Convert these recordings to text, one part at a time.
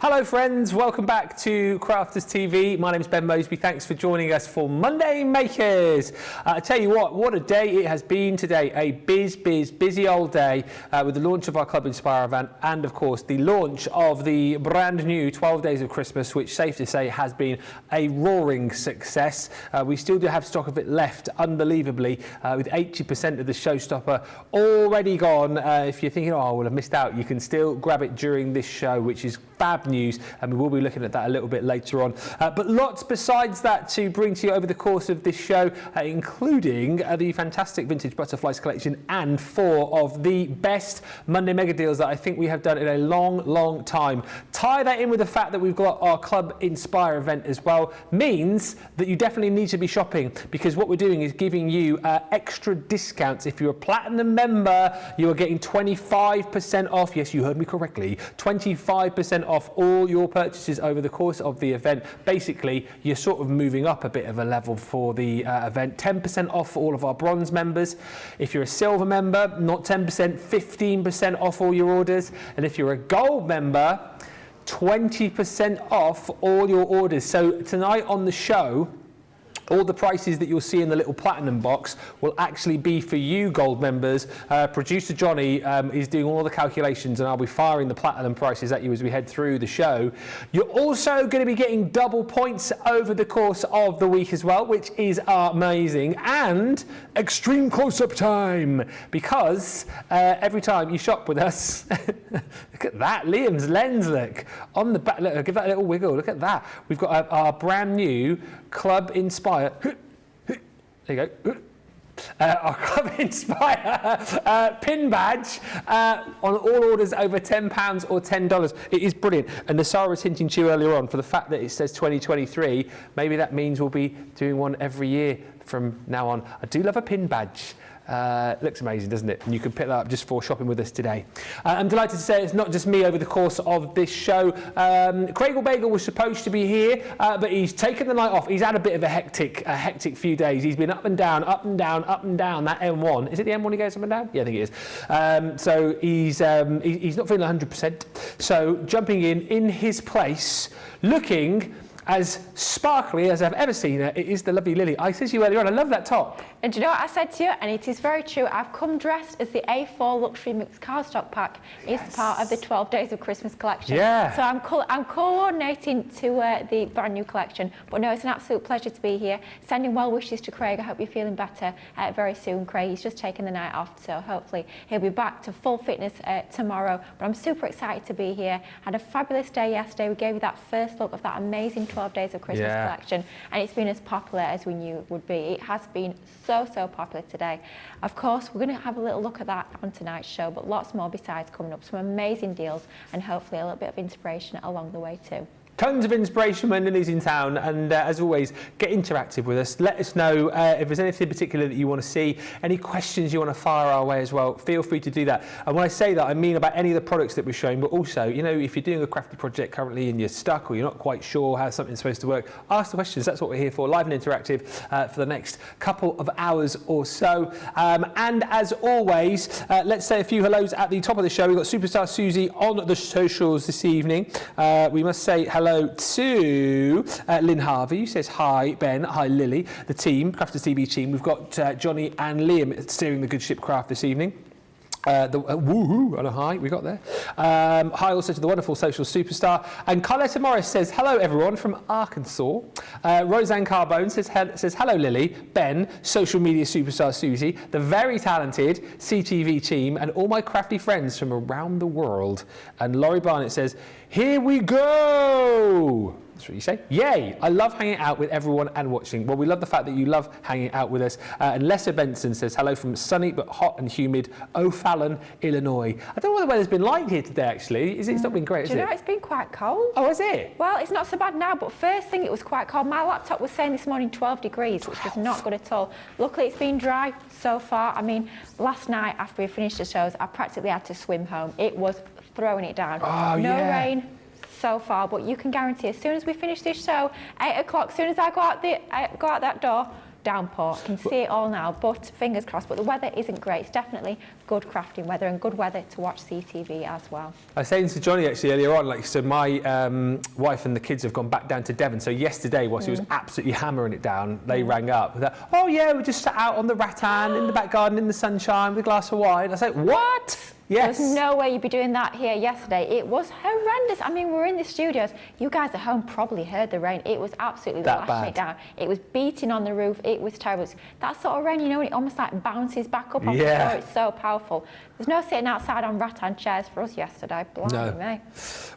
Hello friends, welcome back to Crafters TV. My name is Ben Moseby. Thanks for joining us for Monday Makers. I tell you what a day it has been today. A busy old day with the launch of our Club Inspire event and of course the launch of the brand new 12 Days of Christmas, which safe to say has been a roaring success. We still do have stock of it left, unbelievably, with 80% of the showstopper already gone. If you're thinking, oh, well, I've missed out, you can still grab it during this show, which is fab news, and we will be looking at that a little bit later on. But lots besides that to bring to you over the course of this show, including the fantastic vintage butterflies collection and 4 of the best Monday mega deals that I think we have done in a long time. Tie that in with the fact that we've got our Club Inspire event as well, means that you definitely need to be shopping, because what we're doing is giving you extra discounts. If you're a platinum member, you are getting 25% off. Yes, you heard me correctly, 25% off all your purchases over the course of the event. Basically, you're sort of moving up a bit of a level for the event. 10% off for all of our bronze members. If you're a silver member, not 10%, 15% off all your orders. And if you're a gold member, 20% off all your orders. So tonight on the show, all the prices that you'll see in the little platinum box will actually be for you gold members. Producer Johnny is doing all the calculations, and I'll be firing the platinum prices at you as we head through the show. You're also going to be getting double points over the course of the week as well, which is amazing, and extreme close-up time, because every time you shop with us, look at that, Liam's lens look on the back. Look, give that a little wiggle. Look at that. We've got our brand new Club Inspire. There you go. Our Club Inspire pin badge on all orders over £10 or $10. It is brilliant. And Sara was hinting to you earlier on, for the fact that it says 2023, maybe that means we'll be doing one every year from now on. I do love a pin badge. Looks amazing, doesn't it? And you can pick that up just for shopping with us today. I'm delighted to say it's not just me over the course of this show. Craigle Bagel was supposed to be here, but he's taken the night off. He's had a bit of a hectic few days. He's been up and down that M1. Is it the M1 he goes up and down? Yeah, I think it is. So he's not feeling 100%. So jumping in his place, looking as sparkly as I've ever seen her, it is the lovely Lily. I said to you earlier on, I love that top. And do you know what I said to you? And it is very true. I've come dressed as the A4 Luxury Mixed Cardstock Pack. Yes. It's part of the 12 Days of Christmas collection. Yeah. So I'm coordinating to the brand new collection. But no, it's an absolute pleasure to be here. Sending well wishes to Craig. I hope you're feeling better very soon, Craig. He's just taken the night off, so hopefully he'll be back to full fitness tomorrow. But I'm super excited to be here. Had a fabulous day yesterday. We gave you that first look of that amazing 12 Days of Christmas collection, and it's been as popular as we knew it would be. It has been so popular today. Of course, we're going to have a little look at that on tonight's show, but lots more besides coming up. Some amazing deals and hopefully a little bit of inspiration along the way too. Tons of inspiration when Lily's in town, and as always, get interactive with us. Let us know if there's anything particular that you want to see, any questions you want to fire our way as well. Feel free to do that. And when I say that, I mean about any of the products that we're showing, but also, you know, if you're doing a crafty project currently and you're stuck or you're not quite sure how something's supposed to work, ask the questions. That's what we're here for, live and interactive for the next couple of hours or so. And as always, let's say a few hellos at the top of the show. We've got Superstar Susie on the socials this evening. We must say hello to Lynn Harvey, who says hi Ben, hi Lily, the team, Crafters TV team. We've got Johnny and Liam steering the Good Ship Craft this evening. Woohoo and a hi we got there. Hi also to the wonderful social superstar. And Carletta Morris says hello everyone from Arkansas. Roseanne Carbone says hello Lily, Ben, social media superstar Susie, the very talented CTV team, and all my crafty friends from around the world. And Laurie Barnett says, here we go. That's what you say. Yay! I love hanging out with everyone and watching. Well, we love the fact that you love hanging out with us. And Lessa Benson says hello from sunny but hot and humid O'Fallon, Illinois. I don't know what the weather's been like here today, actually. It's not been great, Do you know it's been quite cold? Oh, is it? Well, it's not so bad now, but first thing it was quite cold. My laptop was saying this morning 12 degrees, which was not good at all. Luckily, it's been dry so far. I mean, last night after we finished the shows, I practically had to swim home. It was throwing it down. Oh, no rain so far, but you can guarantee as soon as we finish this show, 8 o'clock, as soon as I go out that door, downpour. I can see it all now, but fingers crossed. But the weather isn't great. It's definitely good crafting weather and good weather to watch CTV as well. I was saying to Johnny actually earlier on, like, so my wife and the kids have gone back down to Devon. So yesterday, whilst he was absolutely hammering it down, they rang up that, oh yeah, we just sat out on the rattan in the back garden in the sunshine with a glass of wine. I was like, what? Yes. There's no way you'd be doing that here yesterday. It was horrendous. I mean, we're in the studios. You guys at home probably heard the rain. It was absolutely lashing it down. It was beating on the roof. It was terrible. It's that sort of rain, you know, it almost like bounces back up off the floor. It's so powerful. There's no sitting outside on rattan chairs for us yesterday. Blimey me.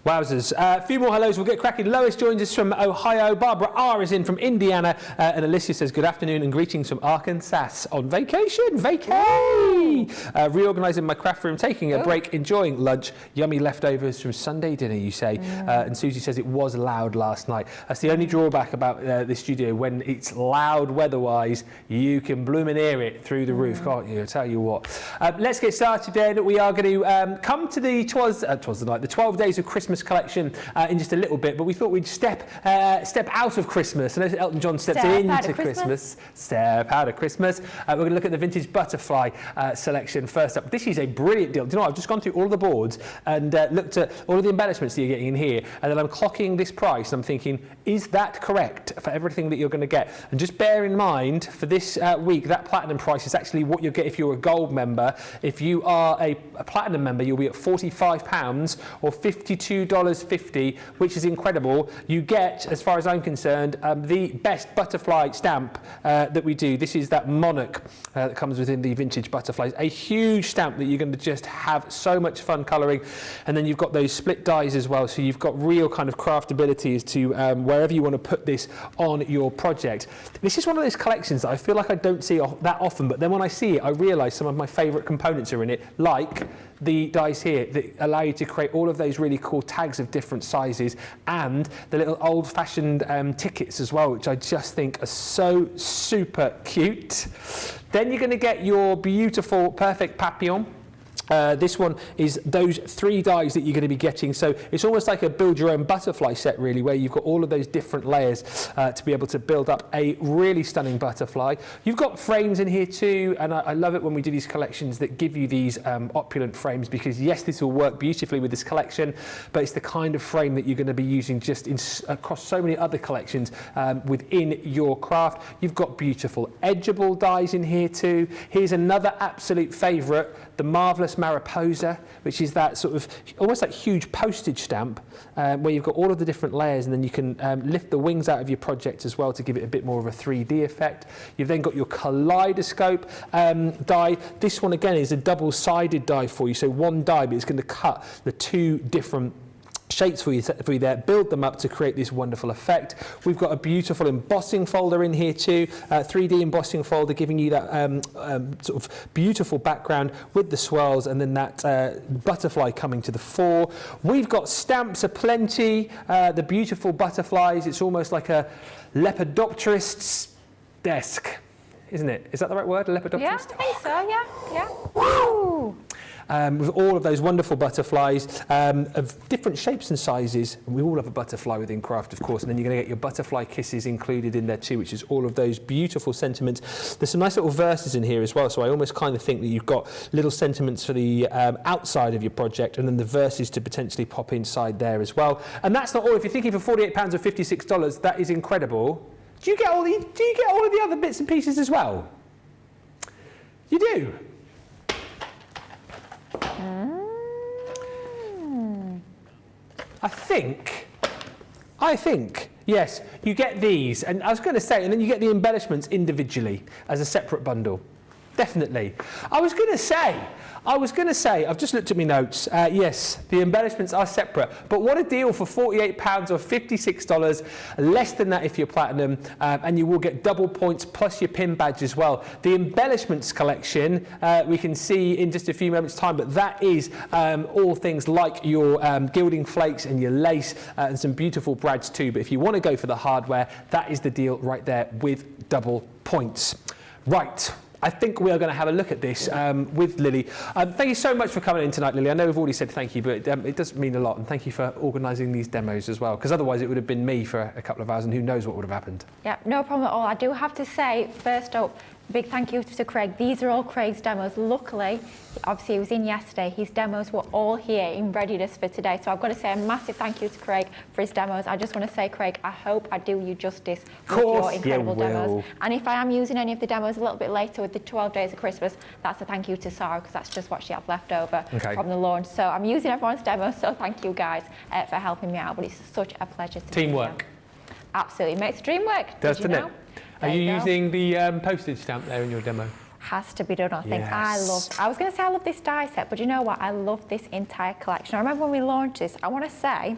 Wowzers. A few more hellos. We'll get cracking. Lois joins us from Ohio. Barbara R is in from Indiana. And Alicia says, good afternoon and greetings from Arkansas. On vacation. Vacay! Reorganising my craft room, taking a break, enjoying lunch. Yummy leftovers from Sunday dinner, you say. And Susie says it was loud last night. That's the only drawback about this studio. When it's loud weather-wise, you can bloomin' hear it through the roof, can't you? I'll tell you what. Let's get started then. We are going to come to the 12 Days of Christmas collection in just a little bit, but we thought we'd step out of Christmas. I know Elton John steps into Christmas. Step out of Christmas. We're going to look at the vintage butterfly selection first up. This is a brilliant deal. Do you know what? I've just gone through all of the boards and looked at all of the embellishments that you're getting in here, and then I'm clocking this price and I'm thinking, is that correct for everything that you're going to get? And just bear in mind, for this week, that platinum price is actually what you'll get if you're a gold member. If you are a platinum member, you'll be at £45 or $52.50, which is incredible. You get, as far as I'm concerned, the best butterfly stamp that we do. This is that monarch that comes within the vintage butterflies. A huge stamp that you're going to just have so much fun colouring. And then you've got those split dies as well, so you've got real kind of craftability as to wherever you want to put this on your project. This is one of those collections that I feel like I don't see that often, but then when I see it, I realise some of my favourite components are in it, like the dies here that allow you to create all of those really cool tags of different sizes, and the little old-fashioned tickets as well, which I just think are so super cute. Then you're going to get your beautiful perfect papillon. This one is those 3 dies that you're going to be getting, so it's almost like a build your own butterfly set really, where you've got all of those different layers to be able to build up a really stunning butterfly. You've got frames in here too, and I love it when we do these collections that give you these opulent frames, because yes, this will work beautifully with this collection, but it's the kind of frame that you're going to be using just across so many other collections within your craft. You've got beautiful edgeable dies in here too. Here's another absolute favourite, the marvellous Mariposa, which is that sort of almost like huge postage stamp where you've got all of the different layers, and then you can lift the wings out of your project as well to give it a bit more of a 3D effect. You've then got your kaleidoscope die. This one again is a double-sided die for you, so one die, but it's going to cut the 2 different shapes for you there, build them up to create this wonderful effect. We've got a beautiful embossing folder in here too, 3D embossing folder, giving you that sort of beautiful background with the swirls, and then that butterfly coming to the fore. We've got stamps aplenty, the beautiful butterflies. It's almost like a lepidopterist's desk, isn't it? Is that the right word, a lepidopterist? Yeah, I think so, yeah. Woo! With all of those wonderful butterflies of different shapes and sizes. We all have a butterfly within craft, of course, and then you're going to get your butterfly kisses included in there too, which is all of those beautiful sentiments. There's some nice little verses in here as well, so I almost kind of think that you've got little sentiments for the outside of your project, and then the verses to potentially pop inside there as well. And that's not all. If you're thinking for £48 or $56, that is incredible. Do you get all of the other bits and pieces as well? You do? I think, yes, you get these, and I was going to say, and then you get the embellishments individually as a separate bundle. Definitely. I was going to say, I've just looked at my notes. Yes, the embellishments are separate, but what a deal for £48 or $56, less than that if you're platinum, and you will get double points plus your pin badge as well. The embellishments collection we can see in just a few moments' time, but that is all things like your gilding flakes and your lace and some beautiful brads too. But if you want to go for the hardware, that is the deal right there with double points. Right. I think we are going to have a look at this with Lily. Thank you so much for coming in tonight, Lily. I know we've already said thank you, but it does mean a lot, and thank you for organising these demos as well, because otherwise it would have been me for a couple of hours, and who knows what would have happened. Yeah, no problem at all. I do have to say, first up, big thank you to Craig. These are all Craig's demos. Luckily, obviously he was in yesterday. His demos were all here in readiness for today. So I've got to say a massive thank you to Craig for his demos. I just want to say, Craig, I hope I do you justice with your incredible demos. And if I am using any of the demos a little bit later with the 12 days of Christmas, that's a thank you to Sara, because that's just what she had left over from the launch. So I'm using everyone's demos, so thank you guys for helping me out. But it's such a pleasure to Teamwork. be here. Absolutely. Makes the dream work. Doesn't it? Are you using the postage stamp there in your demo? Has to be done, I think. Yes. I was going to say I love this die set, but you know what? I love this entire collection. I remember when we launched this, I want to say,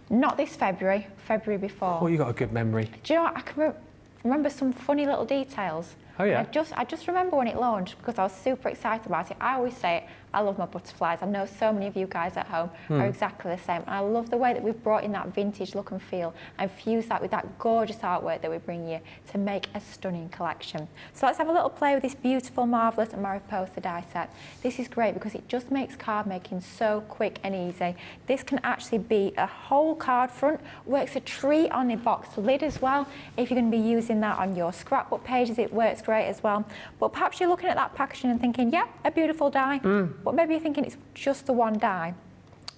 not this February, February before. Oh, you got a good memory. Do you know what? I can remember some funny little details. Oh, yeah? I just remember when it launched, because I was super excited about it. I always say it, I love my butterflies. I know so many of you guys at home are exactly the same. And I love the way that we've brought in that vintage look and feel and fused that with that gorgeous artwork that we bring you to make a stunning collection. So let's have a little play with this beautiful, marvellous Mariposa die set. This is great because it just makes card making so quick and easy. This can actually be a whole card front, works a treat on the box lid as well. If you're going to be using that on your scrapbook pages, it works great as well. But perhaps you're looking at that packaging and thinking, yeah, a beautiful die. But maybe you're thinking it's just the one die.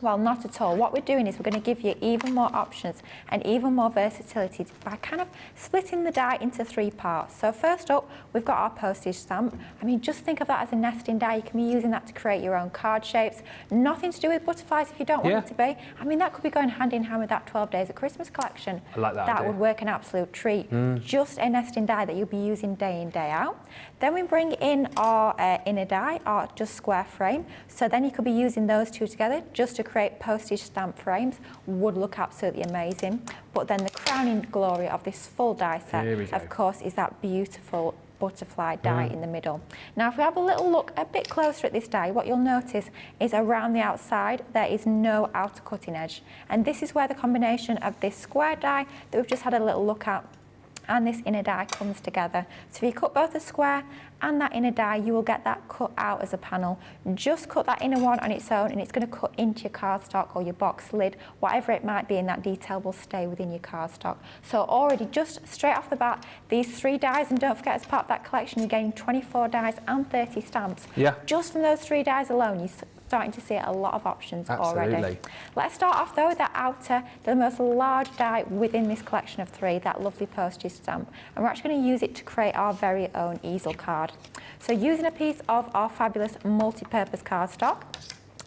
Well, not at all. What we're doing is we're going to give you even more options and even more versatility by kind of splitting the die into 3 parts. So first up, we've got our postage stamp. I mean, just think of that as a nesting die. You can be using that to create your own card shapes. Nothing to do with butterflies if you don't want it to be. I mean, that could be going hand in hand with that 12 Days of Christmas collection. I like that That idea. would work an absolute treat. Just a nesting die that you'll be using day in, day out. Then we bring in our inner die, our just square frame. So then you could be using those two together just to create postage stamp frames. Would look absolutely amazing. But then the crowning glory of this full die set, of course, is that beautiful butterfly die in the middle. Now, if we have a little look a bit closer at this die, what you'll notice is around the outside, there is no outer cutting edge. And this is where the combination of this square die that we've just had a little look at and this inner die comes together. So if you cut both the square and that inner die, you will get that cut out as a panel. Just cut that inner one on its own and it's going to cut into your cardstock or your box lid, whatever it might be, and that detail will stay within your cardstock. So already, just straight off the bat, these 3 dies, and don't forget, as part of that collection, you're getting 24 dies and 30 stamps. Yeah. Just from those 3 dies alone, you're starting to see a lot of options already. Let's start off though with that outer, the most large die within this collection of 3, that lovely postage stamp. And we're actually going to use it to create our very own easel card. So using a piece of our fabulous multi-purpose cardstock,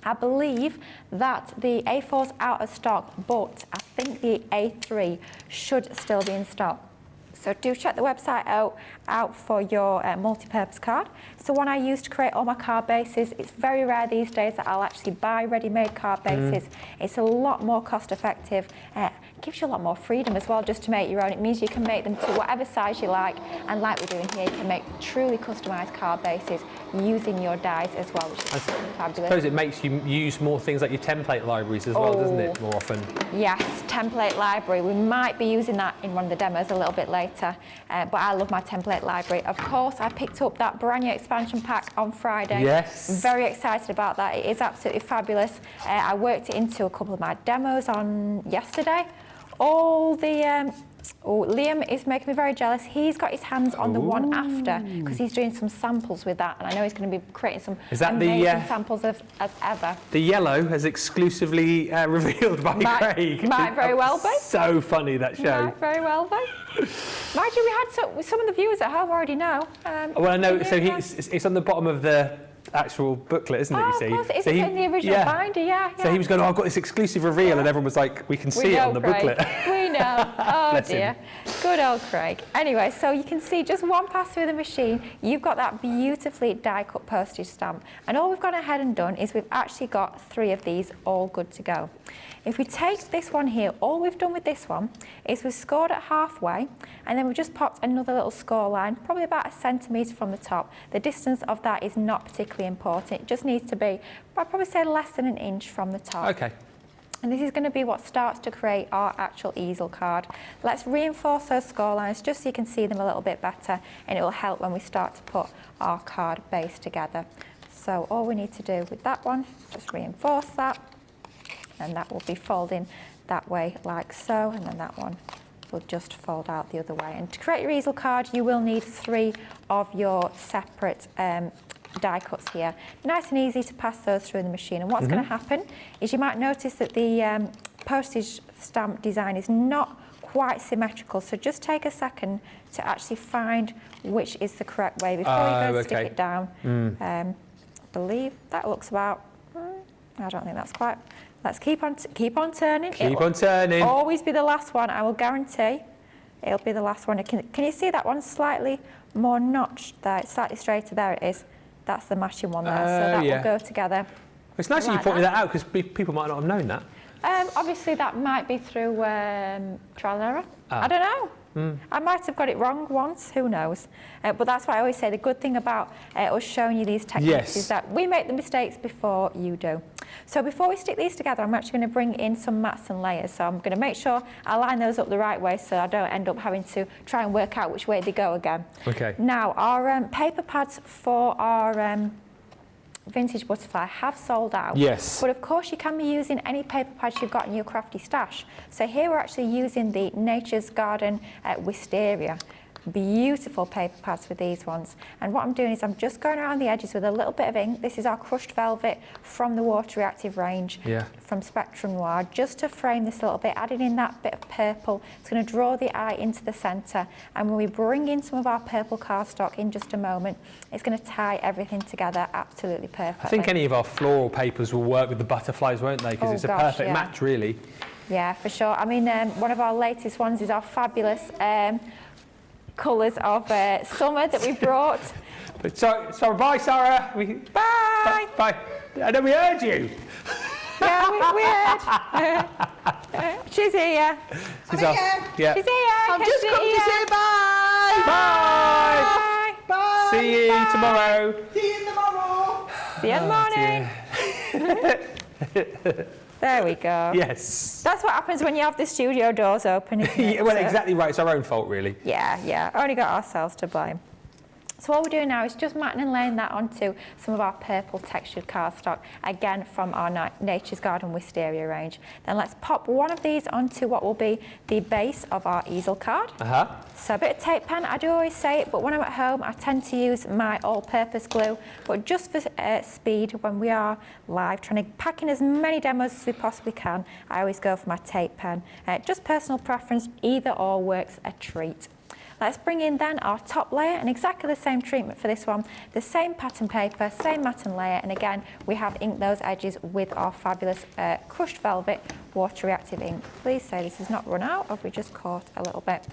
I believe that the A4's out of stock, but I think the A3 should still be in stock. So do check the website out for your multi-purpose card. It's the one I use to create all my card bases. It's very rare these days that I'll actually buy ready-made card bases. It's a lot more cost-effective. Gives you a lot more freedom as well just to make your own. It means you can make them to whatever size you like, and like we're doing here, you can make truly customised card bases using your dies as well, which is fabulous. I suppose it makes you use more things like your template libraries as well, doesn't it, more often? Yes, template library. We might be using that in one of the demos a little bit later, but I love my template library. Of course, I picked up that brand new expansion pack on Friday. Yes. Very excited about that. It is absolutely fabulous. I worked it into a couple of my demos on yesterday. All the Liam is making me very jealous. He's got his hands on the one after because he's doing some samples with that, and I know he's going to be creating some amazing samples as ever. The yellow as exclusively revealed by Craig. Might very well be. So funny, that show. Might very well be. Mind you, we had some of the viewers at home already know. Well, I know. So it's on the bottom of the actual booklet, isn't it? You see? Of course, it is in the original binder, yeah. So he was going, oh, I've got this exclusive reveal, and everyone was like, we can see it on the booklet. We know. Oh dear. Good old Craig. Anyway, so you can see just one pass through the machine, you've got that beautifully die-cut postage stamp. And all we've gone ahead and done is we've actually got 3 of these all good to go. If we take this one here, all we've done with this one is we've scored it halfway, and then we've just popped another little score line, probably about 1 centimetre from the top. The distance of that is not particularly important. It just needs to be, I'd probably say, less than 1 inch from the top. Okay. And this is going to be what starts to create our actual easel card. Let's reinforce those score lines just so you can see them a little bit better, and it will help when we start to put our card base together. So all we need to do with that one, just reinforce that, and that will be folding that way like so, and then that one will just fold out the other way. And to create your easel card, you will need 3 of your separate die cuts here. Nice and easy to pass those through the machine. And what's going to happen is you might notice that the postage stamp design is not quite symmetrical, so just take a second to actually find which is the correct way before you go and stick it down. I believe that looks about, I don't think that's quite. Let's keep on turning. Keep on turning. Always be the last one, I will guarantee. It'll be the last one. Can you see that one slightly more notched there? It's slightly straighter. There it is. That's the matching one there, so that will go together. It's nice that you pointed that out, because people might not have known that. Obviously, that might be through trial and error. I don't know. I might have got it wrong once, who knows. But that's why I always say the good thing about us showing you these techniques is that we make the mistakes before you do. So before we stick these together, I'm actually going to bring in some mats and layers. So I'm going to make sure I line those up the right way so I don't end up having to try and work out which way they go again. Okay. Now, our paper pads for our vintage butterfly have sold out. Yes. But of course you can be using any paper pads you've got in your crafty stash. So here we're actually using the Nature's Garden Wisteria. Beautiful paper pads with these ones. And what I'm doing is I'm just going around the edges with a little bit of ink. This is our crushed velvet from the water reactive range from Spectrum Noir, just to frame this a little bit, adding in that bit of purple. It's going to draw the eye into the centre. And when we bring in some of our purple cardstock in just a moment, it's going to tie everything together absolutely perfectly. I think any of our floral papers will work with the butterflies, won't they? Because it's a perfect match, really. Yeah, for sure. I mean, one of our latest ones is our fabulous colours of summer that we brought. So bye, Sara. Bye. Bye. I know we heard you. Yeah, we heard. She's here. She's here. Yeah. She's here. I've just come to say bye. Bye. Bye. See you tomorrow. See you tomorrow. See you in the morning. There we go. Yes. That's what happens when you have the studio doors open, isn't it? Well, exactly right. It's our own fault, really. Yeah. Only got ourselves to blame. So what we're doing now is just matting and laying that onto some of our purple textured cardstock, again from our Nature's Garden Wisteria range. Then let's pop one of these onto what will be the base of our easel card. So a bit of tape pen, I do always say it, but when I'm at home I tend to use my all-purpose glue. But just for speed, when we are live, trying to pack in as many demos as we possibly can, I always go for my tape pen. Just personal preference, either or works a treat. Let's bring in then our top layer, and exactly the same treatment for this one. The same pattern paper, same mat and layer, and again, we have inked those edges with our fabulous crushed velvet water reactive ink. Please say this has not run out, or have we just caught a little bit?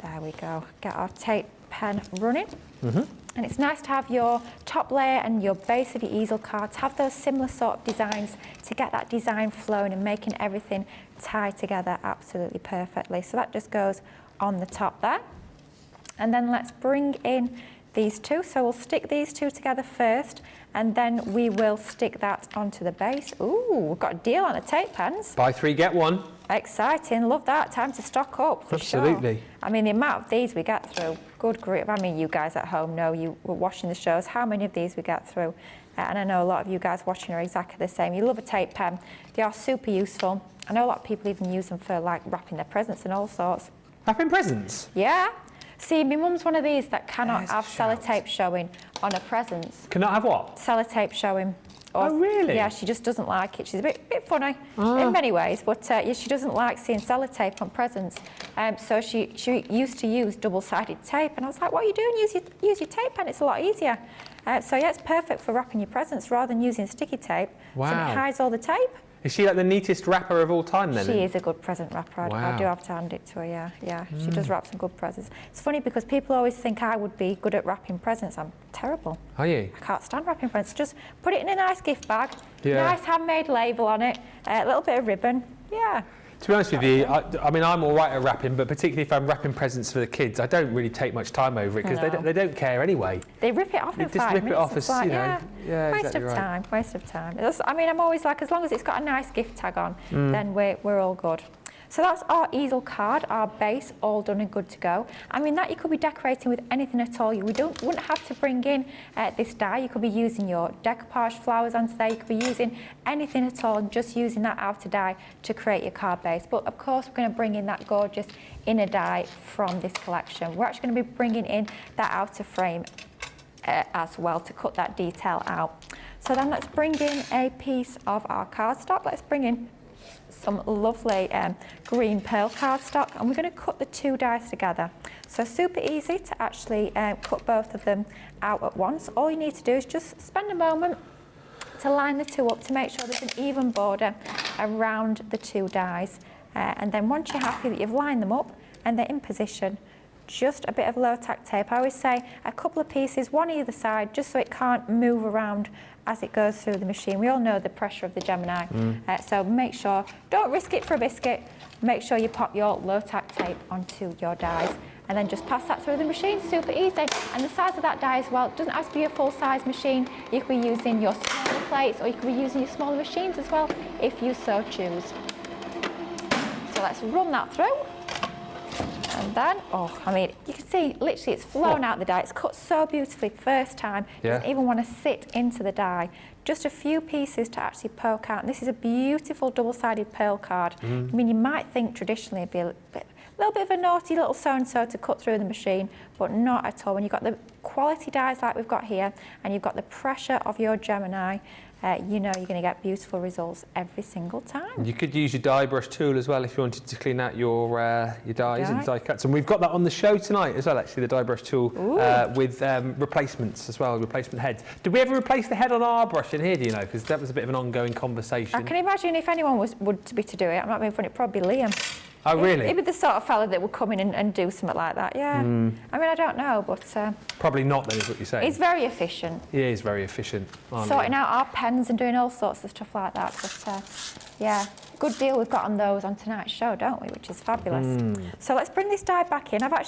There we go. Get our tape pen running. And it's nice to have your top layer and your base of your easel cards have those similar sort of designs to get that design flowing and making everything tie together absolutely perfectly. So that just goes on the top there. And then let's bring in these two. So we'll stick these two together first, and then we will stick that onto the base. Ooh, we've got a deal on the tape pens. Buy 3, get 1. Exciting, love that. Time to stock up, for Absolutely. sure. I mean, the amount of these we get through, good grief. I mean, you guys at home know, you were watching the shows, how many of these we get through. And I know a lot of you guys watching are exactly the same. You love a tape pen. They are super useful. I know a lot of people even use them for like wrapping their presents and all sorts. Wrapping presents? Yeah. See, my mum's one of these that cannot have sellotape showing on her presents. Cannot have what? Sellotape showing. Oh, really? Yeah, she just doesn't like it. She's a bit funny in many ways, but yeah, she doesn't like seeing sellotape on presents. So she used to use double-sided tape, and I was like, what are you doing? Use your tape pen, it's a lot easier. So yeah, it's perfect for wrapping your presents rather than using sticky tape. Wow. So it hides all the tape. Is she like the neatest wrapper of all time then? She is a good present wrapper. Wow. I do have to hand it to her, yeah. She does wrap some good presents. It's funny because people always think I would be good at wrapping presents. I'm terrible. Are you? I can't stand wrapping presents. Just put it in a nice gift bag, Yeah. nice handmade label on it, a little bit of ribbon, yeah. To be honest with you, I mean, I'm all right at wrapping, but particularly if I'm wrapping presents for the kids, I don't really take much time over it because they don't care anyway. They rip it off in 5 minutes. Just rip it off as, like, you know, yeah, waste exactly of right. time, waste of time. I mean, I'm always like, as long as it's got a nice gift tag on, then we're all good. So that's our easel card, our base, all done and good to go. I mean, that you could be decorating with anything at all. You wouldn't have to bring in this die. You could be using your decoupage flowers onto there. You could be using anything at all and just using that outer die to create your card base. But of course, we're going to bring in that gorgeous inner die from this collection. We're actually going to be bringing in that outer frame as well to cut that detail out. So then let's bring in a piece of our cardstock. Let's bring in some lovely green pearl cardstock, and we're going to cut the 2 dies together. So super easy to actually cut both of them out at once. All you need to do is just spend a moment to line the 2 up to make sure there's an even border around the 2 dies. And then once you're happy that you've lined them up and they're in position, just a bit of low tack tape. I always say a couple of pieces, one either side, just so it can't move around as it goes through the machine. We all know the pressure of the Gemini, so make sure, don't risk it for a biscuit, make sure you pop your low tack tape onto your dies and then just pass that through the machine, super easy. And the size of that die as well, it doesn't have to be a full size machine. You could be using your smaller plates or you could be using your smaller machines as well, if you so choose. So let's run that through. And then, I mean, you can see literally it's flown out the die. It's cut so beautifully first time. Yeah. Doesn't even want to sit into the die. Just a few pieces to actually poke out. And this is a beautiful double-sided pearl card. I mean, you might think traditionally it'd be a little bit of a naughty little so-and-so to cut through the machine, but not at all. When you've got the quality dies like we've got here, and you've got the pressure of your Gemini, you know you're going to get beautiful results every single time. You could use your die brush tool as well if you wanted to clean out your dies and die cuts. And we've got that on the show tonight as well, actually, the die brush tool with replacements as well, replacement heads. Did we ever replace the head on our brush in here, do you know? Because that was a bit of an ongoing conversation. I can imagine if anyone would to be to do it, I'm not being funny, it'd probably be Liam. Oh, really? He'd be the sort of fella that would come in and do something like that, yeah. I mean, I don't know, but... Probably not, then, is what you're saying. He's very efficient. He is very efficient. Sorting out our pens and doing all sorts of stuff like that. But, yeah, good deal we've got on those on tonight's show, don't we? Which is fabulous. So let's bring this die back in. I've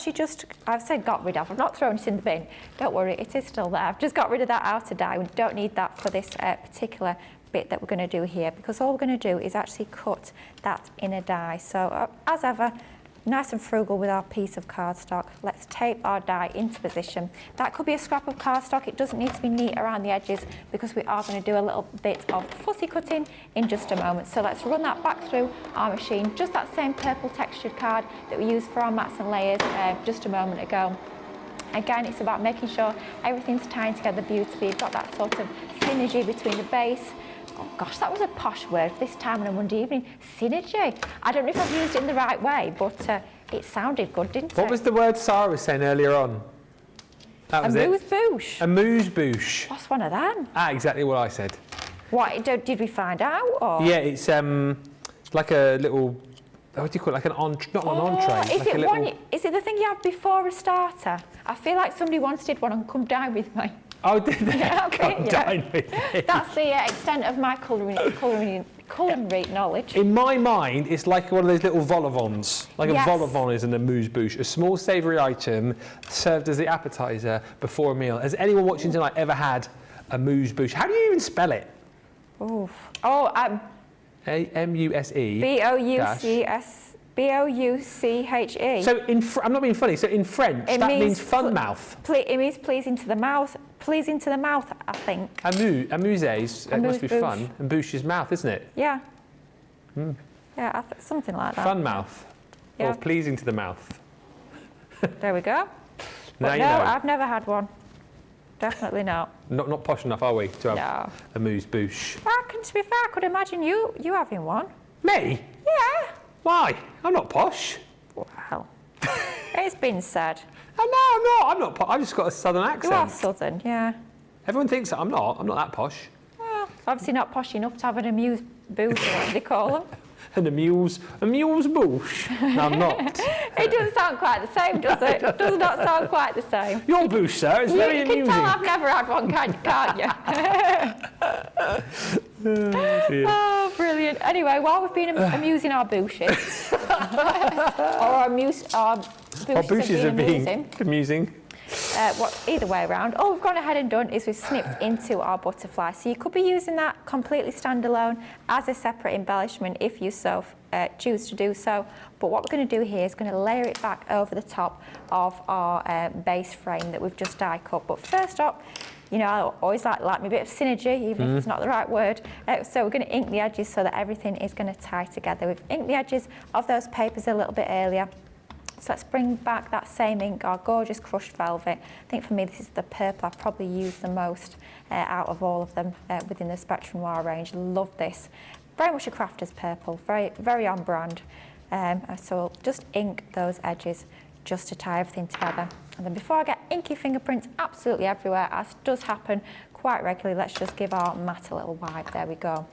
said got rid of. I've not thrown it in the bin. Don't worry, it is still there. I've just got rid of that outer die. We don't need that for this particular bit that we're going to do here, because all we're going to do is actually cut that inner die. So as ever, nice and frugal with our piece of cardstock. Let's tape our die into position. That could be a scrap of cardstock. It doesn't need to be neat around the edges because we are going to do a little bit of fussy cutting in just a moment. So let's run that back through our machine. Just that same purple textured card that we used for our mats and layers just a moment ago. Again, it's about making sure everything's tying together beautifully. You've got that sort of synergy between the base. Oh gosh, that was a posh word for this time on a Monday evening. Synergy. I don't know if I've used it in the right way, but it sounded good, didn't it? What was the word Sara was saying earlier on? That was it. Amuse-bouche. Amuse-bouche. What's one of them? Exactly what I said. What, did we find out? Or? Yeah, it's like a little, what do you call it? Like an entree, not an entree. Is, like is it the thing you have before a starter? I feel like somebody once did one and come down with me. Oh, did they? Yeah, okay, Come down with me. That's the extent of my culinary knowledge. In my mind, it's like one of those little vol au vents. Like Yes. a vol au vent is an amuse-bouche, a small savoury item served as the appetiser before a meal. Has anyone watching tonight ever had amuse-bouche? How do you even spell it? Oof. A-M-U-S-E. B-O-U-C-H-E. So I'm not being funny. So in French, that means fun mouth. It means pleasing to the mouth. Pleasing to the mouth, I think. Amuse, it must be fun. And bouche is mouth, isn't it? Yeah. Yeah, something like that. Fun mouth. Yeah. Or pleasing to the mouth. There we go. Now But you no, know. I've never had one. Definitely not. Not posh enough, are we, to have No. amuse-bouche? To be fair, I could imagine you having one. Me? Yeah. Why? I'm not posh. Well, it's been said. Oh, no, I'm not posh. I've just got a southern accent. You are southern, yeah. Everyone thinks that I'm not. I'm not that posh. Well, obviously not posh enough to have an amuse bouche, or what they call them. An amuse-bouche. No, I'm not. It doesn't sound quite the same, does it? It does not sound quite the same. Your bouche, sir, is very You amusing. can tell I've never had one, can't you? Oh, dear. Oh, brilliant. Anyway, while we've been amusing our bushes, our bushes are being amusing. Either way around, all we've gone ahead and done is we've snipped into our butterfly. So you could be using that completely standalone as a separate embellishment if you so choose to do so. But what we're going to do here is going to layer it back over the top of our base frame that we've just die cut. But first up, you know, I always like me a bit of synergy, even if it's not the right word. So we're going to ink the edges so that everything is going to tie together. We've inked the edges of those papers a little bit earlier. So let's bring back that same ink, our gorgeous crushed velvet. I think for me this is the purple I've probably used the most out of all of them within the Spectrum Noir range. Love this. Very much a crafter's purple, very, very on brand. So we'll just ink those edges just to tie everything together. And then before I get inky fingerprints absolutely everywhere, as does happen quite regularly, let's just give our mat a little wipe. There we go.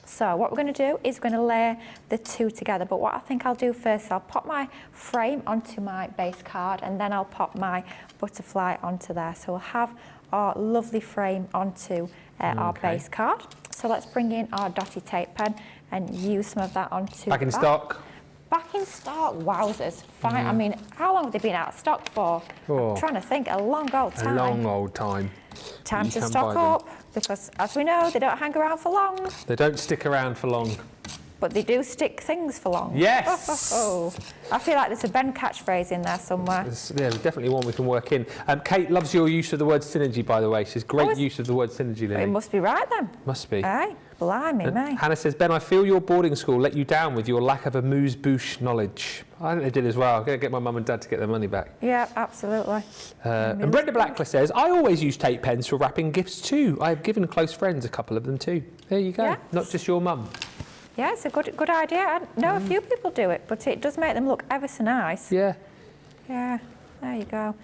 So what we're going to do is we're going to layer the two together, but what I think I'll do first is I'll pop my frame onto my base card and then I'll pop my butterfly onto there. So we'll have our lovely frame onto our base card. So let's bring in our dotty tape pen and use some of that onto Back in stock. Back in stock, wowzers. Fine. I mean, how long have they been out of stock for? I'm trying to think, a long old time. A long old time. Time to stock up, because as we know, they don't hang around for long. They don't stick around for long. But they do stick things for long. Yes! I feel like there's a Ben catchphrase in there somewhere. Yeah, definitely one we can work in. Kate loves your use of the word synergy, by the way. She says great use of the word synergy, Lily. It must be right then. Must be. Aye, blimey, mate. Hannah says, Ben, I feel your boarding school let you down with your lack of amuse-bouche knowledge. I think they did as well. I'm going to get my mum and dad to get their money back. Yeah, absolutely. And Brenda Blackler says, I always use tape pens for wrapping gifts too. I have given close friends a couple of them too. There you go. Yeah. Not just your mum. Yeah, it's a good idea. I know a few people do it, but it does make them look ever so nice. Yeah. Yeah, there you go.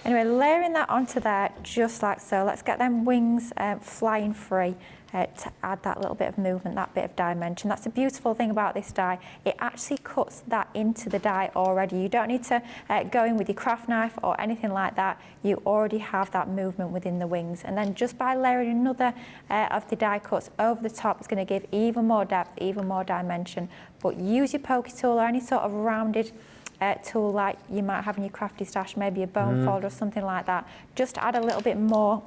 Anyway, layering that onto there just like so. Let's get them wings flying free to add that little bit of movement, that bit of dimension. That's the beautiful thing about this die. It actually cuts that into the die already. You don't need to go in with your craft knife or anything like that. You already have that movement within the wings. And then just by layering another of the die cuts over the top, it's going to give even more depth, even more dimension. But use your pokey tool or any sort of rounded tool like you might have in your crafty stash, maybe a bone folder or something like that, just to add a little bit more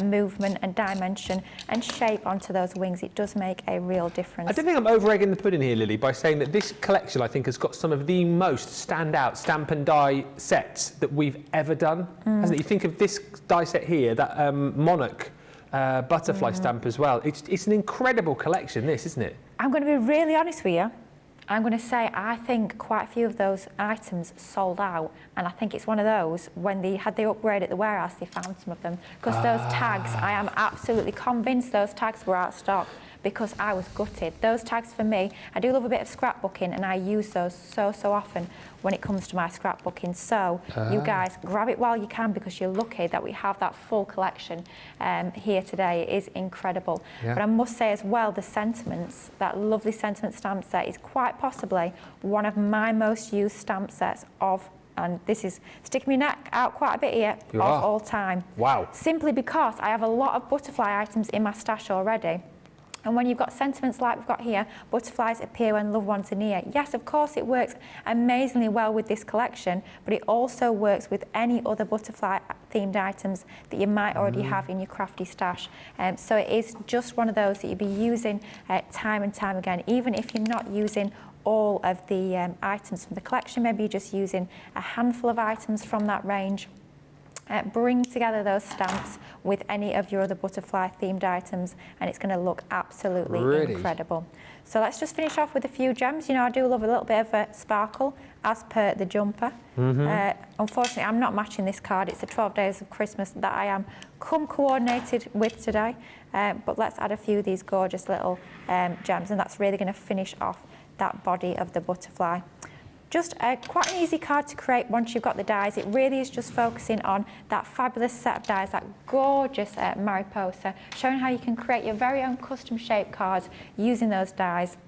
movement and dimension and shape onto those wings. It does make a real difference. I don't think I'm over-egging the pudding here, Lily, by saying that this collection, I think, has got some of the most standout stamp and die sets that we've ever done. Hasn't it? You think of this die set here, that Monarch butterfly stamp as well. It's an incredible collection, this, isn't it? I'm going to be really honest with you. I'm going to say I think quite a few of those items sold out, and I think it's one of those, when they had the upgrade at the warehouse, they found some of them. Because those tags, I am absolutely convinced those tags were out of stock, because I was gutted. Those tags for me, I do love a bit of scrapbooking, and I use those so often when it comes to my scrapbooking. So you guys, grab it while you can, because you're lucky that we have that full collection here today. It is incredible. Yeah. But I must say as well, the sentiments, that lovely sentiment stamp set is quite possibly one of my most used stamp sets of, and this is sticking my neck out quite a bit here, of all time. Wow. Simply because I have a lot of butterfly items in my stash already. And when you've got sentiments like we've got here, butterflies appear when loved ones are near. Yes, of course, it works amazingly well with this collection, but it also works with any other butterfly-themed items that you might already have in your crafty stash. So it is just one of those that you'll be using time and time again, even if you're not using all of the items from the collection. Maybe you're just using a handful of items from that range. Bring together those stamps with any of your other butterfly themed items, and it's going to look absolutely incredible. So let's just finish off with a few gems. You know, I do love a little bit of a sparkle as per the jumper. Unfortunately, I'm not matching this card. It's the 12 Days of Christmas that I am coordinated with today. But let's add a few of these gorgeous little gems, and that's really going to finish off that body of the butterfly. Just quite an easy card to create once you've got the dies. It really is just focusing on that fabulous set of dies, that gorgeous Mariposa, showing how you can create your very own custom shaped cards using those dies.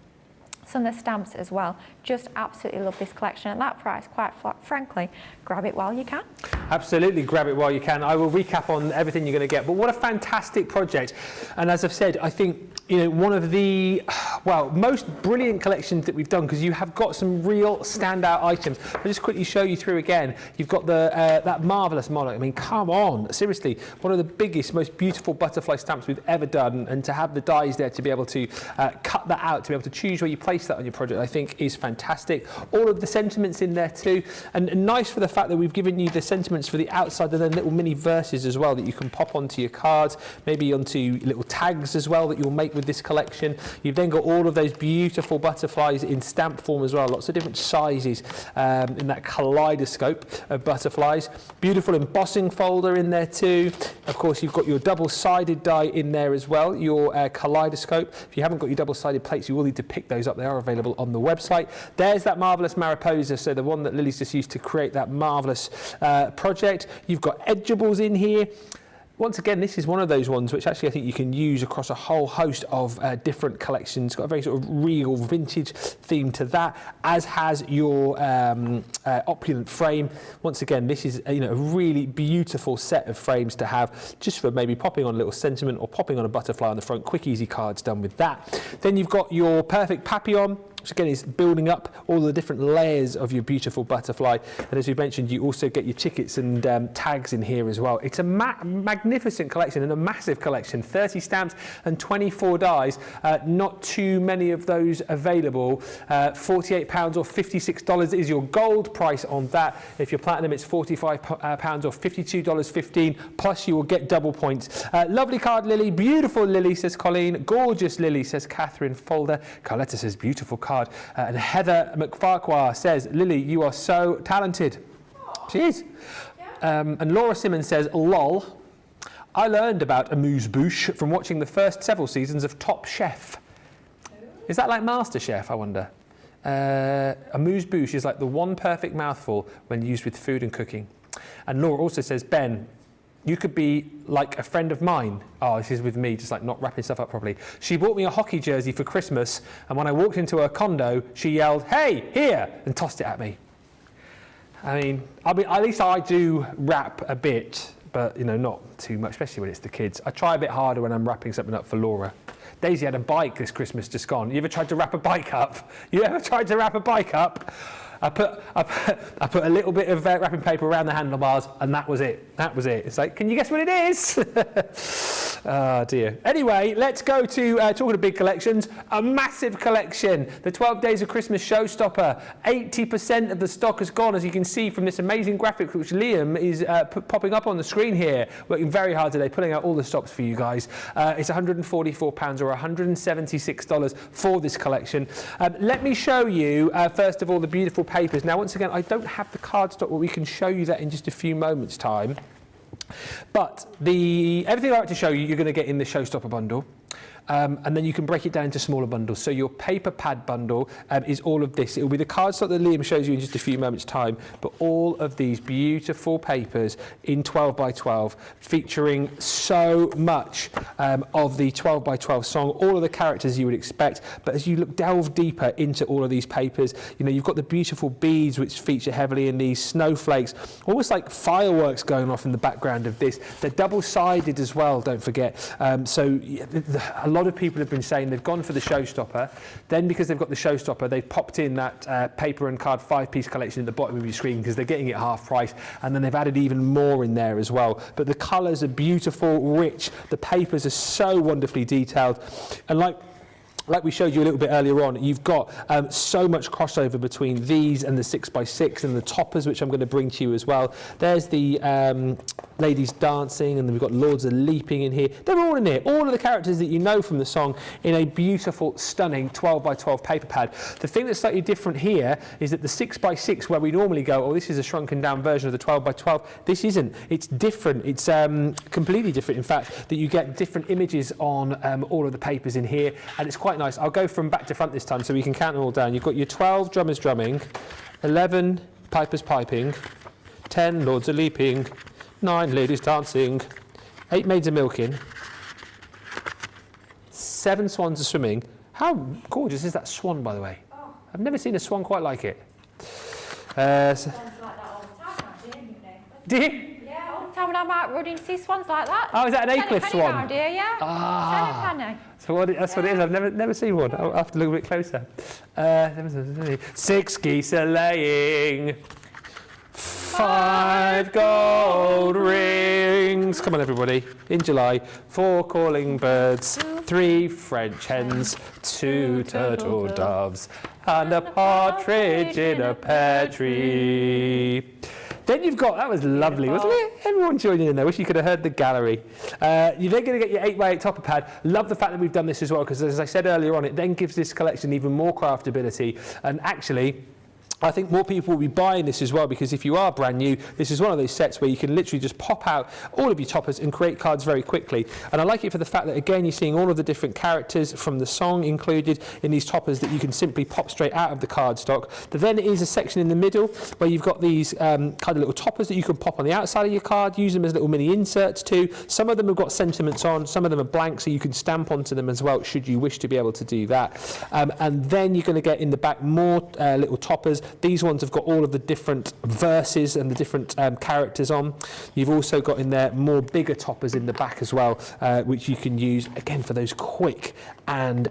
Some of the stamps as well. Just absolutely love this collection at that price, quite frankly. Grab it while you can. Absolutely, grab it while you can. I will recap on everything you're going to get, but what a fantastic project. And as I've said, I think, you know, one of the well, most brilliant collections that we've done, because you have got some real standout items. I'll just quickly show you through again. You've got the that marvellous monarch. I mean, come on, seriously, one of the biggest, most beautiful butterfly stamps we've ever done, and to have the dies there to be able to cut that out, to be able to choose where you place that on your project, I think is fantastic. All of the sentiments in there too, and nice for the fact that we've given you the sentiments for the outside, and then little mini verses as well that you can pop onto your cards, maybe onto little tags as well that you'll make with this collection. You've then got all of those beautiful butterflies in stamp form as well, lots of different sizes in that kaleidoscope of butterflies. Beautiful embossing folder in there too. Of course, you've got your double-sided die in there as well, your kaleidoscope. If you haven't got your double-sided plates, you will need to pick those up. They are available on the website. There's that marvellous Mariposa, so the one that Lily's just used to create that marvellous project. You've got edgeables in here. Once again, this is one of those ones which actually I think you can use across a whole host of different collections. It's got a very sort of real vintage theme to that, as has your opulent frame. Once again, this is a really beautiful set of frames to have, just for maybe popping on a little sentiment or popping on a butterfly on the front. Quick, easy cards done with that. Then you've got your perfect papillon, which again is building up all the different layers of your beautiful butterfly. And as we mentioned, you also get your tickets and tags in here as well. It's a magnificent collection and a massive collection, 30 stamps and 24 dies. Not too many of those available. £48 or $56 is your gold price on that. If you're platinum, it's £45 or $52.15, plus you will get double points. Lovely card, Lily. Beautiful Lily, says Colleen. Gorgeous Lily, says Catherine Folder. Carletta says beautiful card. And Heather McFarquhar says, Lily, you are so talented. Aww. She is. Yeah. And Laura Simmons says, lol, I learned about amuse-bouche from watching the first several seasons of Top Chef. Ooh. Is that like Master Chef, I wonder? Amuse-bouche is like the one perfect mouthful when used with food and cooking. And Laura also says, Ben, you could be like a friend of mine. Oh, this is with me, just like not wrapping stuff up properly. She bought me a hockey jersey for Christmas, and when I walked into her condo, she yelled, hey, here, and tossed it at me. I mean, at least I do wrap a bit, but not too much, especially when it's the kids. I try a bit harder when I'm wrapping something up for Laura. Daisy had a bike this Christmas just gone. You ever tried to wrap a bike up? You ever tried to wrap a bike up? I put a little bit of wrapping paper around the handlebars, and that was it. That was it. It's like, can you guess what it is? Oh dear. Anyway, let's go to talking of big collections. A massive collection. The 12 Days of Christmas Showstopper. 80% of the stock has gone, as you can see from this amazing graphic which Liam is popping up on the screen here. Working very hard today, pulling out all the stops for you guys. It's £144 or $176 for this collection. Let me show you, first of all, the beautiful papers. Now, once again, I don't have the cardstock, but we can show you that in just a few moments' time. But everything I like to show you, you're going to get in the Showstopper bundle. And then you can break it down into smaller bundles. So your paper pad bundle is all of this. It will be the cardstock that Liam shows you in just a few moments' time, but all of these beautiful papers in 12 by 12, featuring so much of the 12 by 12 song, all of the characters you would expect. But as you delve deeper into all of these papers, you've got the beautiful beads which feature heavily in these, snowflakes, almost like fireworks going off in the background of this. They're double-sided as well, don't forget. So a lot of people have been saying they've gone for the Showstopper, then because they've got the Showstopper, they've popped in that paper and card 5-piece collection at the bottom of your screen because they're getting it half price, and then they've added even more in there as well. But the colours are beautiful, rich, the papers are so wonderfully detailed, and like we showed you a little bit earlier on, you've got so much crossover between these and the 6x6 and the toppers, which I'm going to bring to you as well. There's the ladies dancing, and then we've got Lords of Leaping in here. They're all in here, all of the characters that you know from the song, in a beautiful, stunning 12 by 12 paper pad. The thing that's slightly different here is that the 6x6, where we normally go, oh, this is a shrunken down version of the 12 by 12, this isn't. It's different. It's completely different, in fact, that you get different images on all of the papers in here, and it's quite nice. I'll go from back to front this time so we can count them all down. You've got your 12 drummers drumming, 11 pipers piping, 10 lords a leaping, 9 ladies dancing, 8 maids a milking, 7 swans a swimming. How gorgeous is that swan, by the way? Oh. I've never seen a swan quite like it. Swans like that all the time, actually, don't you? Do you? Yeah, all the time. time when I'm out running, see swans like that. Oh, is that an Aycliffe swan? Around here, yeah. Ah. Penny. So that's what it is. I've never seen one. I'll have to look a bit closer. 6 geese are laying, 5 gold rings. Come on, everybody. In July, 4 calling birds, 3 French hens, 2 turtle doves, and a partridge in a pear tree. Then you've got, that was lovely, wasn't it? Everyone joining in there. Wish you could have heard the gallery. You're then going to get your 8x8 topper pad. Love the fact that we've done this as well, because as I said earlier on, it then gives this collection even more craftability. And actually, I think more people will be buying this as well, because if you are brand new, this is one of those sets where you can literally just pop out all of your toppers and create cards very quickly. And I like it for the fact that, again, you're seeing all of the different characters from the song included in these toppers that you can simply pop straight out of the cardstock. There then is a section in the middle where you've got these kind of little toppers that you can pop on the outside of your card, use them as little mini inserts too. Some of them have got sentiments on, some of them are blank, so you can stamp onto them as well, should you wish to be able to do that. And then you're going to get in the back more little toppers. These ones have got all of the different verses and the different characters on. You've also got in there more bigger toppers in the back as well, which you can use, again, for those quick and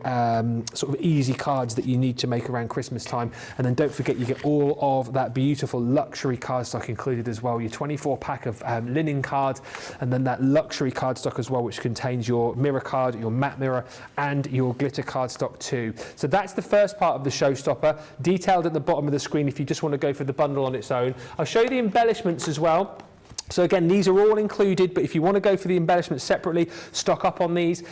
sort of easy cards that you need to make around Christmas time. And then don't forget, you get all of that beautiful luxury cardstock included as well. Your 24 pack of linen cards, and then that luxury cardstock as well, which contains your mirror card, your matte mirror, and your glitter cardstock too. So that's the first part of the showstopper, detailed at the bottom of the screen if you just want to go for the bundle on its own. I'll show you the embellishments as well. So again, these are all included, but if you want to go for the embellishments separately, stock up on these.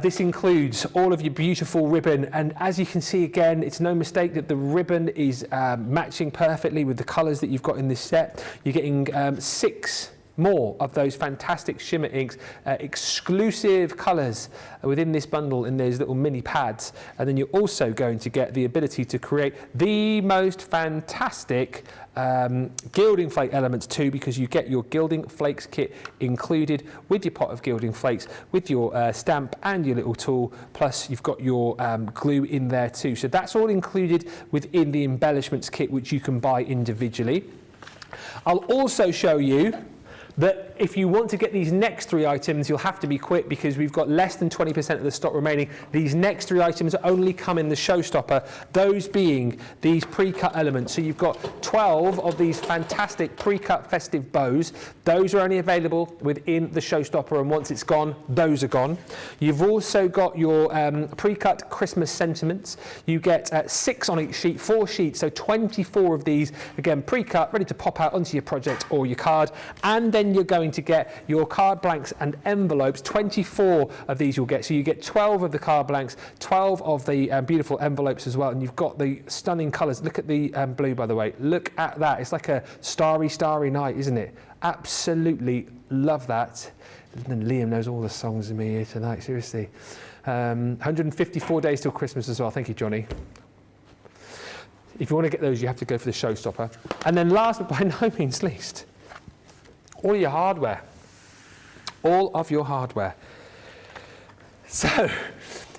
This includes all of your beautiful ribbon, and as you can see, again, it's no mistake that the ribbon is matching perfectly with the colours that you've got in this set. You're getting 6 more of those fantastic shimmer inks, exclusive colours within this bundle in those little mini pads. And then you're also going to get the ability to create the most fantastic gilding flake elements too, because you get your gilding flakes kit included with your pot of gilding flakes, with your stamp and your little tool, plus you've got your glue in there too. So that's all included within the embellishments kit, which you can buy individually. I'll also show you that if you want to get these next 3 items, you'll have to be quick, because we've got less than 20% of the stock remaining. These next 3 items only come in the showstopper, those being these pre-cut elements. So you've got 12 of these fantastic pre-cut festive bows. Those are only available within the showstopper, and once it's gone, those are gone. You've also got your pre-cut Christmas sentiments. You get 6 on each sheet, 4 sheets, so 24 of these, again, pre-cut, ready to pop out onto your project or your card. And then you're going to get your card blanks and envelopes. 24 of these you'll get. So you get 12 of the card blanks, 12 of the beautiful envelopes as well. And you've got the stunning colours. Look at the blue, by the way. Look at that. It's like a starry, starry night, isn't it? Absolutely love that. And Liam knows all the songs of me here tonight, seriously. 154 days till Christmas as well. Thank you, Johnny. If you want to get those, you have to go for the showstopper. And then last but by no means least, all your hardware. All of your hardware. So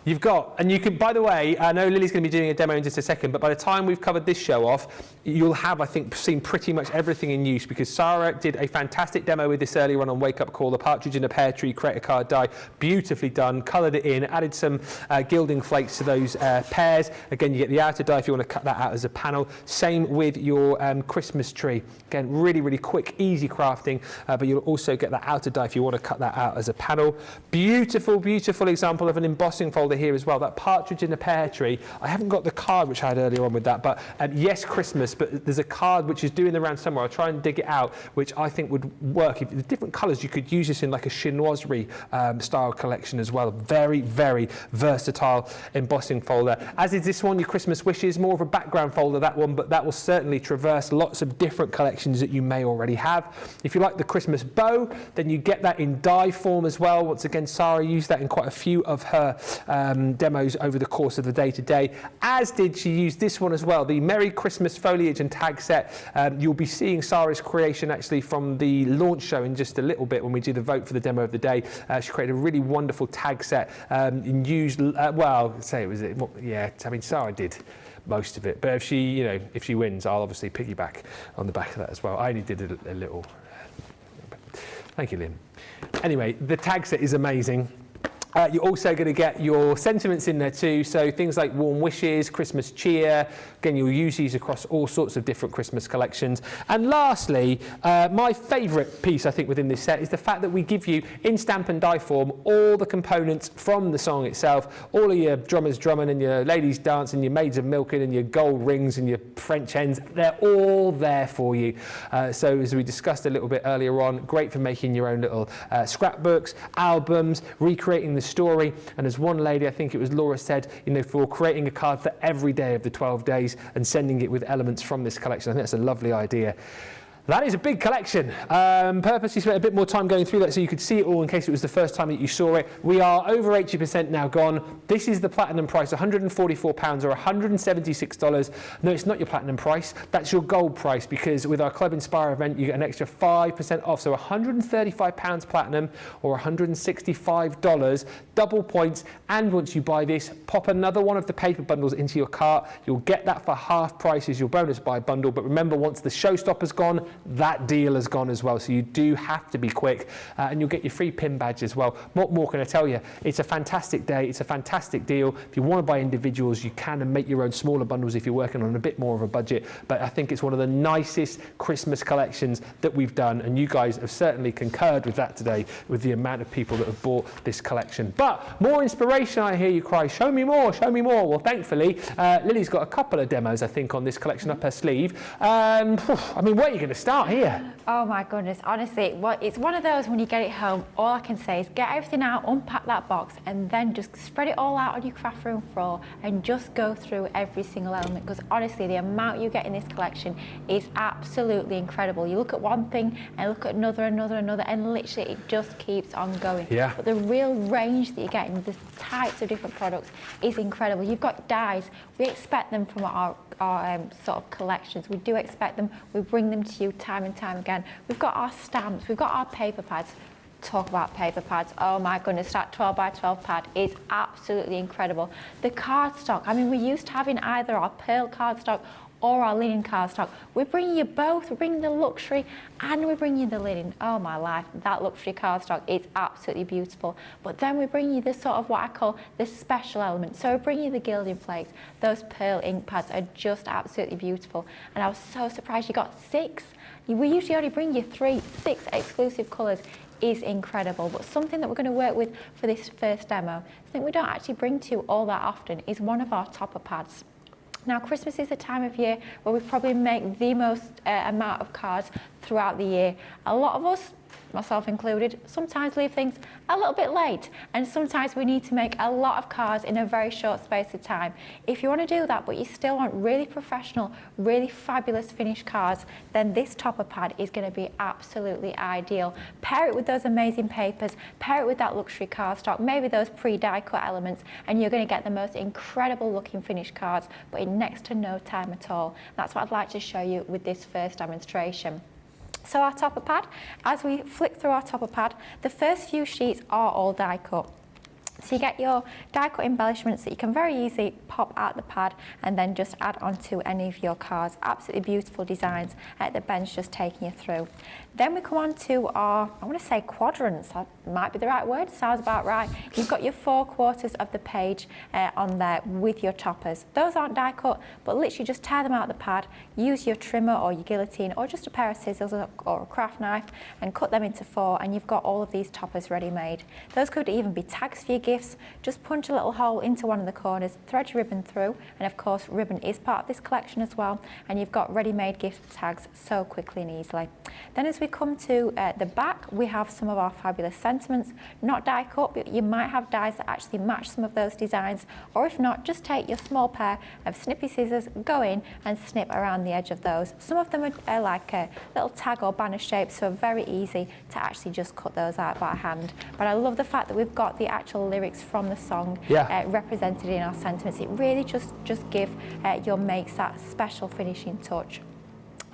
you've got, and you can, by the way, I know Lily's going to be doing a demo in just a second, but by the time we've covered this show off, you'll have, I think, seen pretty much everything in use, because Sara did a fantastic demo with this earlier on Wake Up Call, the partridge in a pear tree, create a card die, beautifully done, coloured it in, added some gilding flakes to those pears. Again, you get the outer die if you want to cut that out as a panel. Same with your Christmas tree. Again, really, really quick, easy crafting, but you'll also get that outer die if you want to cut that out as a panel. Beautiful, beautiful example of an embossing folder here as well, that partridge in a pear tree. I haven't got the card which I had earlier on with that, but yes, Christmas, but there's a card which is doing the round somewhere. I'll try and dig it out, which I think would work. If the different colours, you could use this in like a chinoiserie style collection as well. Very, very versatile embossing folder. As is this one, your Christmas wishes, more of a background folder, that one, but that will certainly traverse lots of different collections that you may already have. If you like the Christmas bow, then you get that in die form as well. Once again, Sara used that in quite a few of her demos over the course of the day to day, as did she use this one as well, the Merry Christmas foliage and tag set. You'll be seeing Sara's creation actually from the launch show in just a little bit when we do the vote for the demo of the day. She created a really wonderful tag set and used, well, say it was, yeah, I mean, Sara did most of it, but if she, you know, if she wins, I'll obviously piggyback on the back of that as well. I only did a little. Thank you, Lynn. Anyway, the tag set is amazing. You're also going to get your sentiments in there too, so things like warm wishes, Christmas cheer. Again, you'll use these across all sorts of different Christmas collections. And lastly, my favourite piece I think within this set is the fact that we give you in stamp and die form all the components from the song itself, all of your drummers drumming and your ladies dancing, your maids of milking and your gold rings and your French hens, they're all there for you. So as we discussed a little bit earlier on, great for making your own little scrapbooks, albums, recreating the story. And as one lady, I think it was Laura, said, you know, for creating a card for every day of the 12 days and sending it with elements from this collection. I think that's a lovely idea. That is a big collection. Purposely spent a bit more time going through that so you could see it all in case it was the first time that you saw it. We are over 80% now gone. This is the platinum price, £144 or $176. No, it's not your platinum price. That's your gold price, because with our Club Inspire event, you get an extra 5% off. So £135 platinum or $165, double points. And once you buy this, pop another one of the paper bundles into your cart. You'll get that for half price as your bonus buy bundle. But remember, once the showstopper's gone, that deal has gone as well, so you do have to be quick, and you'll get your free pin badge as well. What more can I tell you? It's a fantastic day, it's a fantastic deal. If you want to buy individuals, you can, and make your own smaller bundles if you're working on a bit more of a budget. But I think it's one of the nicest Christmas collections that we've done, and you guys have certainly concurred with that today, with the amount of people that have bought this collection. But more inspiration, I hear you cry, show me more, show me more. Well, thankfully, Lily's got a couple of demos, I think, on this collection up her sleeve. I mean, where are you going to start here? Oh my goodness, honestly, it's one of those when you get it home, all I can say is get everything out, unpack that box, and then just spread it all out on your craft room floor and just go through every single element, because honestly, the amount you get in this collection is absolutely incredible. You look at one thing and look at another, and literally it just keeps on going. Yeah. But the real range that you get in the types of different products is incredible. You've got dies. We expect them from our sort of collections. We do expect them. We bring them to you time and time again. We've got our stamps. We've got our paper pads. Talk about paper pads. Oh my goodness, that 12 by 12 pad is absolutely incredible. The cardstock. I mean, we're used to having either our pearl cardstock or our linen cardstock. We bring you both. We bring the luxury and we bring you the linen. Oh my life, that luxury cardstock is absolutely beautiful. But then we bring you the sort of what I call the special element. So we bring you the gilding flakes. Those pearl ink pads are just absolutely beautiful. And I was so surprised you got 6. We usually only bring you 3. 6 exclusive colours is incredible. But something that we're going to work with for this first demo, something we don't actually bring to you all that often, is one of our topper pads. Now, Christmas is a time of year where we probably make the most amount of cards throughout the year. A lot of us, myself included, sometimes leave things a little bit late, and sometimes we need to make a lot of cards in a very short space of time. If you want to do that, but you still want really professional, really fabulous finished cards, then this topper pad is going to be absolutely ideal. Pair it with those amazing papers, pair it with that luxury cardstock, maybe those pre-die cut elements, and you're going to get the most incredible looking finished cards, but in next to no time at all. That's what I'd like to show you with this first demonstration. So our topper pad, as we flick through our topper pad, the first few sheets are all die cut. So you get your die cut embellishments that you can very easily pop out the pad and then just add onto any of your cards. Absolutely beautiful designs that Ben's just taking you through. Then we come on to our, I want to say quadrants, that might be the right word, sounds about right. You've got your 4 quarters of the page on there with your toppers. Those aren't die cut, but literally just tear them out of the pad, use your trimmer or your guillotine or just a pair of scissors or a craft knife and cut them into 4, and you've got all of these toppers ready made. Those could even be tags for your gifts. Just punch a little hole into one of the corners, thread your ribbon through, and of course ribbon is part of this collection as well, and you've got ready-made gift tags so quickly and easily. Then as we come to the back, we have some of our fabulous sentiments, not die cut, but you might have dies that actually match some of those designs, or if not, just take your small pair of snippy scissors, go in and snip around the edge of those. Some of them are like a little tag or banner shape, so very easy to actually just cut those out by hand. But I love the fact that we've got the actual lyrics from the song represented in our sentiments. It really just give your makes that special finishing touch.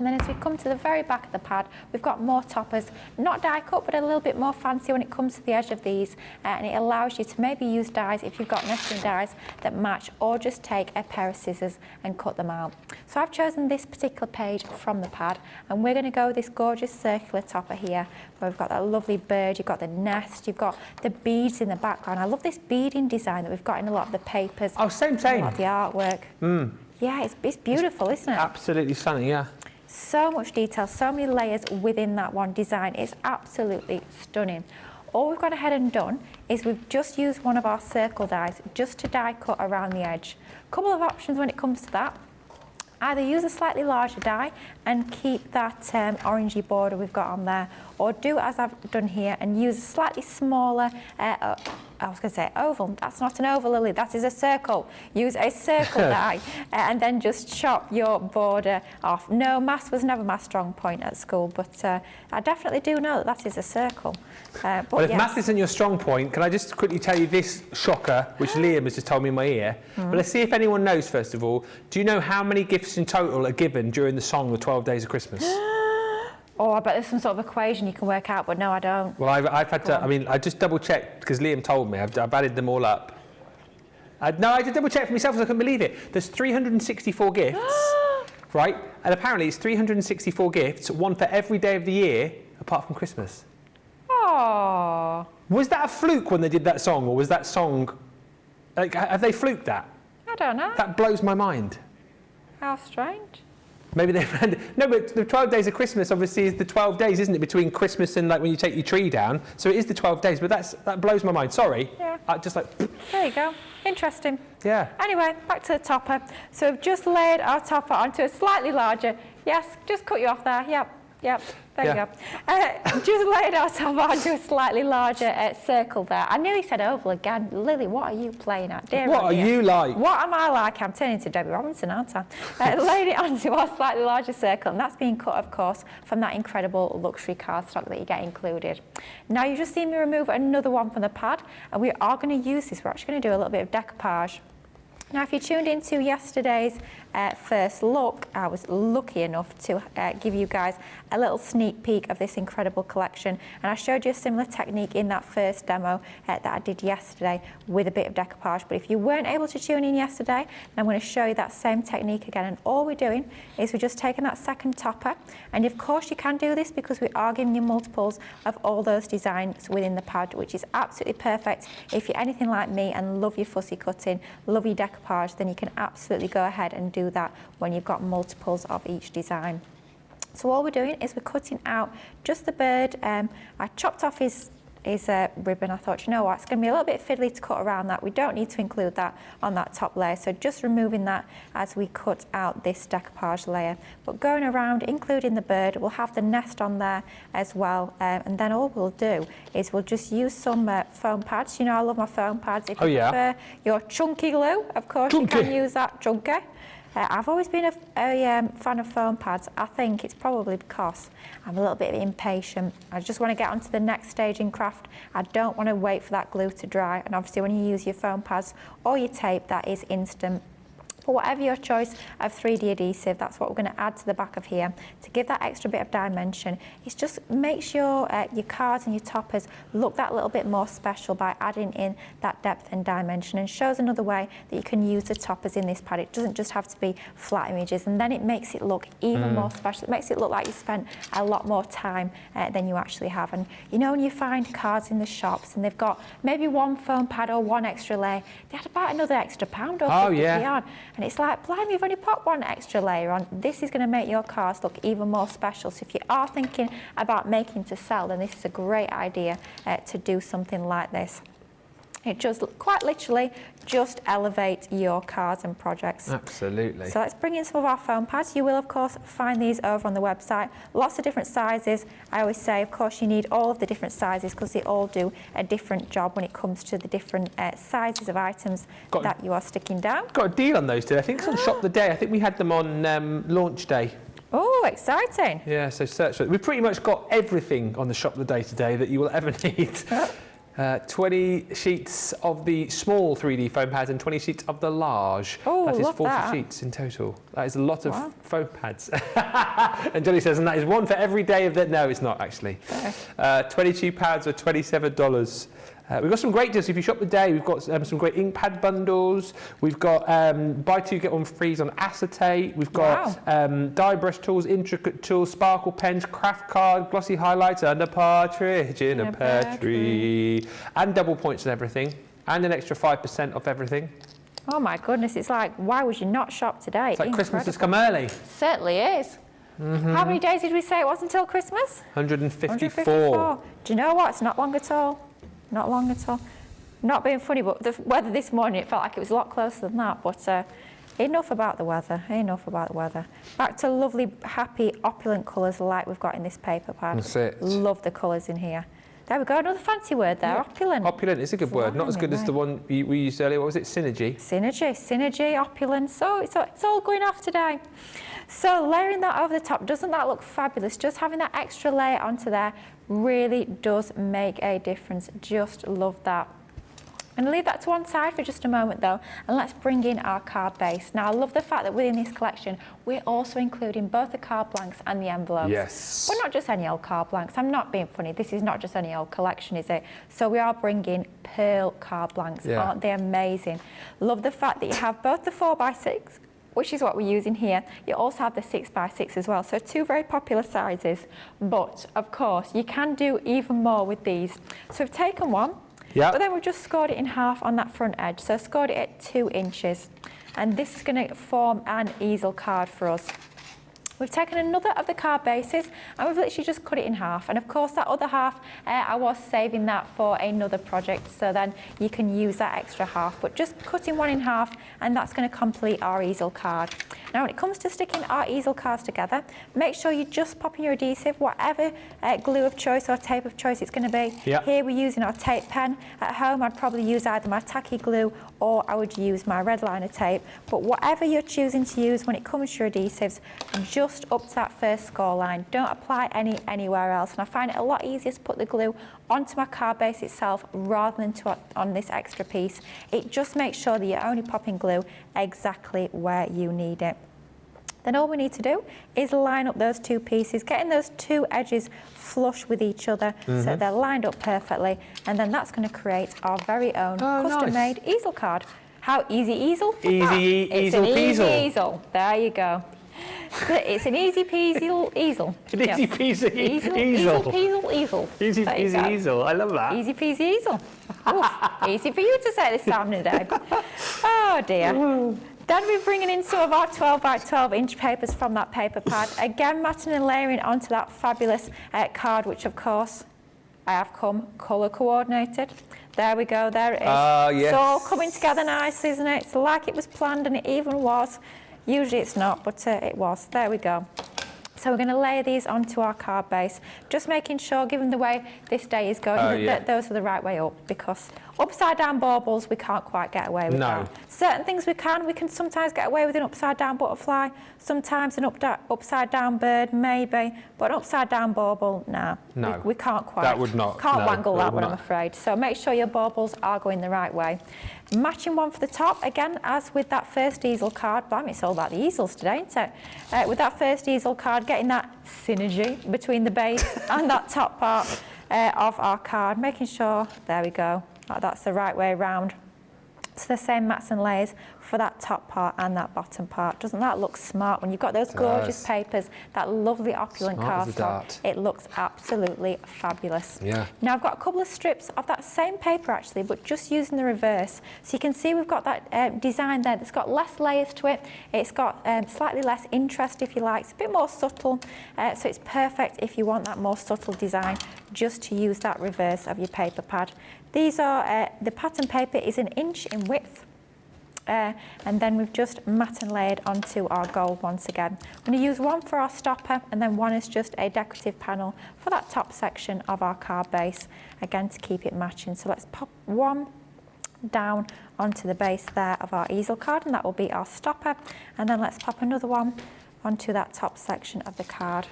And then as we come to the very back of the pad, we've got more toppers, not die cut, but a little bit more fancy when it comes to the edge of these. And it allows you to maybe use dies if you've got nesting dies that match, or just take a pair of scissors and cut them out. So I've chosen this particular page from the pad, and we're going to go with this gorgeous circular topper here, where we've got that lovely bird, you've got the nest, you've got the beads in the background. I love this beading design that we've got in a lot of the papers. Oh, same. A lot of the artwork. Yeah, it's beautiful, isn't it? Absolutely stunning, yeah. So much detail, so many layers within that one design. It's absolutely stunning. All we've gone ahead and done is we've just used one of our circle dies just to die cut around the edge. A couple of options when it comes to that. Either use a slightly larger die and keep that orangey border we've got on there, or do as I've done here and use a slightly smaller, I was going to say oval. That's not an oval, Lily, that is a circle. Use a circle die and then just chop your border off. No, maths was never my strong point at school, but I definitely do know that that is a circle. But well, if yes. maths isn't your strong point, can I just quickly tell you this shocker, which Liam has just told me in my ear? But let's see if anyone knows, first of all. Do you know how many gifts in total are given during the song The 12 Days of Christmas? Oh, I bet there's some sort of equation you can work out, but no, I don't. Well, I've had to, I mean, I just double-checked because Liam told me. I've added them all up. No, I did double-check for myself because I couldn't believe it. There's 364 gifts, right? And apparently it's 364 gifts, one for every day of the year, apart from Christmas. Oh. Was that a fluke when they did that song, or was that song... Like, have they fluked that? I don't know. That blows my mind. How strange. Maybe they no, but the 12 days of Christmas obviously is the 12 days, isn't it, between Christmas and like when you take your tree down. So it is the 12 days, but that blows my mind. Sorry. Yeah. Just like. There you go. Interesting. Yeah. Anyway, back to the topper. So we've just laid our topper onto a slightly larger. Yes, just cut you off there. Yep. There you go. Just laid our topper onto a slightly larger circle there. I nearly said oval again. Lily, what are you playing at? Dear what are you like? What am I like? I'm turning to Debbie Robinson, aren't I? Laid it onto our slightly larger circle, and that's being cut, of course, from that incredible luxury cardstock that you get included. Now, you've just seen me remove another one from the pad, and we are going to use this. We're actually going to do a little bit of decoupage. Now, if you tuned into yesterday's first look, I was lucky enough to give you guys a little sneak peek of this incredible collection, and I showed you a similar technique in that first demo that I did yesterday with a bit of decoupage. But if you weren't able to tune in yesterday, I'm going to show you that same technique again, and all we're doing is we're just taking that second topper, and of course you can do this because we are giving you multiples of all those designs within the pad, which is absolutely perfect if you're anything like me and love your fussy cutting, love your decoupage, then you can absolutely go ahead and do that when you've got multiples of each design. So all we're doing is we're cutting out just the bird. I chopped off his ribbon. I thought, you know what, it's going to be a little bit fiddly to cut around that. We don't need to include that on that top layer, so just removing that as we cut out this decoupage layer. But going around, including the bird, we'll have the nest on there as well, and then all we'll do is we'll just use some foam pads. You know, I love my foam pads. If you prefer your chunky glue, of course, you can use that chunky. I've always been a fan of foam pads. I think it's probably because I'm a little bit impatient. I just want to get on to the next stage in craft. I don't want to wait for that glue to dry. And obviously when you use your foam pads or your tape, that is instant. But whatever your choice of 3D adhesive, that's what we're going to add to the back of here to give that extra bit of dimension. It just makes your cards and your toppers look that little bit more special by adding in that depth and dimension, and shows another way that you can use the toppers in this pad. It doesn't just have to be flat images, and then it makes it look even more special. It makes it look like you spent a lot more time than you actually have. And you know, when you find cards in the shops and they've got maybe one foam pad or one extra layer, they add about another extra pound or 50p on. And it's like, blimey, you've only put one extra layer on. This is going to make your cards look even more special. So if you are thinking about making to sell, then this is a great idea to do something like this. It just quite literally just elevate your cards and projects. Absolutely. So let's bring in some of our foam pads. You will, of course, find these over on the website. Lots of different sizes. I always say, of course, you need all of the different sizes because they all do a different job when it comes to the different sizes of items that you are sticking down. Got a deal on those today. I think it's on Shop the Day. I think we had them on launch day. Oh, exciting. Yeah, so search for it. We've pretty much got everything on the Shop the Day today that you will ever need. 20 sheets of the small 3D foam pads and 20 sheets of the large. Oh, that is love 40 that. sheets in total. That is a lot of foam pads. And Johnny says, and that is one for every day of the... No, it's not actually. 22 pads are $27. We've got some great deals. If you shop the day, we've got some great ink pad bundles. We've got buy two, get one free on acetate. We've got dye brush tools, intricate tools, sparkle pens, craft card, glossy highlighter, and a partridge in a pear tree. And double points and everything. And an extra 5% off everything. Oh my goodness, it's like, why would you not shop today? It's like Christmas has come early. Certainly is. How many days did we say it was until Christmas? 154. Do you know what? It's not long at all. Not long at all. Not being funny, but the weather this morning, it felt like it was a lot closer than that. But enough about the weather. Enough about the weather. Back to lovely, happy, opulent colours like we've got in this paper pad. That's it. Love the colours in here. There we go. Another fancy word there. Opulent. Opulent is a good word. Not as good as the one we used earlier. What was it? Synergy. Synergy, opulent. So it's all going off today. So layering that over the top, doesn't that look fabulous? Just having that extra layer onto there really does make a difference. Just love that. I'm going to leave that to one side for just a moment though, and let's bring in our card base. Now I love the fact that within this collection we're also including both the card blanks and the envelopes. Yes. But not just any old card blanks. I'm not being funny, this is not just any old collection, is it? So we are bringing pearl card blanks. Aren't they amazing? Love the fact that you have both the 4x6, which is what we're using here. You also have the 6x6 as well, so two very popular sizes. But of course you can do even more with these. So we've taken one, but then we've just scored it in half on that front edge. So scored it at 2 inches. And this is going to form an easel card for us. We've taken another of the card bases and we've literally just cut it in half. And of course that other half, I was saving that for another project, so then you can use that extra half. But just cutting one in half and that's going to complete our easel card. Now when it comes to sticking our easel cards together, make sure you just pop in your adhesive, whatever glue of choice or tape of choice it's going to be. Here we're using our tape pen. At home I'd probably use either my tacky glue or I would use my red liner tape. But whatever you're choosing to use when it comes to your adhesives, just up to that first score line. Don't apply anywhere else. And I find it a lot easier to put the glue onto my card base itself rather than on this extra piece. It just makes sure that you're only popping glue exactly where you need it. Then all we need to do is line up those two pieces, getting those two edges flush with each other so they're lined up perfectly, and then that's going to create our very own custom-made easel card. How easy easel? Easy It's easel an easy peasel. easel. There you go. It's an easy peasy easel. An easy peasy easel. Easel. Easy peasy easel. I love that. Easy peasy easel. Oof, easy for you to say this time of the day. Oh dear. Then we're bringing in some of our 12 by 12 inch papers from that paper pad. Again, matting and layering onto that fabulous card, which of course I have come colour coordinated. There we go, there it is. Yes. It's all coming together nice, isn't it? It's like it was planned, and it even was. Usually it's not, but it was. There we go. So we're going to layer these onto our card base, just making sure, given the way this day is going, that those are the right way up, because upside down baubles we can't quite get away with that. Certain things we can sometimes get away with an upside down butterfly, sometimes an upside down bird, maybe, but an upside down bauble, no. We can't quite. That would not. Can't wangle that one, I'm afraid. So make sure your baubles are going the right way. Matching one for the top, again, as with that first easel card. Blimey, it's all about the easels today, isn't it? With that first easel card, getting that synergy between the base and that top part of our card, making sure, there we go, that's the right way around. It's the same mats and layers for that top part and that bottom part. Doesn't that look smart when you've got those gorgeous papers, that lovely opulent cardstock? It looks absolutely fabulous. Now I've got a couple of strips of that same paper actually, but just using the reverse. So you can see we've got that design there that's got less layers to it. It's got slightly less interest, if you like. It's a bit more subtle, so it's perfect if you want that more subtle design, just to use that reverse of your paper pad. These are, the pattern paper is 1 inch in width. And then we've just matte and layered onto our gold once again. I'm going to use one for our stopper, and then one is just a decorative panel for that top section of our card base, again to keep it matching. So let's pop one down onto the base there of our easel card, and that will be our stopper. And then let's pop another one onto that top section of the card.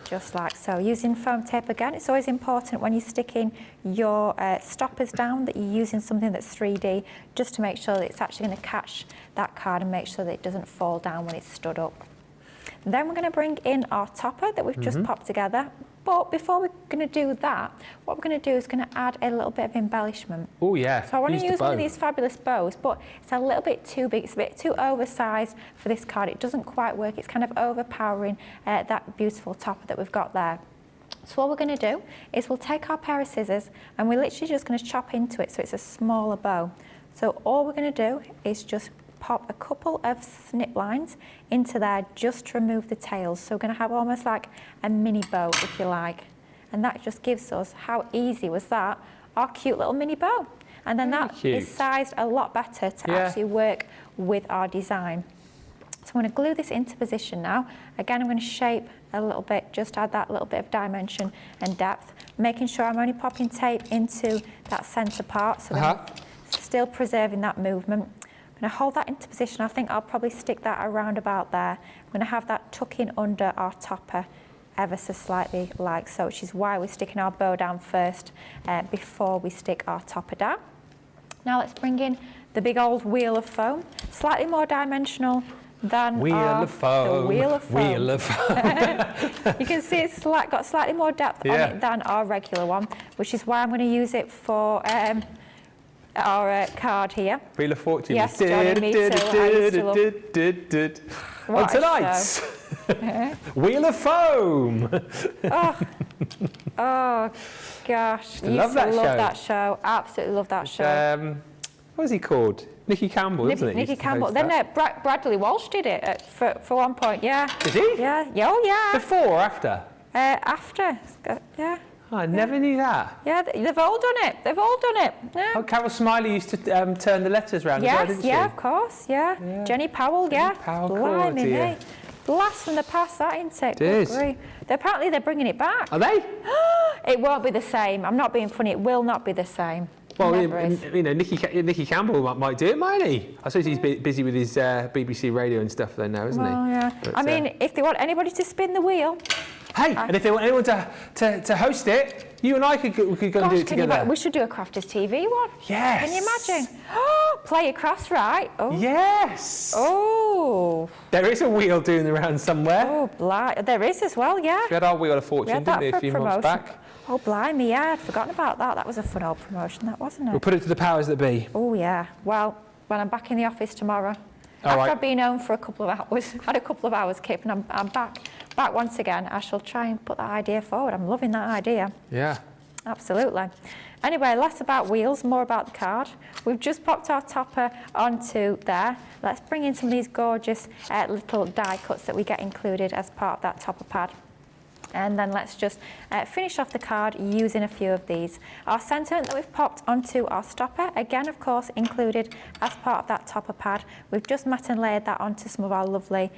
just like so. Using foam tape again, it's always important when you're sticking your stoppers down that you're using something that's 3D, just to make sure that it's actually going to catch that card and make sure that it doesn't fall down when it's stood up. And then we're going to bring in our topper that we've just popped together. But before we're going to do that, what we're going to do is going to add a little bit of embellishment. Oh yeah. So I want to use one of these fabulous bows, but it's a little bit too big. It's a bit too oversized for this card. It doesn't quite work. It's kind of overpowering that beautiful topper that we've got there. So what we're going to do is we'll take our pair of scissors and we're literally just going to chop into it so it's a smaller bow. So all we're going to do is just pop a couple of snip lines into there just to remove the tails. So we're going to have almost like a mini bow, if you like. And that just gives us, how easy was that, our cute little mini bow. And then that is sized a lot better to actually work with our design. So I'm going to glue this into position now. Again, I'm going to shape a little bit, just add that little bit of dimension and depth, making sure I'm only popping tape into that centre part, so that I'm still preserving that movement. I'm going to hold that into position. I think I'll probably stick that around about there. I'm going to have that tuck in under our topper ever so slightly like so, which is why we're sticking our bow down first before we stick our topper down. Now let's bring in the big old wheel of foam, slightly more dimensional than the wheel of foam. Wheel of foam. You can see it's got slightly more depth on it than our regular one, which is why I'm going to use it for our card here. Wheel of Fortune. Yes, Johnny, me too. On tonight's Wheel of Foam. Oh gosh, I love that show. Absolutely love that show. What was he called? Nicky Campbell, wasn't it? Nicky Campbell. Then Bradley Walsh did it for one point. Yeah. Did he? Yeah. Oh yeah. Before or after? After. Yeah. Oh, I never knew that. Yeah, they've all done it. They've all done it. Yeah. Oh, Carol Smiley used to turn the letters round as well, didn't she? Yeah, of course, yeah. Jenny Powell, Jenny Powell, Blimey, mate. Blast from the past, that intake. Apparently they're bringing it back. Are they? It won't be the same. I'm not being funny. It will not be the same. Well, you know, Nicky Campbell might do it, mightn't he? I suppose he's busy with his BBC radio and stuff then now, isn't he? Yeah. But, I mean, if they want anybody to spin the wheel. Hey, and if they want anyone to host it, you and I could go and do it together. We should do a Crafters TV one. Yes. Can you imagine? Play across, right? Oh. Yes. Oh. There is a wheel doing the round somewhere. Oh, there is as well, yeah. We had our Wheel of Fortune, didn't we, a few months back? Oh, blimey, yeah, I'd forgotten about that. That was a fun old promotion, that, wasn't it? We'll put it to the powers that be. Oh, yeah. Well, when I'm back in the office tomorrow, after I've been home for a couple of hours, had a couple of hours, Kip, and I'm back once again, I shall try and put that idea forward. I'm loving that idea. Yeah. Absolutely. Anyway, less about wheels, more about the card. We've just popped our topper onto there. Let's bring in some of these gorgeous little die cuts that we get included as part of that topper pad. And then let's just finish off the card using a few of these. Our sentiment that we've popped onto our stopper, again, of course, included as part of that topper pad. We've just matte and layered that onto some of our lovely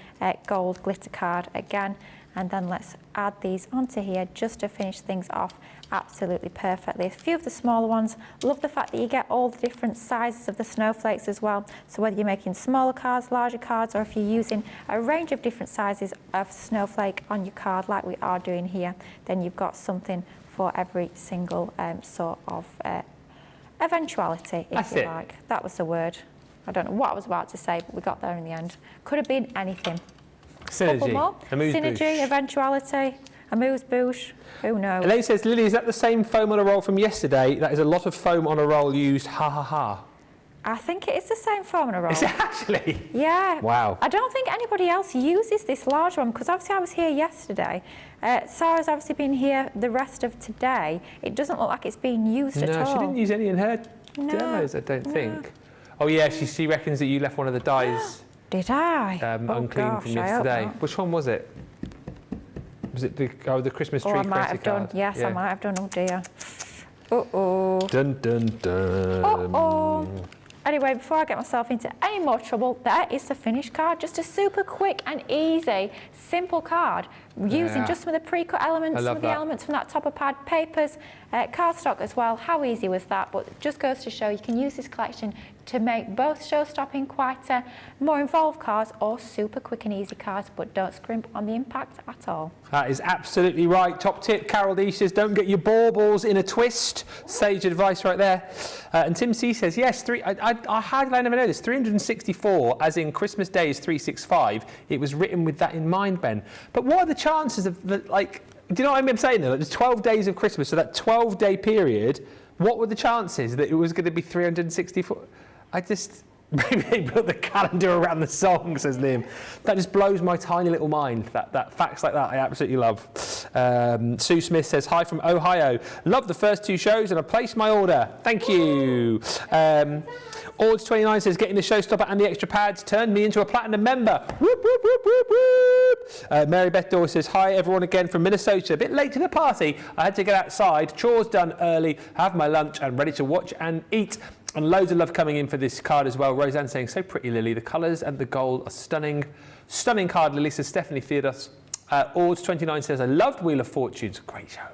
gold glitter card again. And then let's add these onto here just to finish things off absolutely perfectly. A few of the smaller ones. Love the fact that you get all the different sizes of the snowflakes as well. So whether you're making smaller cards, larger cards, or if you're using a range of different sizes of snowflake on your card like we are doing here, then you've got something for every single sort of eventuality, if you like. That was the word. I don't know what I was about to say, but we got there in the end. Could have been anything. Synergy. Synergy, eventuality, amuse-bouche, who knows? Elaine says, Lily, is that the same foam on a roll from yesterday? That is a lot of foam on a roll used, ha ha ha. I think it is the same foam on a roll. Is it actually? Yeah. Wow. I don't think anybody else uses this large one, because obviously I was here yesterday. Sara's obviously been here the rest of today. It doesn't look like it's being used at all. No, she didn't use any in her demos, I don't think. Oh yeah, she reckons that you left one of the dies. Did I? Unclean from yesterday. Which one was it? Was it the Christmas tree I might have done. Yes, I might have done. Oh dear. Uh-oh. Dun dun dun. Uh-oh. Anyway, before I get myself into any more trouble, there is the finished card. Just a super quick and easy, simple card using just some of the pre-cut elements, some of the elements from that topper pad, papers, cardstock as well. How easy was that? But it just goes to show you can use this collection to make both show-stopping, quite more involved cards or super quick and easy cards, but don't scrimp on the impact at all. That is absolutely right. Top tip, Carol D says, don't get your baubles in a twist. Sage advice right there. And Tim C says, yes, how did I never know this? 364, as in Christmas Day is 365. It was written with that in mind, Ben. But what are the chances of, do you know what I'm saying there? Like, there's 12 days of Christmas, so that 12-day period, what were the chances that it was going to be 364? Maybe they put the calendar around the song, says Liam. That just blows my tiny little mind. That facts like that I absolutely love. Sue Smith says, hi from Ohio. Love the first 2 shows and I placed my order. Thank you. Ords29 says, getting the showstopper and the extra pads turned me into a platinum member. Whoop, whoop, whoop, whoop, whoop. Mary Beth Dawes says, hi everyone again from Minnesota. A bit late to the party. I had to get outside, chores done early, have my lunch and ready to watch and eat. And loads of love coming in for this card as well. Roseanne saying, so pretty, Lily. The colours and the gold are stunning. Stunning card, Lily, says Stephanie Theodos. Ords29 says, I loved Wheel of Fortunes. Great show.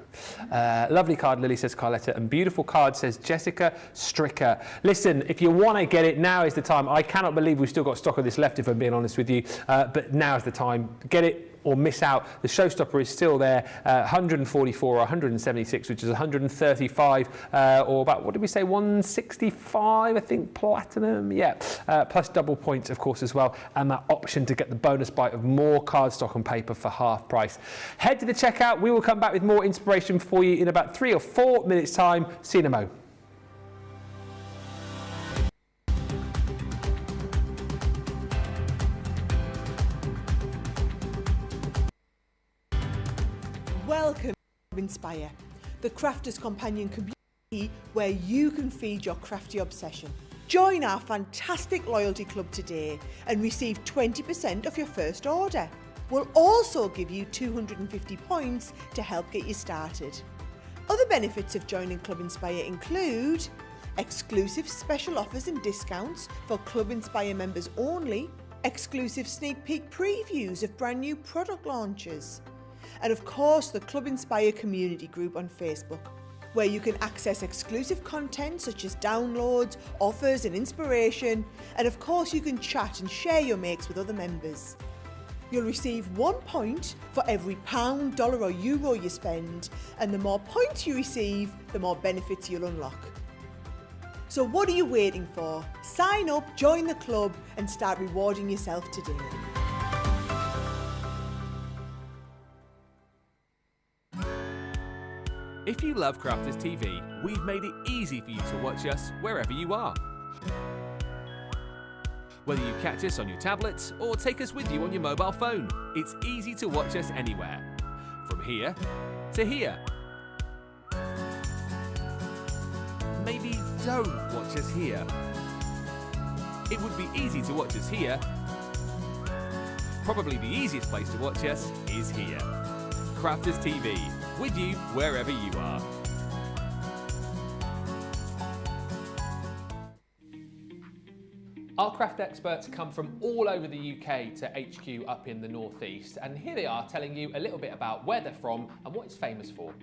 Lovely card, Lily, says Carletta. And beautiful card, says Jessica Stricker. Listen, if you want to get it, now is the time. I cannot believe we've still got stock of this left, if I'm being honest with you. But now is the time. Get it or miss out. The showstopper is still there, 144 or 176, which is 135 or about, what did we say, 165, I think, platinum, yeah. Plus double points, of course, as well, and that option to get the bonus bite of more cardstock and paper for half price. Head to the checkout. We will come back with more inspiration for you in about 3 or 4 minutes' time. See you in a mo. Welcome to Inspire, the Crafters Companion community where you can feed your crafty obsession. Join our fantastic loyalty club today and receive 20% off your first order. We'll also give you 250 points to help get you started. Other benefits of joining Club Inspire include exclusive special offers and discounts for Club Inspire members only, exclusive sneak peek previews of brand new product launches, and of course the Club Inspire community group on Facebook, where you can access exclusive content such as downloads, offers and inspiration, and of course you can chat and share your makes with other members. You'll receive 1 point for every £, dollar or euro you spend, and the more points you receive, the more benefits you'll unlock. So what are you waiting for? Sign up, join the club and start rewarding yourself today. If you love Crafters TV, we've made it easy for you to watch us wherever you are. Whether you catch us on your tablets or take us with you on your mobile phone, it's easy to watch us anywhere. From here to here. Maybe don't watch us here. It would be easy to watch us here. Probably the easiest place to watch us is here. Crafters TV, with you wherever you are. Our craft experts come from all over the UK to HQ up in the northeast, and here they are telling you a little bit about where they're from and what it's famous for.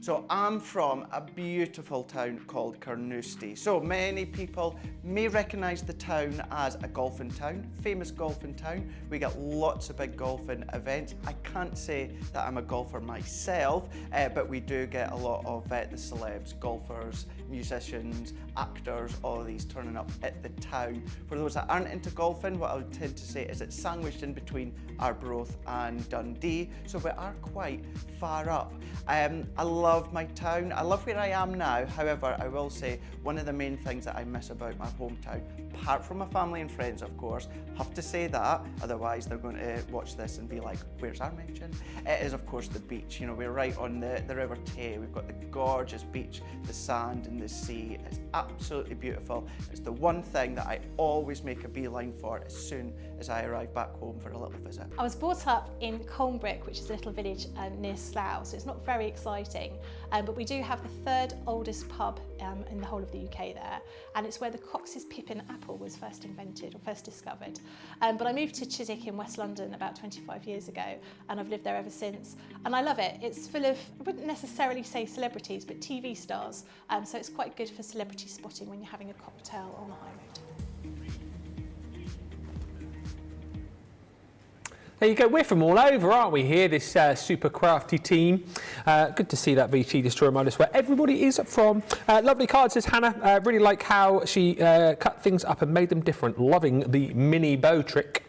So I'm from a beautiful town called Carnoustie. So many people may recognise the town as a golfing town, famous golfing town. We get lots of big golfing events. I can't say that I'm a golfer myself, but we do get a lot of the celebs, golfers, musicians, actors, all of these turning up at the town. For those that aren't into golfing, what I would tend to say is it's sandwiched in between Arbroath and Dundee, so we are quite far up. I love my town, I love where I am now. However, I will say one of the main things that I miss about my hometown apart from my family and friends, of course. Have to say that, otherwise they're going to watch this and be like, where's our mention? It is, of course, the beach. You know, we're right on the River Tay. We've got the gorgeous beach, the sand and the sea. It's absolutely beautiful. It's the one thing that I always make a beeline for as soon as I arrive back home for a little visit. I was brought up in Colnbrick, which is a little village near Slough, so it's not very exciting, but we do have the third oldest pub in the whole of the UK there, and it's where the Cox's Pippin apple was first invented or first discovered. But I moved to Chiswick in West London about 25 years ago, and I've lived there ever since, and I love it. It's full of, I wouldn't necessarily say celebrities, but TV stars, so it's quite good for celebrity spotting when you're having a cocktail on the high road. There you go, we're from all over, aren't we, here, this super crafty team. Good to see that VT just to remind us where everybody is from. Lovely card, says Hannah. Really like how she cut things up and made them different. Loving the mini bow trick.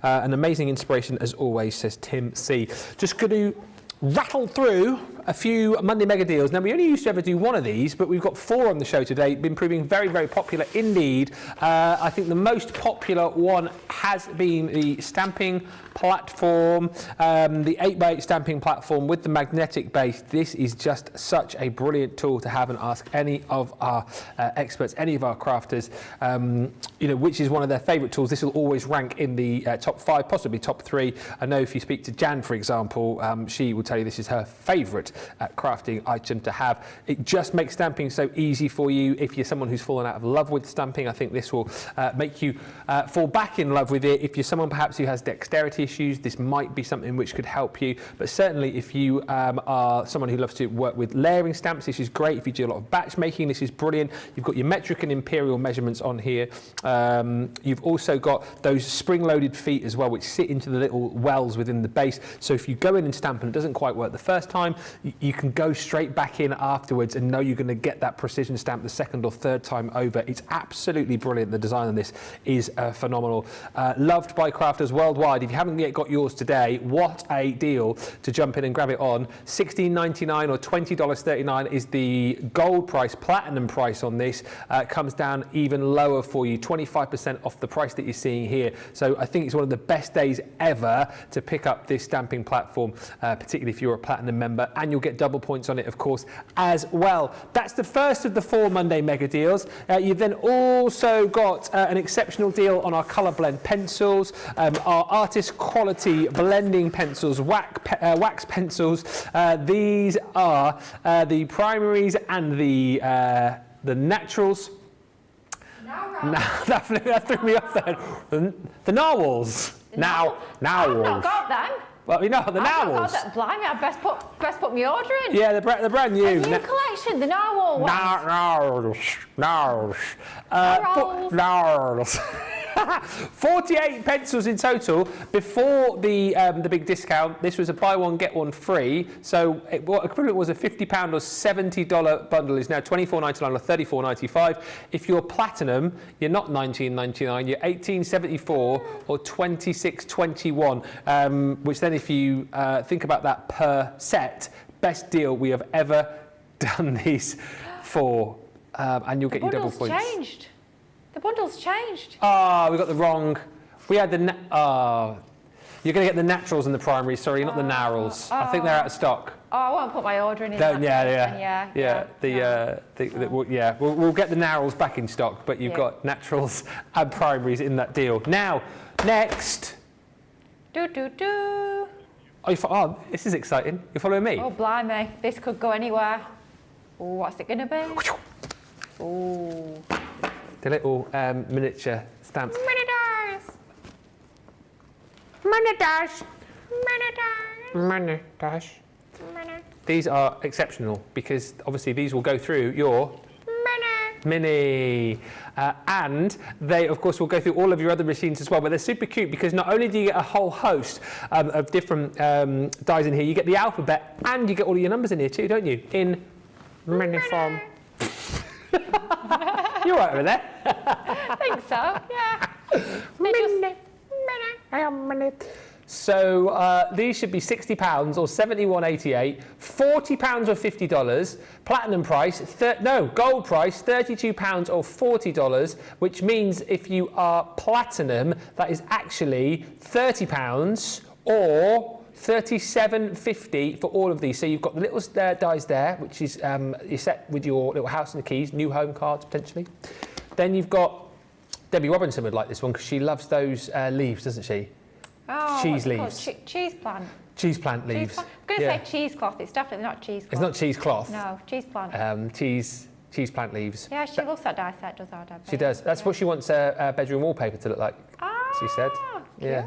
An amazing inspiration as always, says Tim C. Just going to rattle through a few Monday Mega Deals. Now, we only used to ever do one of these, but we've got 4 on the show today. Been proving very, very popular indeed. I think the most popular one has been the stamping platform, the 8x8 stamping platform with the magnetic base. This is just such a brilliant tool to have and ask any of our experts, any of our crafters, you know, which is one of their favourite tools. This will always rank in the top 5, possibly top 3. I know if you speak to Jan, for example, she will tell you this is her favourite crafting item to have. It just makes stamping so easy for you. If you're someone who's fallen out of love with stamping, I think this will make you fall back in love with it. If you're someone perhaps who has dexterity issues, this might be something which could help you. But certainly if you are someone who loves to work with layering stamps, this is great. If you do a lot of batch making, this is brilliant. You've got your metric and imperial measurements on here. You've also got those spring-loaded feet as well, which sit into the little wells within the base. So if you go in and stamp and it doesn't quite work the first time, you can go straight back in afterwards and know you're going to get that precision stamp the second or third time over. It's absolutely brilliant. The design on this is phenomenal. Loved by crafters worldwide. If you haven't yet got yours today, what a deal to jump in and grab it on. $16.99 or $20.39 is the gold price. Platinum price on this comes down even lower for you, 25% off the price that you're seeing here. So I think it's one of the best days ever to pick up this stamping platform, particularly if you're a platinum member, and you'll get double points on it, of course, as well. That's the first of the 4 Monday Mega Deals. You've then also got an exceptional deal on our colour blend pencils, our artist quality blending pencils, wax pencils. These are the primaries and the naturals. That threw me off then. The narwhals. Narwhals. I've not got them. Well, you know, the narwhals. Blimey, I best put my order in. Yeah, they're brand new. A new collection, the narwhal ones. Narwhals. 48 pencils in total before the big discount. This was a buy one get one free. So what equivalent was a £50 or $70 bundle is now $24.99 or $34.95. If you're platinum, you're not $19.99. You're $18.74 or $26.21. Which then, if you think about that per set, best deal we have ever done these for, and you'll get your double points. Changed. The bundle's changed. Ah, we got the wrong. We had the. You're going to get the naturals and the primaries. Sorry, not the narwhals. I think they're out of stock. Oh, I won't put my order in. We'll get the narwhals back in stock, but you've got naturals and primaries in that deal. Now, next. Oh, this is exciting. You're following me? Oh, blimey. This could go anywhere. Oh, what's it going to be? Oh. The little miniature stamps. Mini-dash. These are exceptional because obviously these will go through your Mini. And they, of course, will go through all of your other machines as well. But they're super cute because not only do you get a whole host of different dies in here, you get the alphabet and you get all of your numbers in here too, don't you? In mini form. You're right over there. I think so, yeah. So these should be £60 or $71.88, £40 or $50, platinum price, gold price £32 or $40, which means if you are platinum, that is actually £30 or $37.50 for all of these. So you've got the little dies there, which is you're set with your little house and the keys, new home cards potentially. Then you've got, Debbie Robinson would like this one because she loves those leaves, doesn't she? Oh, cheese leaves. Cheese plant. Cheese plant leaves. I'm going to say cheesecloth. It's definitely not cheesecloth. It's not cheesecloth. No, cheese plant. Cheese plant leaves. Yeah, she loves that die set, does our Debbie? She does. That's what she wants her bedroom wallpaper to look like, she said. Yeah.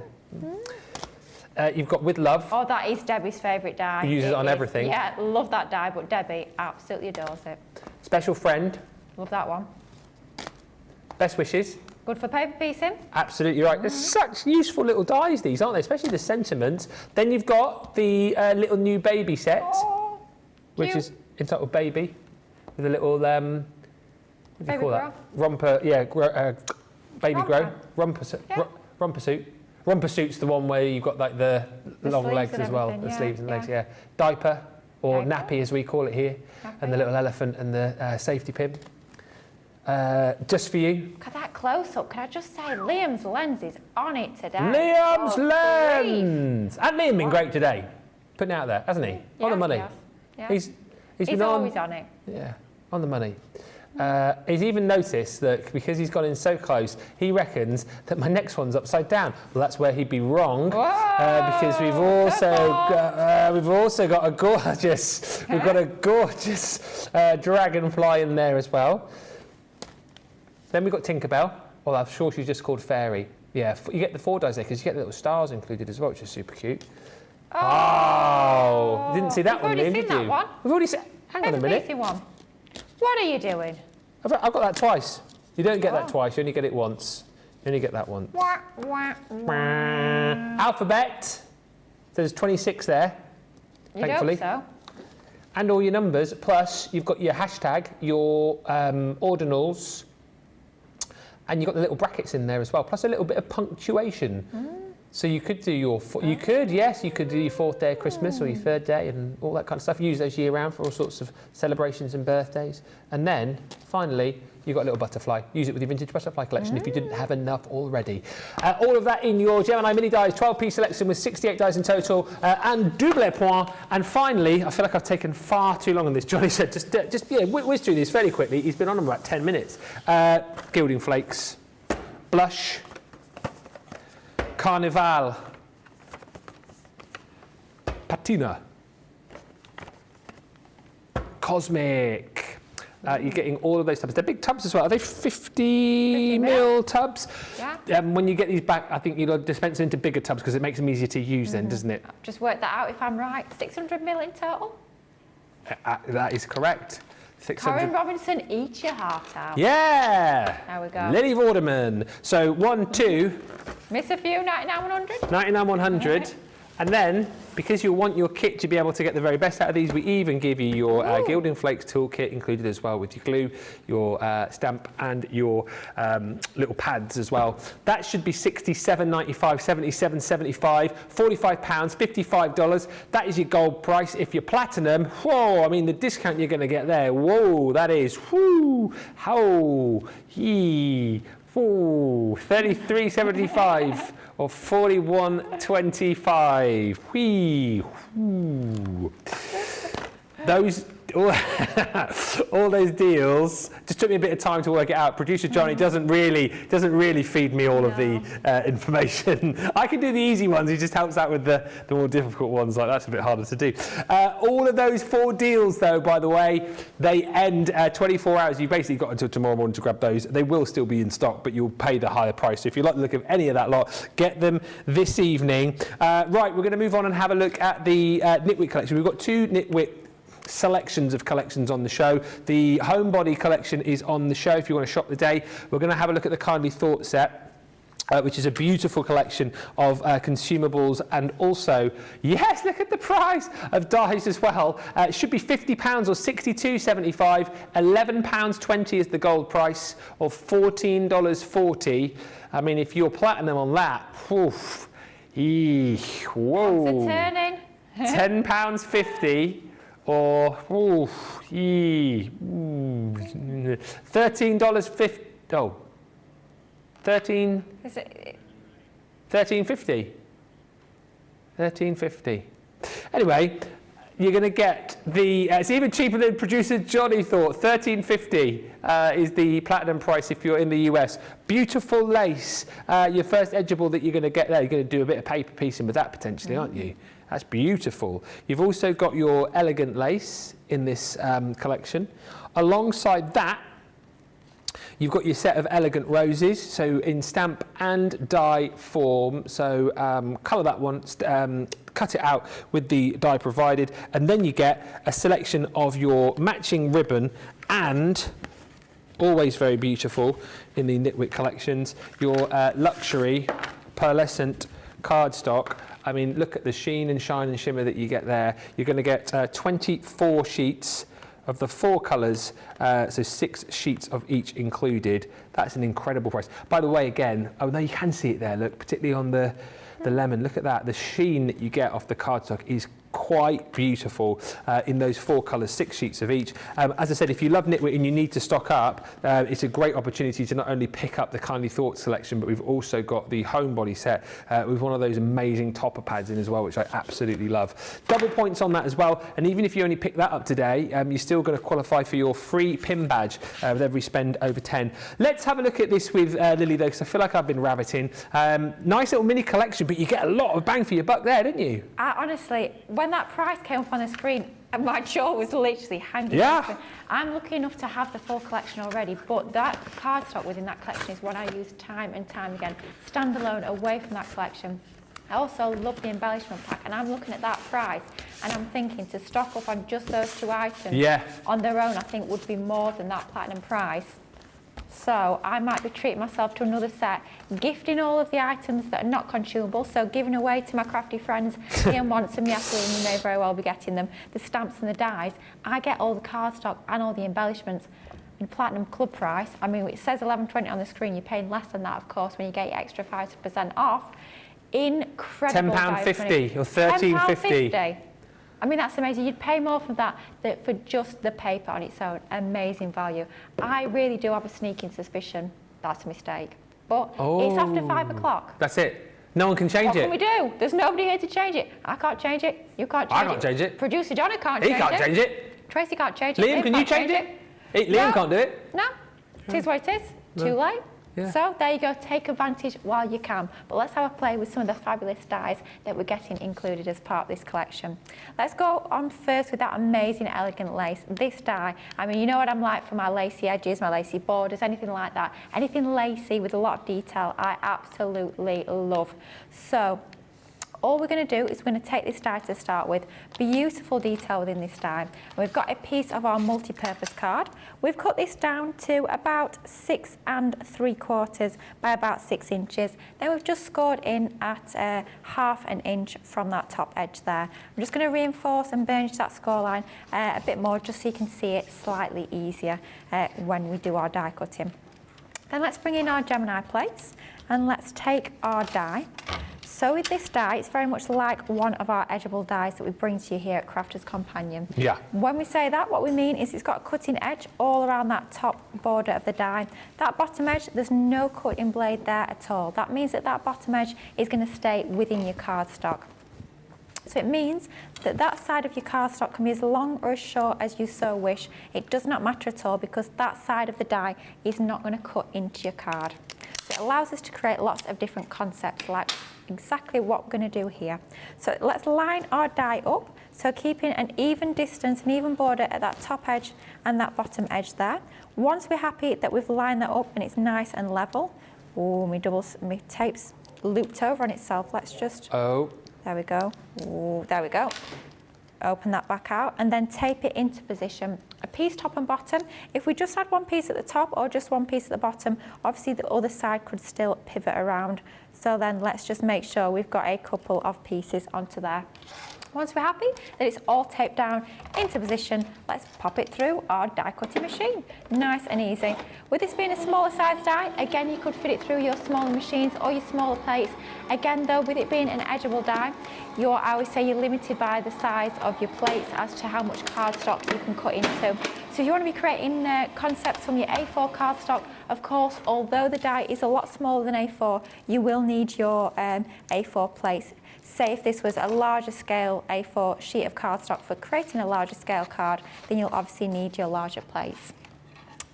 You've got With Love. Oh, that is Debbie's favourite die. She uses it on everything. Yeah, love that die, but Debbie absolutely adores it. Special Friend. Love that one. Best Wishes. Good for paper piecing. Absolutely right. There's such useful little dies, these, aren't they? Especially the sentiments. Then you've got the little new baby set, which is entitled Baby, with a little, what do you call that? Romper, yeah, baby grow. Romper suit. Romper suit's the one where you've got like the long legs as well, the sleeves and legs, yeah. Diaper, or nappy as we call it here, and the little elephant and the safety pin. Just for you. Look at that close-up. Can I just say, Liam's lens is on it today. Liam's lens! And Liam been great today. Putting it out there, hasn't he? Yeah, on the money. Yeah. He's been always on it. Yeah, on the money. He's even noticed that because he's gone in so close, he reckons that my next one's upside down. Well, that's where he'd be wrong, because we've also got a gorgeous, dragonfly in there as well. Then we've got Tinkerbell. Well, I'm sure she's just called Fairy. Yeah, you get the 4 dies there because you get the little stars included as well, which is super cute. Oh, didn't see that one, Liam, did you? We've already seen. Hang on a minute. One. What are you doing? I've got that twice. You don't get that twice. You only get it once. You only get that once. Alphabet. So there's 26 there. Thankfully. You'd hope so. And all your numbers. Plus, you've got your hashtag, your ordinals. And you've got the little brackets in there as well, plus a little bit of punctuation. So you could do your, you could do your 4th day of Christmas or your 3rd day and all that kind of stuff. Use those year round for all sorts of celebrations and birthdays. And then, finally, you've got a little butterfly. Use it with your vintage butterfly collection if you didn't have enough already. All of that in your Gemini mini dies, 12-piece selection with 68 dies in total, and double point. And finally, I feel like I've taken far too long on this. Johnny said, just whiz through this fairly quickly. He's been on them about 10 minutes. Gilding flakes, blush, Carnival, Patina, Cosmic. You're getting all of those tubs. They're big tubs as well. Are they 50 mil tubs? Yeah. When you get these back, I think you'll dispense them into bigger tubs because it makes them easier to use then, doesn't it? I've just worked that out if I'm right. 600 mil in total? That is correct. Karen Robinson, eat your heart out. Yeah. There we go. Lily Vorderman. So 1, 2. Miss a few, 99, 100? 99, 100. And then, because you want your kit to be able to get the very best out of these, we even give you your Gilding Flakes toolkit included as well, with your glue, your stamp and your little pads as well. That should be $67.95, $77.75, £45, $55. That is your gold price. If you're platinum, whoa, I mean the discount you're going to get there, whoa, that is, whoo, how, yee, whoo, $33.75. Or 41.25. Whee! Those all those deals just took me a bit of time to work it out. Producer Johnny doesn't really feed me all of the information. I can do the easy ones. He just helps out with the more difficult ones. Like that's a bit harder to do. All of those 4 deals, though, by the way, they end 24 hours. You've basically got until tomorrow morning to grab those. They will still be in stock, but you'll pay the higher price. So if you like the look of any of that lot, get them this evening. Right, we're going to move on and have a look at the Nitwit collection. We've got 2 Nitwit selections of collections on the show. The Homebody collection is on the show if you want to shop today. We're going to have a look at the Kindly Thought set, which is a beautiful collection of consumables, and also, yes, look at the price of dies as well. It should be £50 or $62.75, £11.20 is the gold price, or $14.40. I mean, if you're platinum on that, oof, Whoa. What's it turning? £10.50 or $13.50. Oh, 13. Is it? $13.50. $13.50. Anyway, you're going to get the. It's even cheaper than producer Johnny thought. $13.50 is the platinum price if you're in the US. Beautiful lace. Your first edgeable that you're going to get there. You're going to do a bit of paper piecing with that potentially, aren't you? That's beautiful. You've also got your elegant lace in this collection. Alongside that, you've got your set of elegant roses, so in stamp and die form. So colour that one, cut it out with the die provided, and then you get a selection of your matching ribbon and, always very beautiful in the Nitwit collections, your luxury pearlescent cardstock. I mean, look at the sheen and shine and shimmer that you get there. You're going to get 24 sheets of the 4 colours, so 6 sheets of each included. That's an incredible price. By the way, again, oh no, you can see it there, look, particularly on the lemon. Look at that. The sheen that you get off the cardstock is quite beautiful in those 4 colours, 6 sheets of each. As I said, if you love Nitwit and you need to stock up, it's a great opportunity to not only pick up the Kindly Thoughts selection, but we've also got the homebody set with one of those amazing topper pads in as well, which I absolutely love. Double points on that as well, and even if you only pick that up today, you're still going to qualify for your free pin badge with every spend over 10. Let's have a look at this with Lily though, because I feel like I've been rabbiting. Nice little mini collection, but you get a lot of bang for your buck there, didn't you? Honestly, when that price came up on the screen, my jaw was literally hanging. Yeah. Open. I'm lucky enough to have the full collection already, but that cardstock within that collection is what I use time and time again, standalone away from that collection. I also love the embellishment pack, and I'm looking at that price and I'm thinking to stock up on just those 2 items on their own, I think would be more than that platinum price. So I might be treating myself to another set, gifting all of the items that are not consumable, so giving away to my crafty friends. Ian wants them, yes, William, you may very well be getting them. The stamps and the dies. I get all the cardstock and all the embellishments. And platinum club price, I mean, it says $11.20 on the screen, you're paying less than that, of course, when you get your extra 5% off. Incredible. £10.50 or $13.50. I mean, that's amazing. You'd pay more for that for just the paper on its own. Amazing value. I really do have a sneaking suspicion that's a mistake. But it's after 5 o'clock. That's it. No one can change it. What can we do? There's nobody here to change it. I can't change it. You can't change it. I can't change it. Producer Johnny can't change it. He can't change it. Tracy can't change it. Liam, can you change it? Liam can't do it. No. It is what it is. Too late. Yeah. So there you go, take advantage while you can. But let's have a play with some of the fabulous dies that we're getting included as part of this collection. Let's go on first with that amazing elegant lace. This die, I mean, you know what I'm like for my lacy edges, my lacy borders, anything like that. Anything lacy with a lot of detail, I absolutely love. So all we're going to do is we're going to take this die to start with. Beautiful detail within this die. We've got a piece of our multi-purpose card. We've cut this down to about 6 3/4 by about 6 inches. Then we've just scored in at ½ an inch from that top edge there. I'm just going to reinforce and burnish that score line a bit more just so you can see it slightly easier when we do our die cutting. Then let's bring in our Gemini plates and let's take our die. So with this die, it's very much like one of our edgeable dies that we bring to you here at Crafter's Companion. Yeah. When we say that, what we mean is it's got a cutting edge all around that top border of the die. That bottom edge, there's no cutting blade there at all. That means that that bottom edge is going to stay within your cardstock. So it means that that side of your cardstock can be as long or as short as you so wish. It does not matter at all because that side of the die is not going to cut into your card. So it allows us to create lots of different concepts like exactly what we're going to do here. So let's line our die up, so keeping an even distance, an even border at that top edge and that bottom edge there. Once we're happy that we've lined that up and it's nice and level, my tape's looped over on itself. Let's just, there we go, there we go. Open that back out and then tape it into position. A piece top and bottom. If we just had one piece at the top or just one piece at the bottom, obviously the other side could still pivot around. So then let's just make sure we've got a couple of pieces onto there. Once we're happy that it's all taped down into position, let's pop it through our die cutting machine. Nice and easy. With this being a smaller size die, again, you could fit it through your smaller machines or your smaller plates. Again though, with it being an edgeable die, I always say you're limited by the size of your plates as to how much cardstock you can cut into. So if you want to be creating concepts from your A4 cardstock, of course, although the die is a lot smaller than A4, you will need your A4 plates. Say if this was a larger scale A4 sheet of cardstock for creating a larger scale card, then you'll obviously need your larger plates.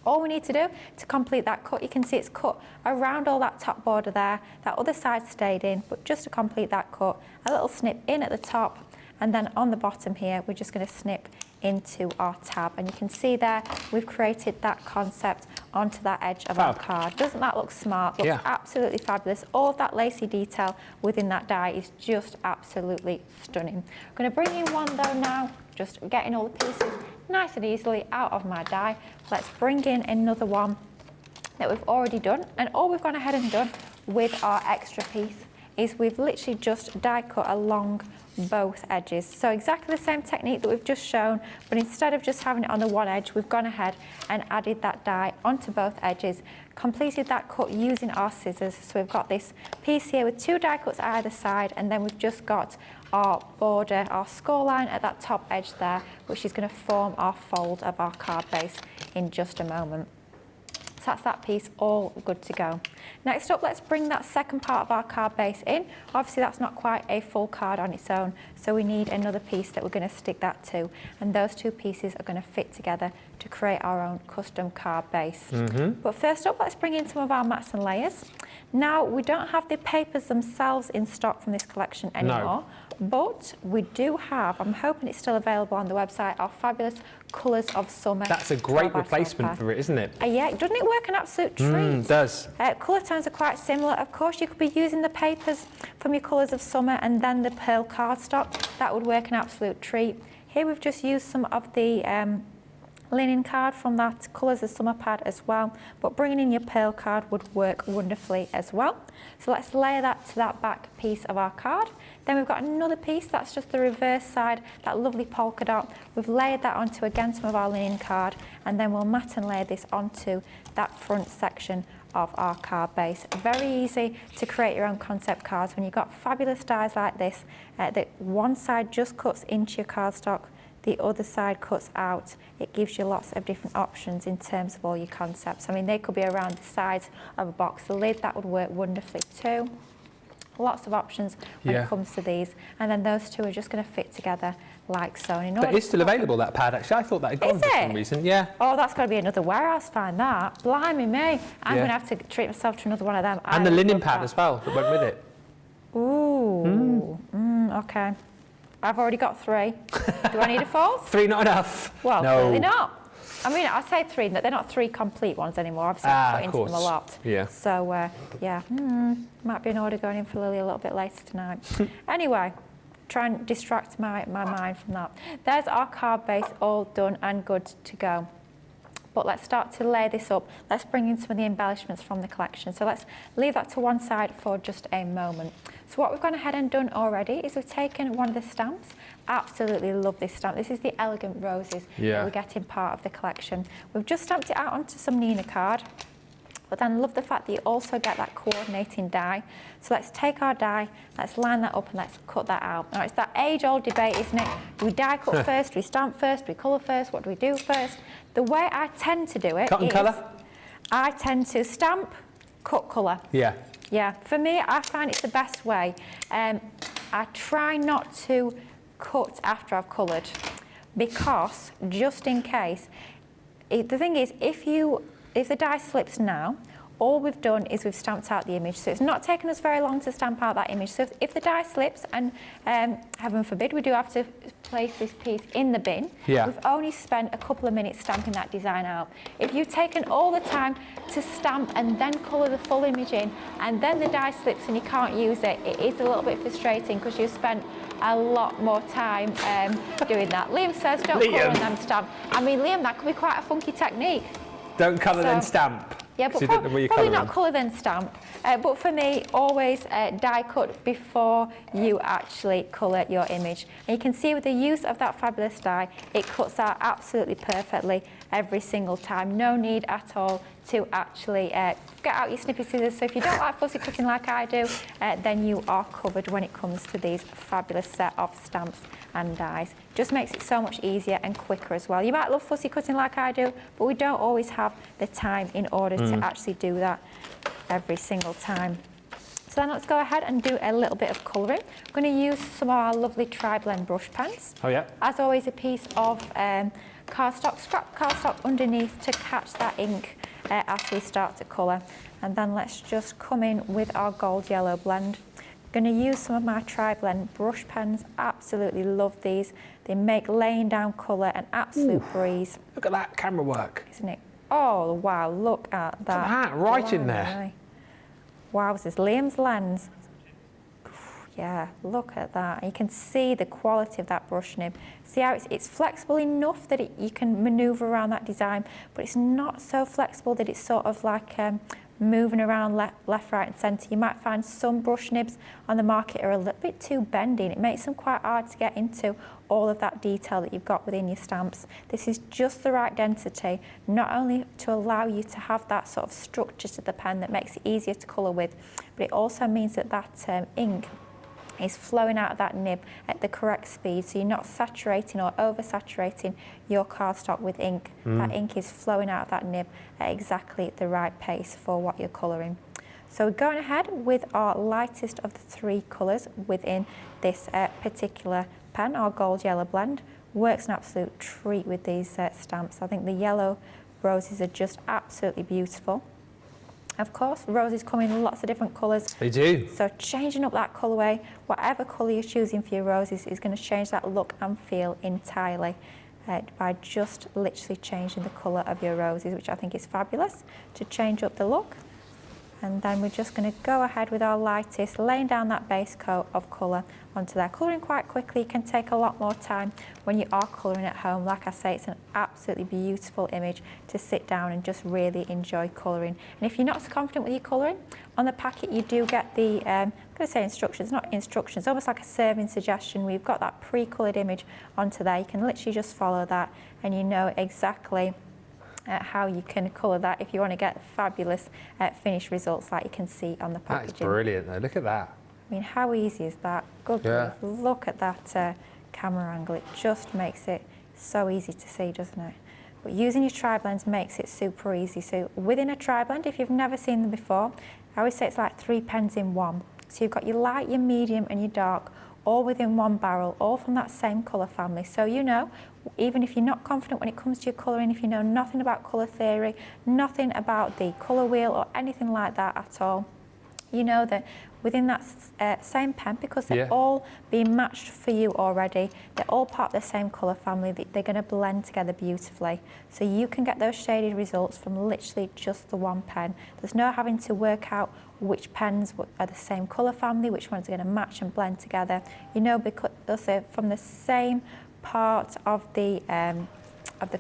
All we need to do to complete that cut, you can see it's cut around all that top border there. That other side stayed in, but just to complete that cut, a little snip in at the top, and then on the bottom here, we're just going to snip into our tab. And you can see there, we've created that concept onto that edge of our card. Doesn't that look smart? Looks absolutely fabulous. All of that lacy detail within that die is just absolutely stunning. I'm going to bring in one though now, just getting all the pieces nice and easily out of my die. Let's bring in another one that we've already done. And all we've gone ahead and done with our extra piece is we've literally just die cut along both edges. So exactly the same technique that we've just shown, but instead of just having it on the one edge, we've gone ahead and added that die onto both edges, completed that cut using our scissors. So we've got this piece here with 2 die cuts either side, and then we've just got our border, our score line at that top edge there, which is going to form our fold of our card base in just a moment. So that's that piece all good to go. Next up, let's bring that second part of our card base in. Obviously that's not quite a full card on its own, so we need another piece that we're going to stick that to, and those 2 pieces are going to fit together to create our own custom card base. But first up, let's bring in some of our mats and layers. Now, we don't have the papers themselves in stock from this collection anymore, but we do have, I'm hoping it's still available on the website, our fabulous Colours of Summer. That's a great replacement for it, isn't it? Yeah, doesn't it work an absolute treat? It does. Colour tones are quite similar. Of course, you could be using the papers from your Colours of Summer and then the pearl cardstock. That would work an absolute treat. Here we've just used some of the linen card from that Colours of Summer pad as well, but bringing in your pearl card would work wonderfully as well. So let's layer that to that back piece of our card. Then we've got another piece, that's just the reverse side, that lovely polka dot. We've layered that onto again some of our linen card, and then we'll mat and layer this onto that front section of our card base. Very easy to create your own concept cards when you've got fabulous dies like this, that one side just cuts into your cardstock, the other side cuts out. It gives you lots of different options in terms of all your concepts. I mean, they could be around the sides of a box. The lid, that would work wonderfully too. Lots of options when it comes to these. And then those 2 are just going to fit together like so. But it's still available, that pad, actually. I thought that had gone for some reason. Yeah. Oh, that's got to be another warehouse find, that. Blimey me. I'm going to have to treat myself to another one of them. And the linen pad as well that went with it. Ooh. Okay. I've already got 3. Do I need a 4th? 3 not enough. Well, clearly not. I mean, I say 3, they're not 3 complete ones anymore. Obviously, I've put into them a lot. Yeah. So, yeah, might be an order going in for Lily a little bit later tonight. Anyway, try and distract my mind from that. There's our card base all done and good to go. But let's start to lay this up. Let's bring in some of the embellishments from the collection. So let's leave that to one side for just a moment. So what we've gone ahead and done already is we've taken one of the stamps. Absolutely love this stamp. This is the Elegant Roses that we get in part of the collection. We've just stamped it out onto some Nina card. But then love the fact that you also get that coordinating die. So let's take our die, let's line that up and let's cut that out. Now it's that age-old debate, isn't it? Do we die cut first, do we stamp first, do we colour first, what do we do first? The way I tend to do it Cut and colour? I tend to stamp, cut, colour. Yeah. Yeah, for me, I find it's the best way. I try not to cut after I've coloured because, just in case, the thing is, if the die slips now, all we've done is we've stamped out the image. So it's not taken us very long to stamp out that image. So if the die slips, and heaven forbid, we do have to place this piece in the bin, we've only spent a couple of minutes stamping that design out. If you've taken all the time to stamp and then colour the full image in, and then the die slips and you can't use it, it is a little bit frustrating because you've spent a lot more time doing that. Liam says, don't colour and then stamp. I mean, Liam, that could be quite a funky technique. Don't colour then stamp. Yeah, but you don't know where you're probably colouring. not colour then stamp. But for me, always die cut before you actually colour your image. And you can see with the use of that fabulous die, it cuts out absolutely perfectly every single time. No need at all to actually get out your snippy scissors. So if you don't like fussy cutting like I do, then you are covered when it comes to these fabulous set of stamps and dies. Just makes it so much easier and quicker as well. You might love fussy cutting like I do, but we don't always have the time in order to actually do that every single time. So then let's go ahead and do a little bit of colouring. I'm going to use some of our lovely tri-blend brush pens. Oh yeah. As always, a piece of cardstock, scrap cardstock underneath to catch that ink as we start to colour. And then let's just come in with our gold yellow blend. I'm going to use some of my tri-blend brush pens. Absolutely love these. They make laying down colour an absolute breeze. Look at that camera work. Isn't it? Oh wow, look at that. Look at that, right in there. Wow, this is Liam's lens. Yeah, look at that. You can see the quality of that brush nib. See how it's flexible enough that you can manoeuvre around that design, but it's not so flexible that it's sort of like moving around left, right and centre. You might find some brush nibs on the market are a little bit too bendy and it makes them quite hard to get into all of that detail that you've got within your stamps. This is just the right density, not only to allow you to have that sort of structure to the pen that makes it easier to colour with, but it also means that that ink is flowing out of that nib at the correct speed, so you're not saturating or oversaturating your cardstock with ink. That ink is flowing out of that nib at exactly the right pace for what you're colouring. So we're going ahead with our lightest of the three colours within this particular pen, our gold yellow blend. Works an absolute treat with these stamps. I think the yellow roses are just absolutely beautiful. Of course, roses come in lots of different colours. They do. So changing up that colourway, whatever colour you're choosing for your roses is going to change that look and feel entirely by just literally changing the colour of your roses, which I think is fabulous to change up the look. And then we're just going to go ahead with our lightest, laying down that base coat of colour onto there. Colouring quite quickly can take a lot more time when you are colouring at home. Like I say, it's an absolutely beautiful image to sit down and just really enjoy colouring. And if you're not so confident with your colouring, on the packet you do get the, I'm going to say instructions, not instructions, almost like a serving suggestion. We've got that pre-coloured image onto there. You can literally just follow that and you know exactly how you can colour that if you want to get fabulous finished results like you can see on the packaging. That's brilliant though, look at that. I mean, how easy is that? Good grief. Look at that camera angle. It just makes it so easy to see, doesn't it? But using your tri-blends makes it super easy. So within a tri-blend, if you've never seen them before, I always say it's like 3 pens in one. So you've got your light, your medium and your dark all within one barrel, all from that same colour family. So you know, even if you're not confident when it comes to your colouring, if you know nothing about colour theory, nothing about the colour wheel or anything like that at all, you know that within that same pen, because they're all being matched for you already, they're all part of the same colour family, they're going to blend together beautifully. So you can get those shaded results from literally just the one pen. There's no having to work out which pens are the same colour family, which ones are going to match and blend together. You know, because they're from the same part of the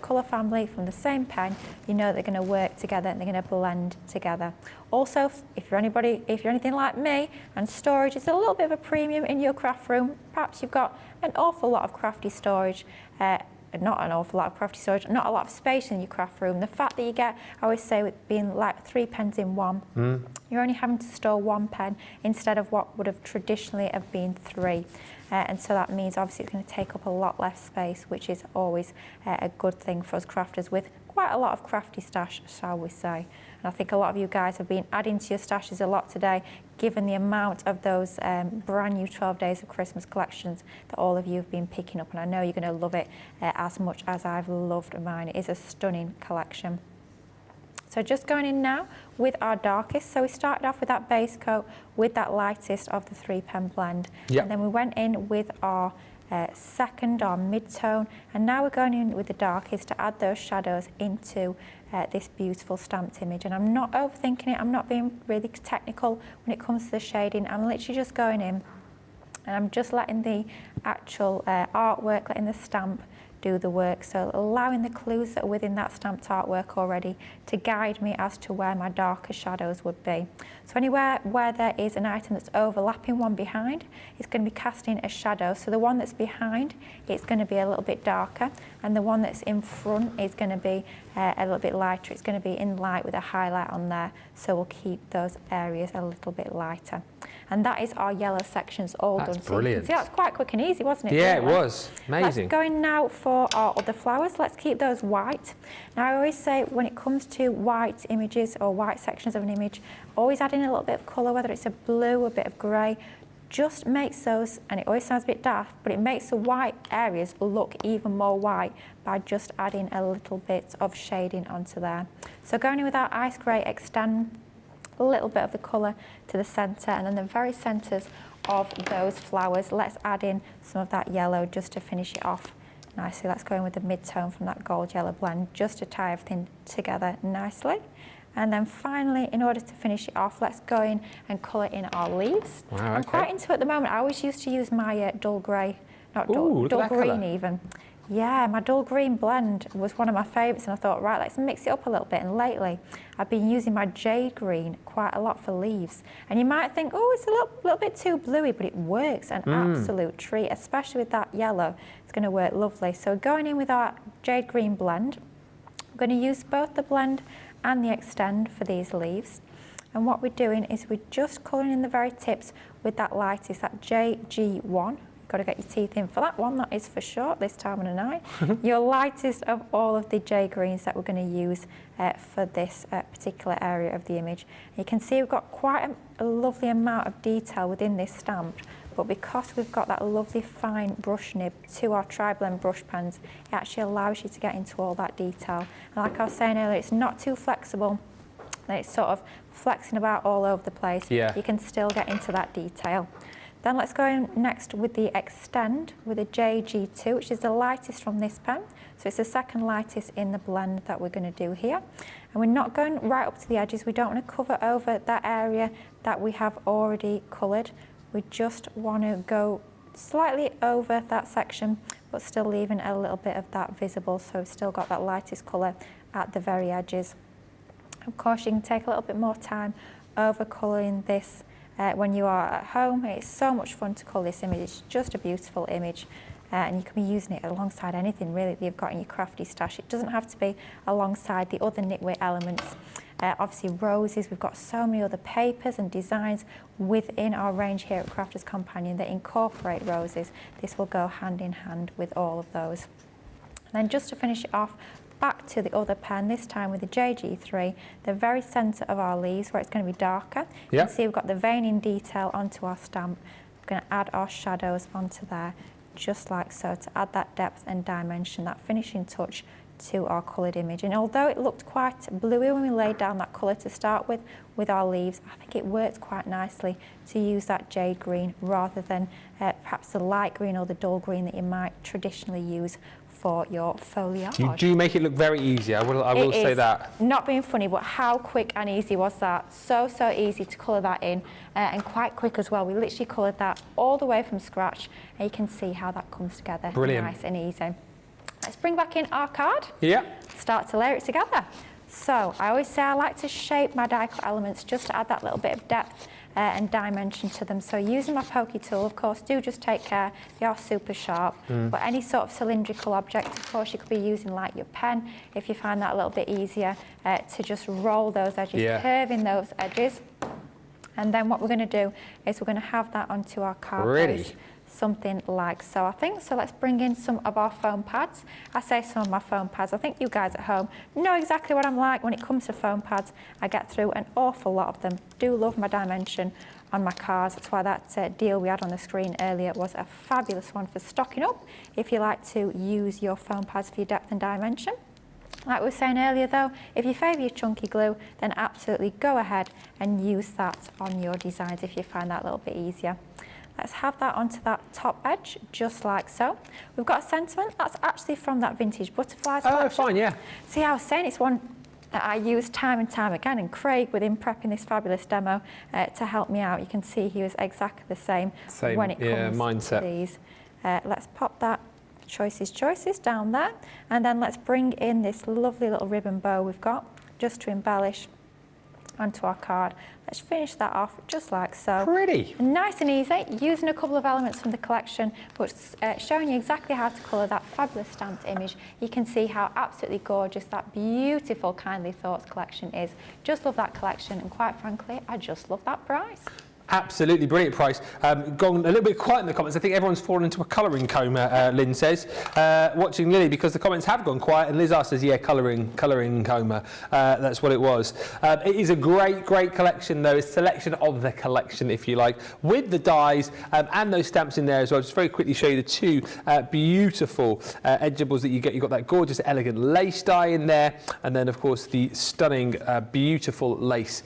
colour family, from the same pen, you know they're going to work together and they're going to blend together. Also, if you're anything like me and storage is a little bit of a premium in your craft room, perhaps you've got an awful lot of crafty storage, not an awful lot of crafty storage, not a lot of space in your craft room. The fact that you get, I always say, with being like 3 pens in one, you're only having to store 1 pen instead of what would have traditionally have been 3. And so that means obviously it's going to take up a lot less space, which is always a good thing for us crafters with quite a lot of crafty stash, shall we say. And I think a lot of you guys have been adding to your stashes a lot today, given the amount of those brand new 12 Days of Christmas collections that all of you have been picking up. And I know you're going to love it as much as I've loved mine. It is a stunning collection. So just going in now with our darkest. So we started off with that base coat with that lightest of the 3 pen blend. And then we went in with our second, our mid-tone. And now we're going in with the darkest to add those shadows into this beautiful stamped image. And I'm not overthinking it. I'm not being really technical when it comes to the shading. I'm literally just going in and I'm just letting the actual artwork, letting the stamp do the work. So allowing the clues that are within that stamped artwork already to guide me as to where my darker shadows would be. So anywhere where there is an item that's overlapping one behind, it's going to be casting a shadow. So the one that's behind, it's going to be a little bit darker, and the one that's in front is going to be a little bit lighter. It's going to be in light with a highlight on there, so we'll keep those areas a little bit lighter. And that is our yellow sections all done. That's brilliant. So that's quite quick and easy, wasn't it? Yeah, really? it was. Amazing. Let's go in now for our other flowers. Let's keep those white. Now, I always say when it comes to white images or white sections of an image, always add in a little bit of colour, whether it's a blue, a bit of grey. Just makes those, and it always sounds a bit daft, but it makes the white areas look even more white by just adding a little bit of shading onto there. So going in with our ice grey extend a little bit of the colour to the centre, and then the very centres of those flowers, let's add in some of that yellow just to finish it off nicely. Let's go in with the mid-tone from that gold yellow blend just to tie everything together nicely. And then finally, in order to finish it off, let's go in and colour in our leaves. Wow, okay. I'm quite into it at the moment. I always used to use my dull grey, not Ooh, dull look at that green colour. even. Yeah, my dull green blend was one of my favourites, and I thought, right, let's mix it up a little bit. And lately, I've been using my jade green quite a lot for leaves. And you might think, oh, it's a little bit too bluey, but it works an absolute treat, especially with that yellow. It's going to work lovely. So going in with our jade green blend, I'm going to use both the blend and the extend for these leaves. And what we're doing is we're just colouring in the very tips with that lightest, that JG1. Got to get your teeth in for that one, that is for sure, this time of the night. Your lightest of all of the jade greens that we're going to use for this particular area of the image. You can see we've got quite a lovely amount of detail within this stamp, but because we've got that lovely fine brush nib to our tri-blend brush pens, it actually allows you to get into all that detail. And like I was saying earlier, it's not too flexible, that it's sort of flexing about all over the place. Yeah. You can still get into that detail. Then let's go in next with the extend with a JG2, which is the lightest from this pen. So it's the second lightest in the blend that we're going to do here. And we're not going right up to the edges. We don't want to cover over that area that we have already coloured. We just want to go slightly over that section, but still leaving a little bit of that visible. So we've still got that lightest colour at the very edges. Of course, you can take a little bit more time over colouring this when you are at home. It's so much fun to colour this image. It's just a beautiful image, and you can be using it alongside anything really that you've got in your crafty stash. It doesn't have to be alongside the other Nitwit elements. Obviously roses, we've got so many other papers and designs within our range here at Crafters Companion that incorporate roses. This will go hand in hand with all of those. And then just to finish it off, back to the other pen, this time with the JG3, the very centre of our leaves where it's going to be darker. You can see we've got the veining detail onto our stamp. We're going to add our shadows onto there, just like so, to add that depth and dimension, that finishing touch to our coloured image. And although it looked quite bluey when we laid down that colour to start with our leaves, I think it works quite nicely to use that jade green rather than perhaps the light green or the dull green that you might traditionally use for your foliage. You do make it look very easy, I will say that. Not being funny, but how quick and easy was that? So easy to colour that in, and quite quick as well. We literally coloured that all the way from scratch, and you can see how that comes together. Brilliant. Nice and easy. Let's bring back in our card. Yeah. Start to layer it together. So I always say I like to shape my die cut elements just to add that little bit of depth and dimension to them. So using my pokey tool, of course, do just take care, they are super sharp. But any sort of cylindrical object, of course, you could be using like your pen if you find that a little bit easier to just roll those edges, curving those edges. And then what we're going to do is we're going to have that onto our card base. Something like so, I think. So let's bring in some of our foam pads. I say some of my foam pads. I think you guys at home know exactly what I'm like when it comes to foam pads. I get through an awful lot of them. Do love my dimension on my cards. That's why that deal we had on the screen earlier was a fabulous one for stocking up if you like to use your foam pads for your depth and dimension. Like we were saying earlier though, if you favour your chunky glue, then absolutely go ahead and use that on your designs if you find that a little bit easier. Let's have that onto that top edge, just like so. We've got a sentiment, that's actually from that vintage butterflies collection. Fine, yeah. See, I was saying it's one that I use time and time again, and Craig, within prepping this fabulous demo to help me out, you can see he was exactly the same when it comes mindset. to these. Let's pop that choices down there. And then let's bring in this lovely little ribbon bow we've got just to embellish onto our card. Let's finish that off just like so. Pretty. Nice and easy, using a couple of elements from the collection, but showing you exactly how to colour that fabulous stamped image. You can see how absolutely gorgeous that beautiful Kindly Thoughts collection is. Just love that collection, and quite frankly, I just love that price. Absolutely brilliant price. Gone a little bit quiet in the comments. I think everyone's fallen into a colouring coma, Lynn says, watching Lily, because the comments have gone quiet, and Liz R says, yeah, colouring coma. That's what it was. It is a great collection, though. It's a selection of the collection, if you like, with the dies and those stamps in there as well. Just very quickly show you the two beautiful edgeables that you get. You've got that gorgeous, elegant lace die in there, and then, of course, the stunning, beautiful lace.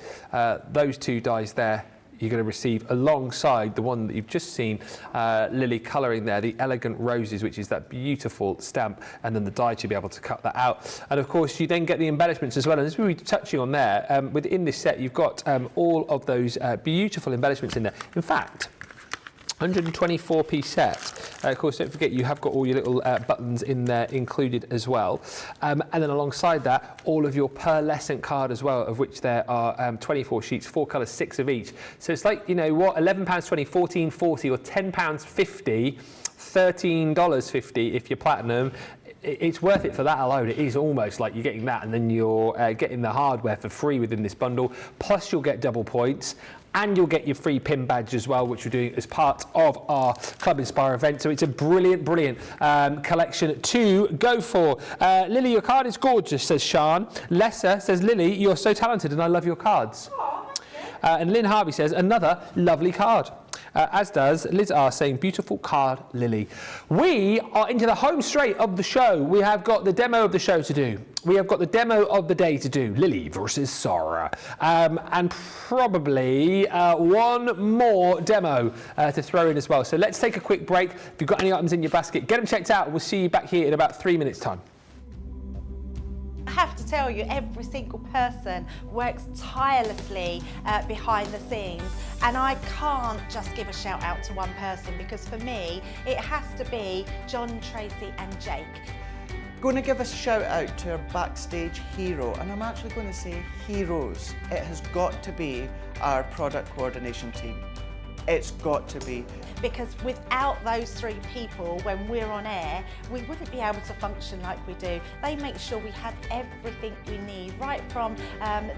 Those two dies there you're going to receive alongside the one that you've just seen Lily colouring there, the Elegant Roses, which is that beautiful stamp, and then the die to be able to cut that out. And of course you then get the embellishments as well, and as we were touching on there, within this set you've got all of those beautiful embellishments in there. In fact, 124p set. Of course, don't forget you have got all your little buttons in there included as well. And then alongside that, all of your pearlescent card as well, of which there are 24 sheets, 4 colours, 6 of each. So it's like, you know what, £11.20, £14.40 or £10.50, $13.50 if you're platinum. It's worth it for that alone. It is almost like you're getting that, and then you're getting the hardware for free within this bundle. Plus you'll get double points, and you'll get your free pin badge as well, which we're doing as part of our Club Inspire event. So it's a brilliant collection to go for. Lily, your card is gorgeous, says Sean. Lesser says, Lily, you're so talented and I love your cards. And Lynn Harvey says, another lovely card. As does Liz R saying, beautiful card, Lily. We are into the home straight of the show. We have got the demo of the show to do. We have got the demo of the day to do. Lily versus Sara. And probably one more demo to throw in as well. So let's take a quick break. If you've got any items in your basket, get them checked out. We'll see you back here in about 3 minutes' time. I have to tell you, every single person works tirelessly behind the scenes, and I can't just give a shout out to one person, because for me it has to be John, Tracy and Jake. Going to give a shout out to our backstage hero, and I'm actually going to say heroes. It has got to be our product coordination team. It's got to be. Because without those 3 people, when we're on air, we wouldn't be able to function like we do. They make sure we have everything we need, right from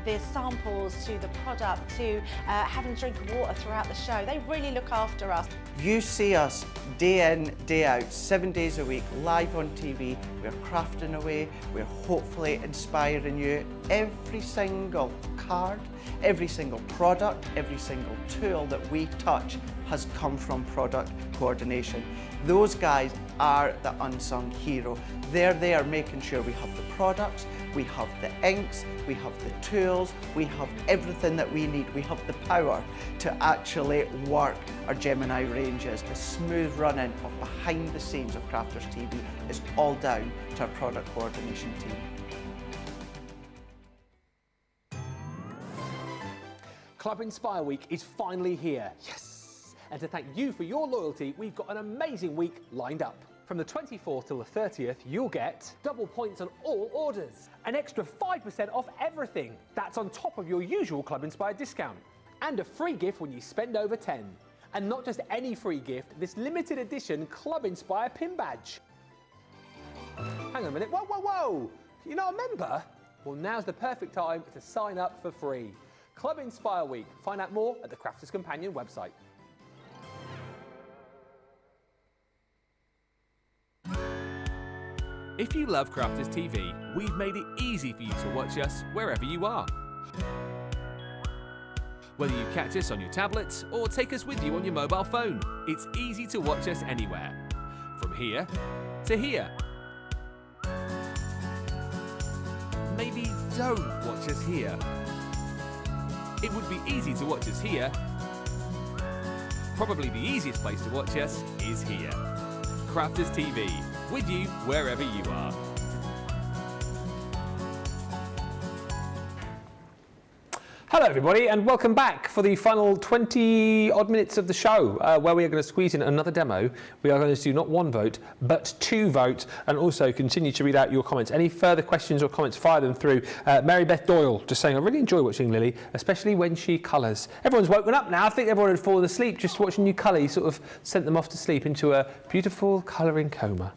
the samples to the product to having a drink of water throughout the show. They really look after us. You see us day in, day out, 7 days a week, live on TV. We're crafting away, we're hopefully inspiring you. Every single card, every single product, every single tool that we touch has come from product coordination. Those guys are the unsung hero. They're there making sure we have the products, we have the inks, we have the tools, we have everything that we need. We have the power to actually work our Gemini ranges. The smooth running of behind the scenes of Crafters TV is all down to our product coordination team. Club Inspire Week is finally here. Yes! And to thank you for your loyalty, we've got an amazing week lined up. From the 24th till the 30th, you'll get double points on all orders, an extra 5% off everything. That's on top of your usual Club Inspire discount. And a free gift when you spend over 10. And not just any free gift, this limited edition Club Inspire pin badge. Hang on a minute, whoa! You're not a member? Well, now's the perfect time to sign up for free. Club Inspire Week. Find out more at the Crafters Companion website. If you love Crafters TV, we've made it easy for you to watch us wherever you are. Whether you catch us on your tablets or take us with you on your mobile phone, it's easy to watch us anywhere. From here to here. Maybe don't watch us here. It would be easy to watch us here. Probably the easiest place to watch us is here. Crafters TV, with you wherever you are. Hello everybody and welcome back for the final 20 odd minutes of the show where we are going to squeeze in another demo. We are going to do not one vote but 2 votes and also continue to read out your comments. Any further questions or comments, fire them through. Mary Beth Doyle just saying, I really enjoy watching Lily, especially when she colours. Everyone's woken up now. I think everyone had fallen asleep just watching you colour. You sort of sent them off to sleep into a beautiful colouring coma.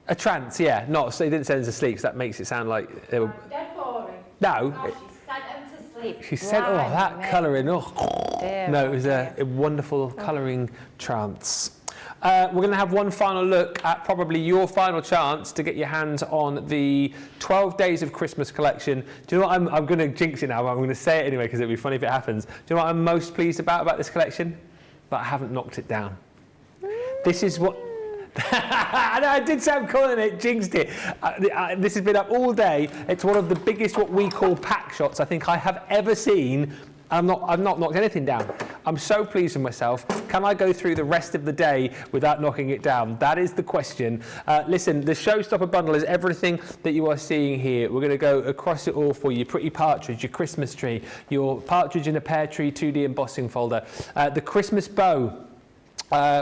A trance, yeah, not, so they didn't send us to sleep, so that makes it sound like they were... Dead boring. No. She said, oh, that colouring, oh. No, it was a wonderful colouring trance. We're going to have one final look at probably your final chance to get your hands on the 12 Days of Christmas collection. Do you know what I'm going to jinx it now, but I'm going to say it anyway because it'll be funny if it happens. Do you know what I'm most pleased about this collection? That I haven't knocked it down. This is what... I did say I'm calling it, jinxed it. This has been up all day. It's one of the biggest, what we call pack shots I think I have ever seen. I've not knocked anything down. I'm so pleased with myself. Can I go through the rest of the day without knocking it down? That is the question. Listen, the Showstopper bundle is everything that you are seeing here. We're going to go across it all for you. Pretty Partridge, your Christmas tree, your Partridge in a Pear Tree 2D embossing folder, the Christmas bow,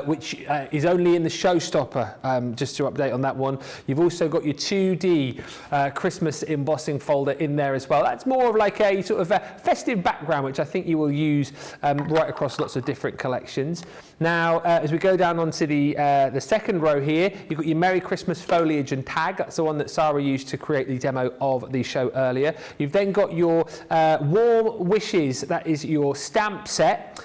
which is only in the Showstopper, just to update on that one. You've also got your 2D Christmas embossing folder in there as well. That's more of like a sort of a festive background, which I think you will use right across lots of different collections. Now, as we go down onto the second row here, you've got your Merry Christmas foliage and tag. That's the one that Sara used to create the demo of the show earlier. You've then got your Warm Wishes. That is your stamp set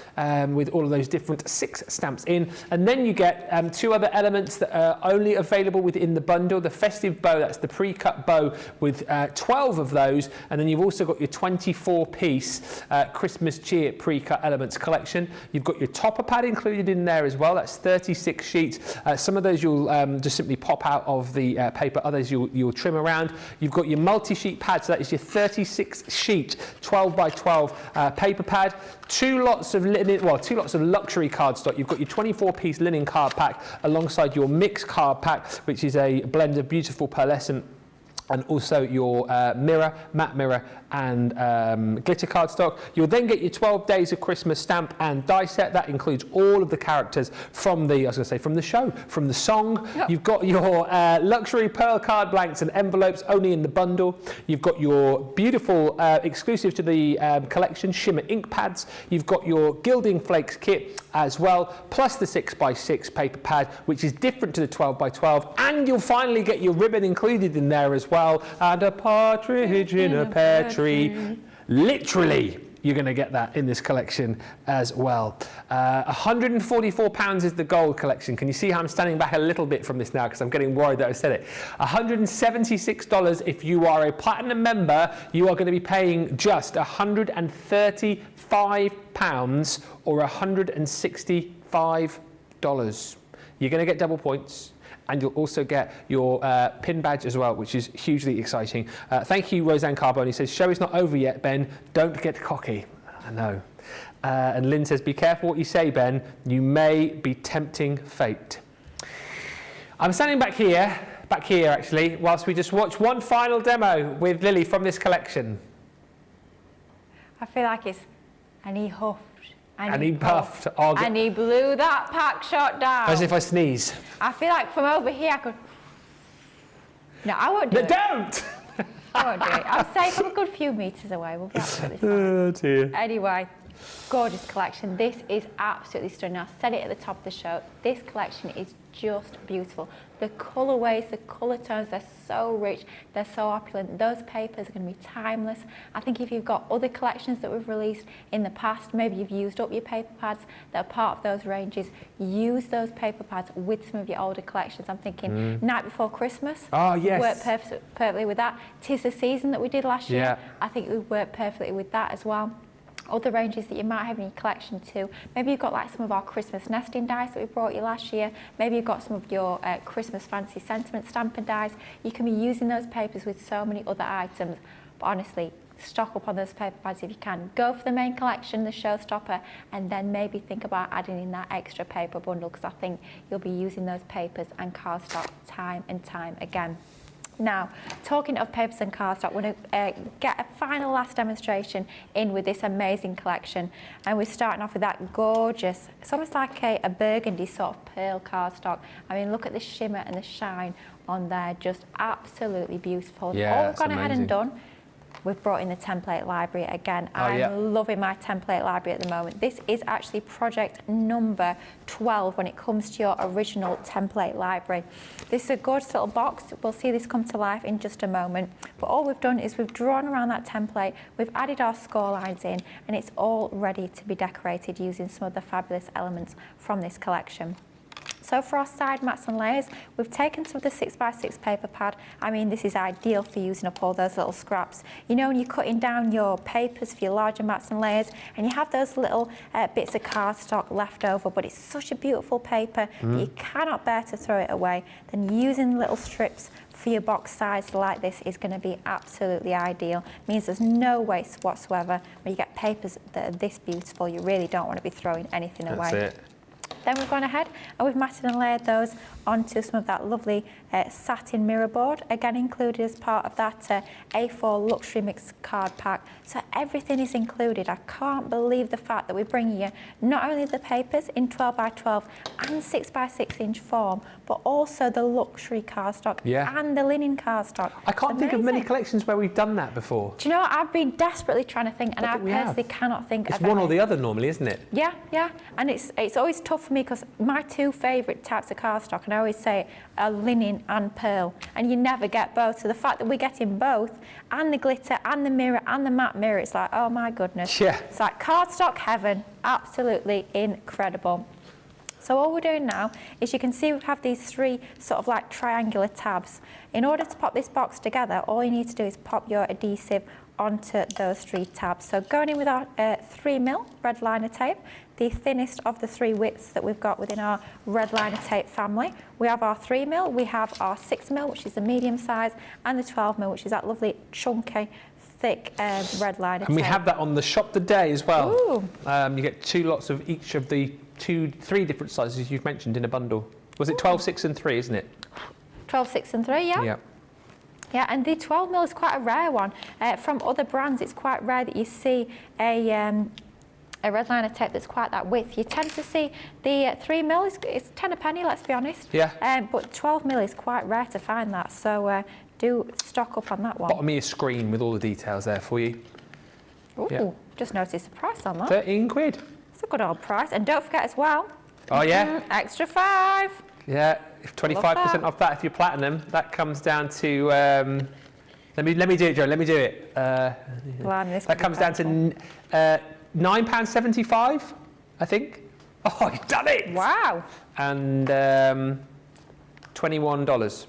with all of those different 6 stamps in. And then you get 2 other elements that are only available within the bundle. The festive bow, that's the pre-cut bow with 12 of those. And then you've also got your 24-piece Christmas cheer pre-cut elements collection. You've got your topper pad included in there as well. That's 36 sheets. Some of those you'll just simply pop out of the paper. Others you'll trim around. You've got your multi-sheet pad. So that is your 36-sheet 12 by 12 paper pad. 2 lots of luxury cardstock. You've got your 24-piece linen card pack alongside your mix card pack, which is a blend of beautiful pearlescent and also your matte mirror and glitter cardstock. You'll then get your 12 Days of Christmas stamp and die set. That includes all of the characters from the, from the show, from the song. Yep. You've got your luxury pearl card blanks and envelopes only in the bundle. You've got your beautiful, exclusive to the collection, shimmer ink pads. You've got your gilding flakes kit as well, plus the 6x6 paper pad, which is different to the 12x12. And you'll finally get your ribbon included in there as well. And a partridge in a pear tree. Literally, you're going to get that in this collection as well. £144 is the gold collection. Can you see how I'm standing back a little bit from this now because I'm getting worried that I said it. $176 if you are a platinum member. You are going to be paying just £135 or $165. You're going to get double points. And you'll also get your pin badge as well, which is hugely exciting. Thank you, Roseanne Carbone. Says, show is not over yet, Ben. Don't get cocky. I know. And Lynn says, be careful what you say, Ben. You may be tempting fate. I'm standing back here actually, whilst we just watch one final demo with Lily from this collection. I feel like it's, and he huffed. And he puffed. And he blew that pack shot down. As if I sneeze. I feel like from over here I could... No, I won't do it. Don't! I won't do it. I'm safe. I'm a good few metres away. We'll be absolutely fine. Oh dear. Anyway, gorgeous collection. This is absolutely stunning. I said it at the top of the show. This collection is just beautiful. The colourways, the colour tones, they're so rich, they're so opulent. Those papers are going to be timeless. I think if you've got other collections that we've released in the past, maybe you've used up your paper pads that are part of those ranges, use those paper pads with some of your older collections. I'm thinking Night Before Christmas. Oh, yes. Worked perfectly with that. 'Tis the Season that we did last year. I think it would work perfectly with that as well. Other ranges that you might have in your collection too. Maybe you've got like some of our Christmas nesting dies that we brought you last year. Maybe you've got some of your Christmas fancy sentiment stamping dies. You can be using those papers with so many other items. But honestly, stock up on those paper pads if you can. Go for the main collection, the Showstopper, and then maybe think about adding in that extra paper bundle because I think you'll be using those papers and cardstock time and time again. Now, talking of papers and cardstock, we're going to get a final last demonstration in with this amazing collection. And we're starting off with that gorgeous, it's almost like a burgundy sort of pearl cardstock. I mean, look at the shimmer and the shine on there, just absolutely beautiful. Yeah, all we've gone amazing. ahead and done, we've brought in the template library again. I'm loving my template library at the moment. This is actually project number 12 when it comes to your original template library. This is a gorgeous little box. We'll see this come to life in just a moment. But all we've done is we've drawn around that template, we've added our score lines in, and it's all ready to be decorated using some of the fabulous elements from this collection. So for our side mats and layers, we've taken some of the 6x6 paper pad. I mean, this is ideal for using up all those little scraps. You know, when you're cutting down your papers for your larger mats and layers, and you have those little bits of cardstock left over, but it's such a beautiful paper that you cannot bear to throw it away, then using little strips for your box size like this is going to be absolutely ideal. It means there's no waste whatsoever. When you get papers that are this beautiful, you really don't want to be throwing anything away. That's it. Then we've gone ahead and we've matted and layered those onto some of that lovely satin mirror board, again included as part of that A4 luxury mix card pack. So everything is included. I can't believe the fact that we're bringing you not only the papers in 12x12 and 6x6 inch form, but also the luxury cardstock and the linen cardstock. I can't think of many collections where we've done that before. Do you know what? I've been desperately trying to think, and I personally cannot think of it. It's one or the other normally, isn't it? Yeah, yeah. And it's always tough for me because my two favourite types of cardstock, and I always say, are linen and pearl, and you never get both. So the fact that we're getting both, and the glitter and the mirror and the matte mirror, it's like, oh my goodness. Yeah. It's like cardstock heaven. Absolutely incredible. So all we're doing now is, you can see we have these three sort of like triangular tabs. In order to pop this box together, all you need to do is pop your adhesive onto those three tabs. So going in with our 3mm red liner tape, the thinnest of the three widths that we've got within our red liner tape family. We have our 3mm, we have our 6mm, which is the medium size, and the 12mm, which is that lovely chunky, thick red liner tape. And we have that on the shop today as well. You get 2 lots of each of the 3 different sizes you've mentioned in a bundle. Was it 12, 6 and 3, isn't it? 12, 6 and 3, yeah. Yeah, and the 12mm is quite a rare one. From other brands, it's quite rare that you see a red liner tape that's quite that width. You tend to see the 3mm, it's 10 a penny, let's be honest. Yeah. But 12mm is quite rare to find that, so do stock up on that one. Bottom of your screen with all the details there for you. Ooh, just noticed the price on that. 13 quid. It's a good old price. And don't forget as well. Oh yeah. Extra 5. Yeah, 25% off that if you're platinum. That comes down to, let me do it, Joe, let me do it. That comes down to £9.75, I think. Oh, you've done it! Wow. And $21.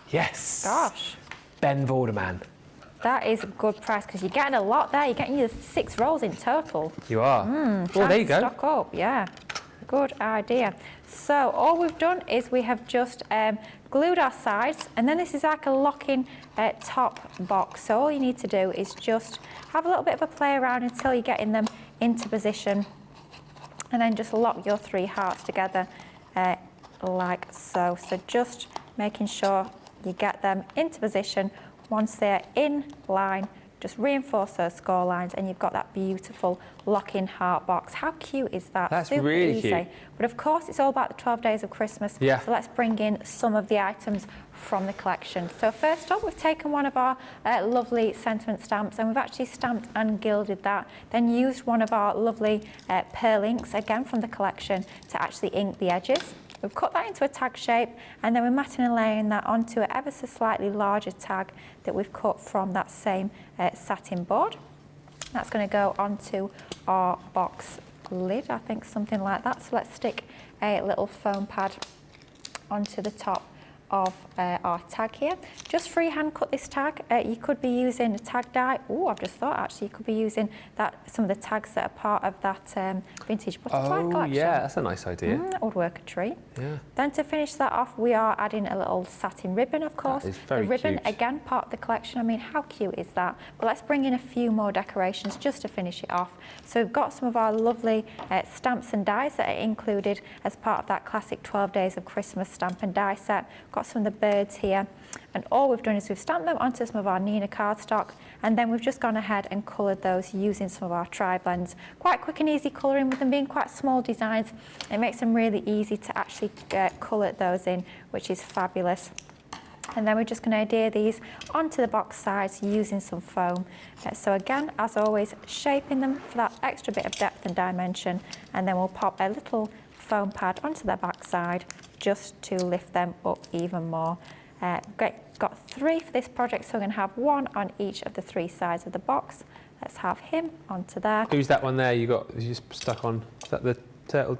Yes. Gosh. Ben Vorderman. That is a good price because you're getting a lot there. You're getting your 6 rolls in total. You are. Well, there you go. Stock up, yeah. Good idea. So all we've done is we have just glued our sides, and then this is like a locking top box. So all you need to do is just have a little bit of a play around until you're getting them into position, and then just lock your 3 hearts together like so. So just making sure you get them into position. Once they're in line, just reinforce those score lines, and you've got that beautiful lock-in heart box. How cute is that? That's super really easy. cute. But of course, it's all about the 12 days of Christmas. Yeah. So let's bring in some of the items from the collection. So first up, we've taken one of our lovely sentiment stamps, and we've actually stamped and gilded that. Then used one of our lovely pearl inks, again from the collection, to actually ink the edges. We've cut that into a tag shape, and then we're matting and layering that onto an ever so slightly larger tag that we've cut from that same satin board. That's going to go onto our box lid, I think, something like that. So let's stick a little foam pad onto the top of our tag here. Just freehand cut this tag. You could be using a tag die. Oh, I've just thought actually you could be using some of the tags that are part of that vintage butterfly collection. Yeah, that's a nice idea. That would work a treat. Yeah. Then to finish that off, we are adding a little satin ribbon, of course. That is very the ribbon, cute. again, part of the collection. I mean, how cute is that? But let's bring in a few more decorations just to finish it off. So we've got some of our lovely stamps and dies that are included as part of that classic 12 Days of Christmas stamp and die set. got some of the birds here. And all we've done is we've stamped them onto some of our Nina cardstock, and then we've just gone ahead and coloured those using some of our tri-blends. Quite quick and easy colouring, with them being quite small designs. It makes them really easy to actually colour those in, which is fabulous. And then we're just going to adhere these onto the box sides using some foam. So again, as always, shaping them for that extra bit of depth and dimension, and then we'll pop a little foam pad onto the back side just to lift them up even more. Got 3 for this project, so we're going to have 1 on each of the 3 sides of the box. Let's have him onto there. Who's that one there you just stuck on? Is that the turtle?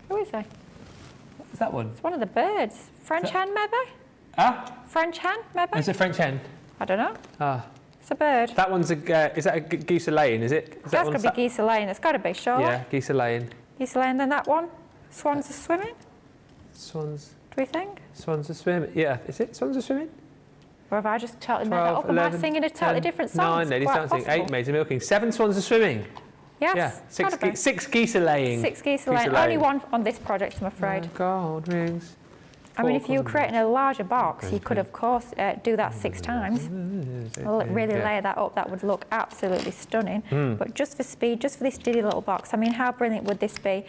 Who is he? What is that one? It's one of the birds. French hen, maybe? Ah? French hen, maybe? Is it French hen? I don't know. Ah. It's a bird. That one's is that a geese laying, is it? That's got to be geese laying. It's got to be, sure. Yeah, geese laying. Geese laying, then that one. Swans are swimming, Swans. do we think? Swans are swimming. Yeah, is it? Swans are swimming? Or have I just totally made that 12, up? Am I 11, singing a totally 10, different song? 9 ladies Quite dancing, possible. 8 maids are milking, 7 swans are swimming. Yes, Yeah, gotta be. 6 geese are laying. 6 geese are laying. Only 1 on this project, I'm afraid. Gold rings. I mean, if you were creating a larger box, you could, of course, do that 6 times. Really layer that up. That would look absolutely stunning. But just for speed, just for this diddy little box, I mean, how brilliant would this be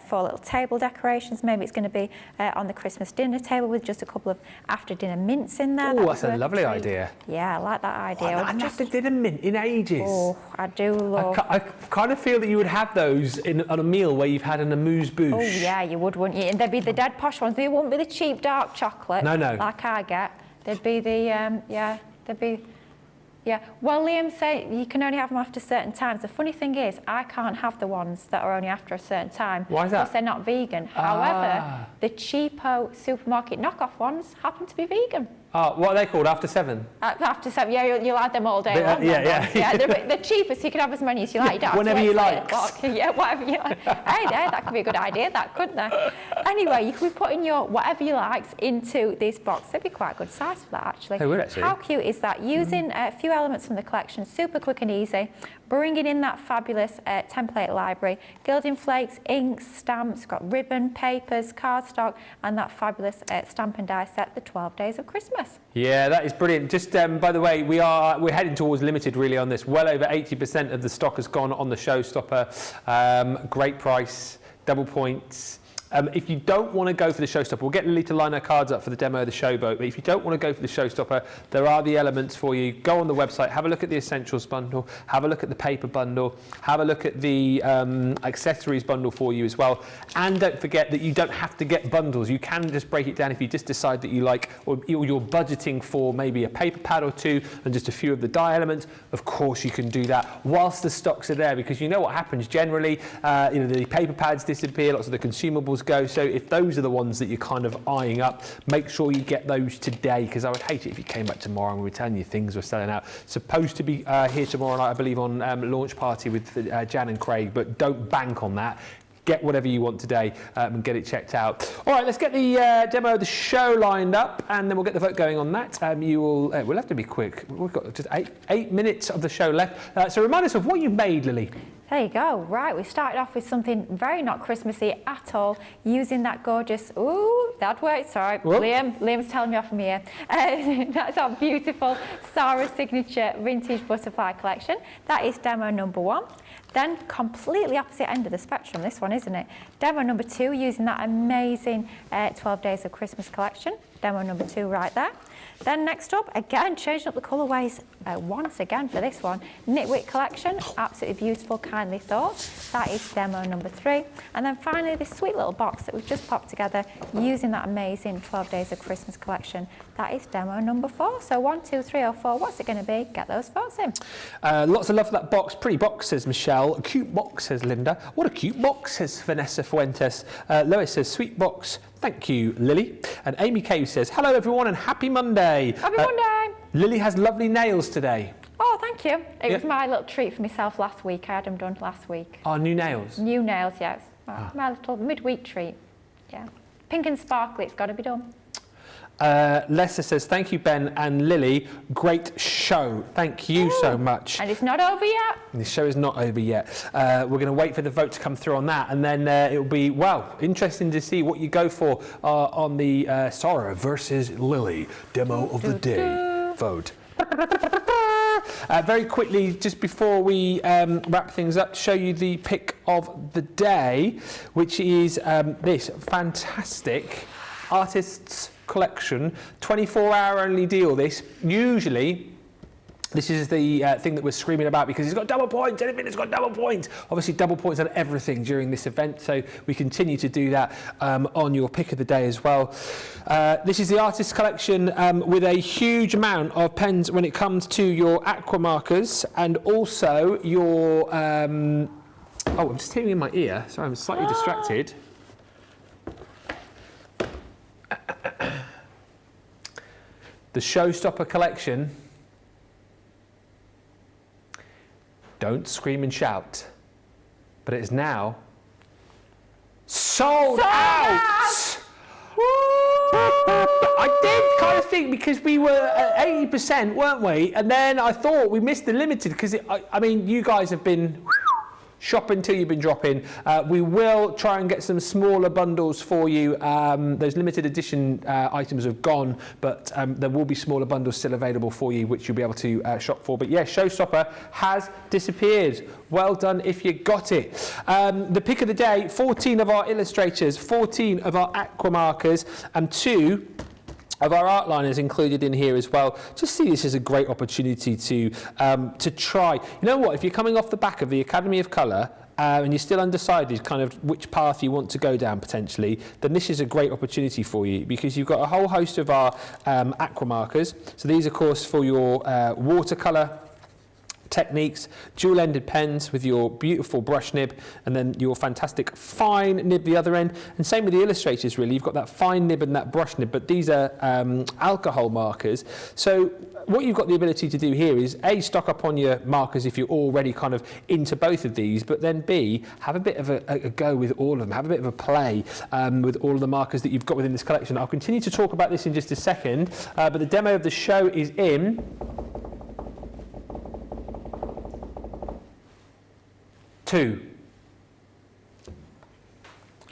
for little table decorations? Maybe it's going to be on the Christmas dinner table with just a couple of after-dinner mints in there. Oh, that's a lovely idea. Yeah, I like that idea. I've not did a mint in ages. Oh, I do love... I kind of feel that you would have those on a meal where you've had an amuse-bouche. Oh, yeah, you would, wouldn't you? And they'd be the dead posh ones. They wouldn't be the cheap dark chocolate. No, no. Like I get. They'd be the, they'd be... Yeah, well, Liam said you can only have them after certain times. The funny thing is, I can't have the ones that are only after a certain time. Why is that? Because they're not vegan. However, the cheapo supermarket knockoff ones happen to be vegan. Oh, what are they called? After 7? After 7, yeah, you'll have them all day long. Yeah. They're cheapest, so you can have as many as you like. You don't have Whenever to wait you till like. 8 o'clock. Yeah, whatever you like. Hey, that could be a good idea, that, couldn't there? Anyway, you could be putting your whatever you like into this box. They'd be quite a good size for that, actually. They would, actually. How cute is that? Using a few elements from the collection, super quick and easy. Bringing in that fabulous template library, gilding flakes, inks, stamps, got ribbon, papers, cardstock, and that fabulous stamp and die set, the 12 Days of Christmas. Yeah, that is brilliant. Just by the way, we're heading towards limited really on this. Well over 80% of the stock has gone on the showstopper. Great price, double points. If you don't want to go for the showstopper, we'll get Lily to line her cards up for the demo of the showboat, but if you don't want to go for the showstopper, there are the elements for you. Go on the website, have a look at the essentials bundle, have a look at the paper bundle, have a look at the accessories bundle for you as well. And don't forget that you don't have to get bundles. You can just break it down if you just decide that you like, or you're budgeting for maybe a paper pad or 2 and just a few of the die elements. Of course you can do that whilst the stocks are there, because you know what happens generally, the paper pads disappear, lots of the consumables go. So if those are the ones that you're kind of eyeing up, make sure you get those today, because I would hate it if you came back tomorrow and we were telling you things were selling out. Supposed to be here tomorrow night, I believe, on launch party with Jan and Craig, but don't bank on that. Get whatever you want today and get it checked out. All right, let's get the demo of the show lined up, and then we'll get the vote going on that. We'll have to be quick. We've got just eight minutes of the show left. So remind us of what you made, Lily. There you go. Right, we started off with something very not Christmassy at all, using that gorgeous, ooh, that worked, sorry. Whoop. Liam's telling me off from here. That's our beautiful Sara signature vintage butterfly collection. That is demo number 1. Then completely opposite end of the spectrum, this one, isn't it? Demo number 2, using that amazing 12 Days of Christmas collection. Demo number 2 right there. Then next up, again, changing up the colourways once again for this one. Nitwit collection, absolutely beautiful, kindly thought. That is demo number 3. And then finally, this sweet little box that we've just popped together using that amazing 12 Days of Christmas collection. That is demo number 4. So 1, 2, 3 or 4, what's it going to be? Get those votes in. Lots of love for that box. Pretty box, says Michelle. A cute box, says Linda. What a cute box, says Vanessa Fuentes. Lois says, sweet box. Thank you, Lily. And Amy Cave says, hello everyone and happy Monday. Happy Monday. Lily has lovely nails today. Oh, thank you. It was my little treat for myself last week. I had them done last week. Oh, new nails? New nails, yes. My little midweek treat. Yeah. Pink and sparkly, it's got to be done. Lester says, thank you, Ben and Lily. Great show. Thank you so much. And it's not over yet. The show is not over yet. We're going to wait for the vote to come through on that, and then it will be, well, interesting to see what you go for on the Sara versus Lily demo of the day vote. Very quickly, just before we wrap things up, to show you the pick of the day, which is this fantastic Artists Collection 24-hour only deal. This usually. This is the thing that we're screaming about because it's got double points. Anything that's got double points. Obviously, double points on everything during this event, so we continue to do that on your pick of the day as well. This is the Artist Collection with a huge amount of pens when it comes to your aqua markers and also your... oh, I'm just hearing in my ear. Sorry, I'm slightly distracted. The Showstopper Collection. Don't scream and shout, but it is now sold out! I did kind of think because we were at 80%, weren't we? And then I thought we missed the limited because, I mean, you guys have been shopping till you've been dropping. We will try and get some smaller bundles for you. Those limited edition items have gone, but there will be smaller bundles still available for you, which you'll be able to shop for. But yeah, Showstopper has disappeared. Well done if you got it. The pick of the day, 14 of our illustrators, 14 of our aqua markers, and 2 of our outliners included in here as well. Just see this as a great opportunity to try. You know what, if you're coming off the back of the Academy of Colour and you're still undecided kind of which path you want to go down potentially, then this is a great opportunity for you because you've got a whole host of our aqua markers. So these, of course, for your watercolour techniques, dual-ended pens with your beautiful brush nib and then your fantastic fine nib the other end, and same with the illustrators really. You've got that fine nib and that brush nib, but these are alcohol markers. So what you've got the ability to do here is A, stock up on your markers if you're already kind of into both of these, but then B, have a bit of a go with all of them, have a bit of a play with all of the markers that you've got within this collection. I'll continue to talk about this in just a second, but the demo of the show is in 2.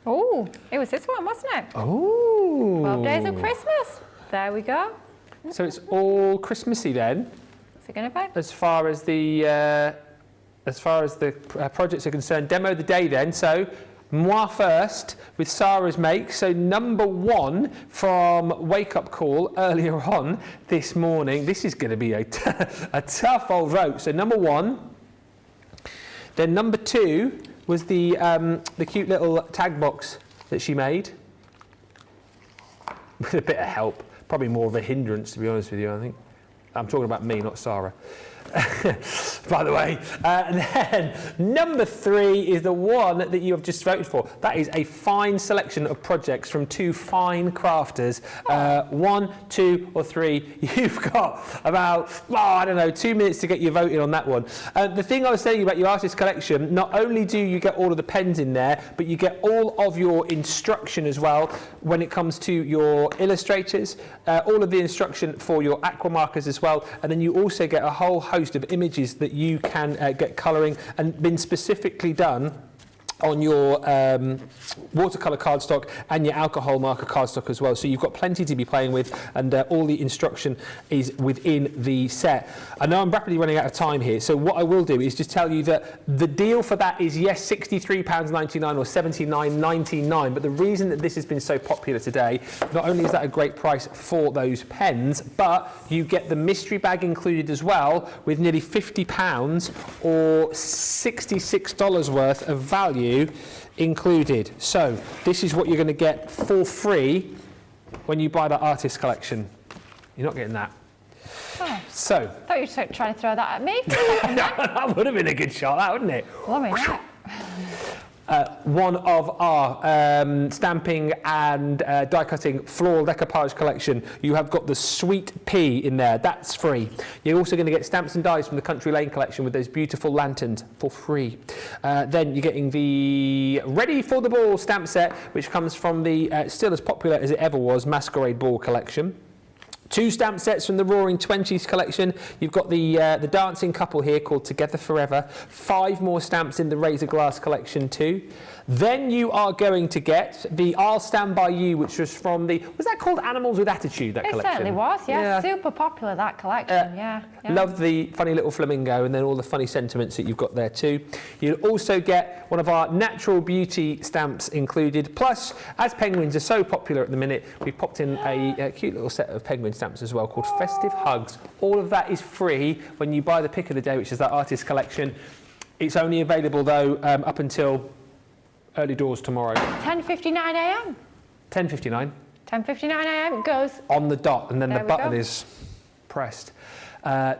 Oh, it was this one, wasn't it? Oh. 12 Days of Christmas. There we go. So it's all Christmassy then. What's it going to be? As far as the projects are concerned, demo of the day then. So moi first with Sara's make. So number 1 from Wake Up Call earlier on this morning. This is going to be a tough old vote. So number 1. Then number 2 was the cute little tag box that she made with a bit of help. Probably more of a hindrance, to be honest with you, I think. I'm talking about me, not Sara. By the way. And then number 3 is the one that you have just voted for. That is a fine selection of projects from 2 fine crafters. 1, 2 or 3. You've got about, I don't know, 2 minutes to get your vote in on that one. The thing I was saying about your artist collection, not only do you get all of the pens in there, but you get all of your instruction as well when it comes to your illustrators, all of the instruction for your aqua markers as well, and then you also get a whole host of images that you can get colouring and been specifically done on your watercolour cardstock and your alcohol marker cardstock as well. So you've got plenty to be playing with, and all the instruction is within the set. I know I'm rapidly running out of time here, so what I will do is just tell you that the deal for that is, yes, £63.99 or $79.99, but the reason that this has been so popular today, not only is that a great price for those pens, but you get the mystery bag included as well with nearly £50 or $66 worth of value included. So this is what you're going to get for free when you buy that artist collection. You're not getting that. Oh. So I thought you were trying to throw that at me. that would have been a good shot, that, wouldn't it? Well, I mean, one of our stamping and die cutting floral decoupage collection. You have got the Sweet Pea in there, that's free. You're also going to get stamps and dies from the Country Lane collection with those beautiful lanterns for free. Then you're getting the Ready for the Ball stamp set, which comes from the still as popular as it ever was Masquerade Ball collection. 2 stamp sets from the Roaring Twenties collection. You've got the dancing couple here called Together Forever. 5 more stamps in the Razor Glass collection too. Then you are going to get the I'll Stand By You, which was from the, was that called Animals with Attitude, that collection? It certainly was, yeah. Super popular, that collection, yeah. Love the funny little flamingo and then all the funny sentiments that you've got there too. You'll also get one of our Natural Beauty stamps included. Plus, as penguins are so popular at the minute, we've popped in a cute little set of penguin stamps as well called Festive Hugs. All of that is free when you buy the pick of the day, which is that artist collection. It's only available though up until early doors tomorrow. 10:59 a.m. 10:59. 10:59 a.m. goes on the dot, and then the there we button go. is pressed.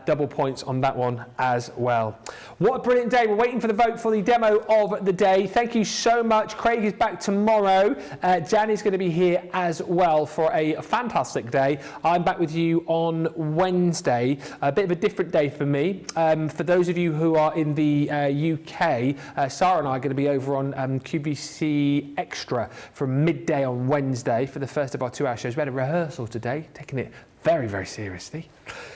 Double points on that one as well. What a brilliant day. We're waiting for the vote for the demo of the day. Thank you so much. Craig is back tomorrow. Jan is going to be here as well for a fantastic day. I'm back with you on Wednesday. A bit of a different day for me. For those of you who are in the UK, Sara and I are going to be over on QVC Extra from midday on Wednesday for the first of our 2-hour shows. We had a rehearsal today, taking it very, very seriously.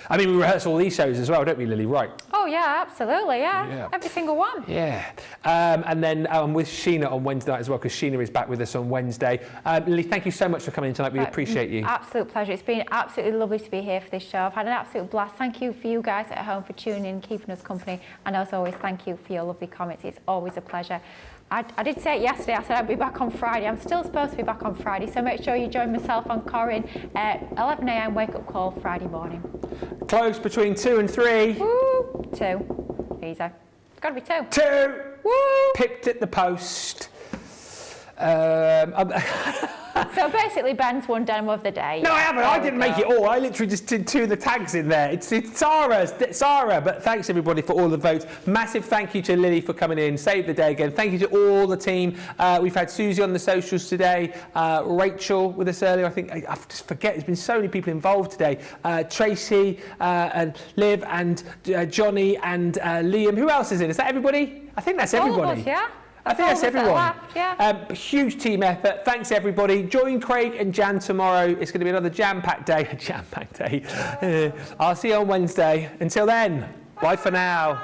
I mean, we rehearse all these shows as well, don't we, Lily? Right? Oh, yeah, absolutely, yeah. Every single one. Yeah. And then with Sheena on Wednesday night as well, because Sheena is back with us on Wednesday. Lily, thank you so much for coming in tonight. We appreciate you. Absolute pleasure. It's been absolutely lovely to be here for this show. I've had an absolute blast. Thank you for you guys at home for tuning in, keeping us company. And as always, thank you for your lovely comments. It's always a pleasure. I did say it yesterday, I said I'd be back on Friday. I'm still supposed to be back on Friday, so make sure you join myself on Corin at 11 a.m. wake-up call Friday morning. Closed between 2 and 3. Woo! 2. Easy. It's got to be 2. 2! Woo! Picked at the post. So basically, Ben's won demo of the day. No, I haven't. I didn't make it all. I literally just did 2 of the tags in there. It's Sara. But thanks, everybody, for all the votes. Massive thank you to Lily for coming in. Saved the day again. Thank you to all the team. We've had Susie on the socials today. Rachel with us earlier. I think I just forget. There's been so many people involved today. Tracy and Liv and Johnny and Liam. Who else is in? Is that everybody? I think that's everybody. All of us, yeah. I think that's everyone. Left, yeah. Huge team effort. Thanks, everybody. Join Craig and Jan tomorrow. It's going to be another jam-packed day. I'll see you on Wednesday. Until then, bye for now.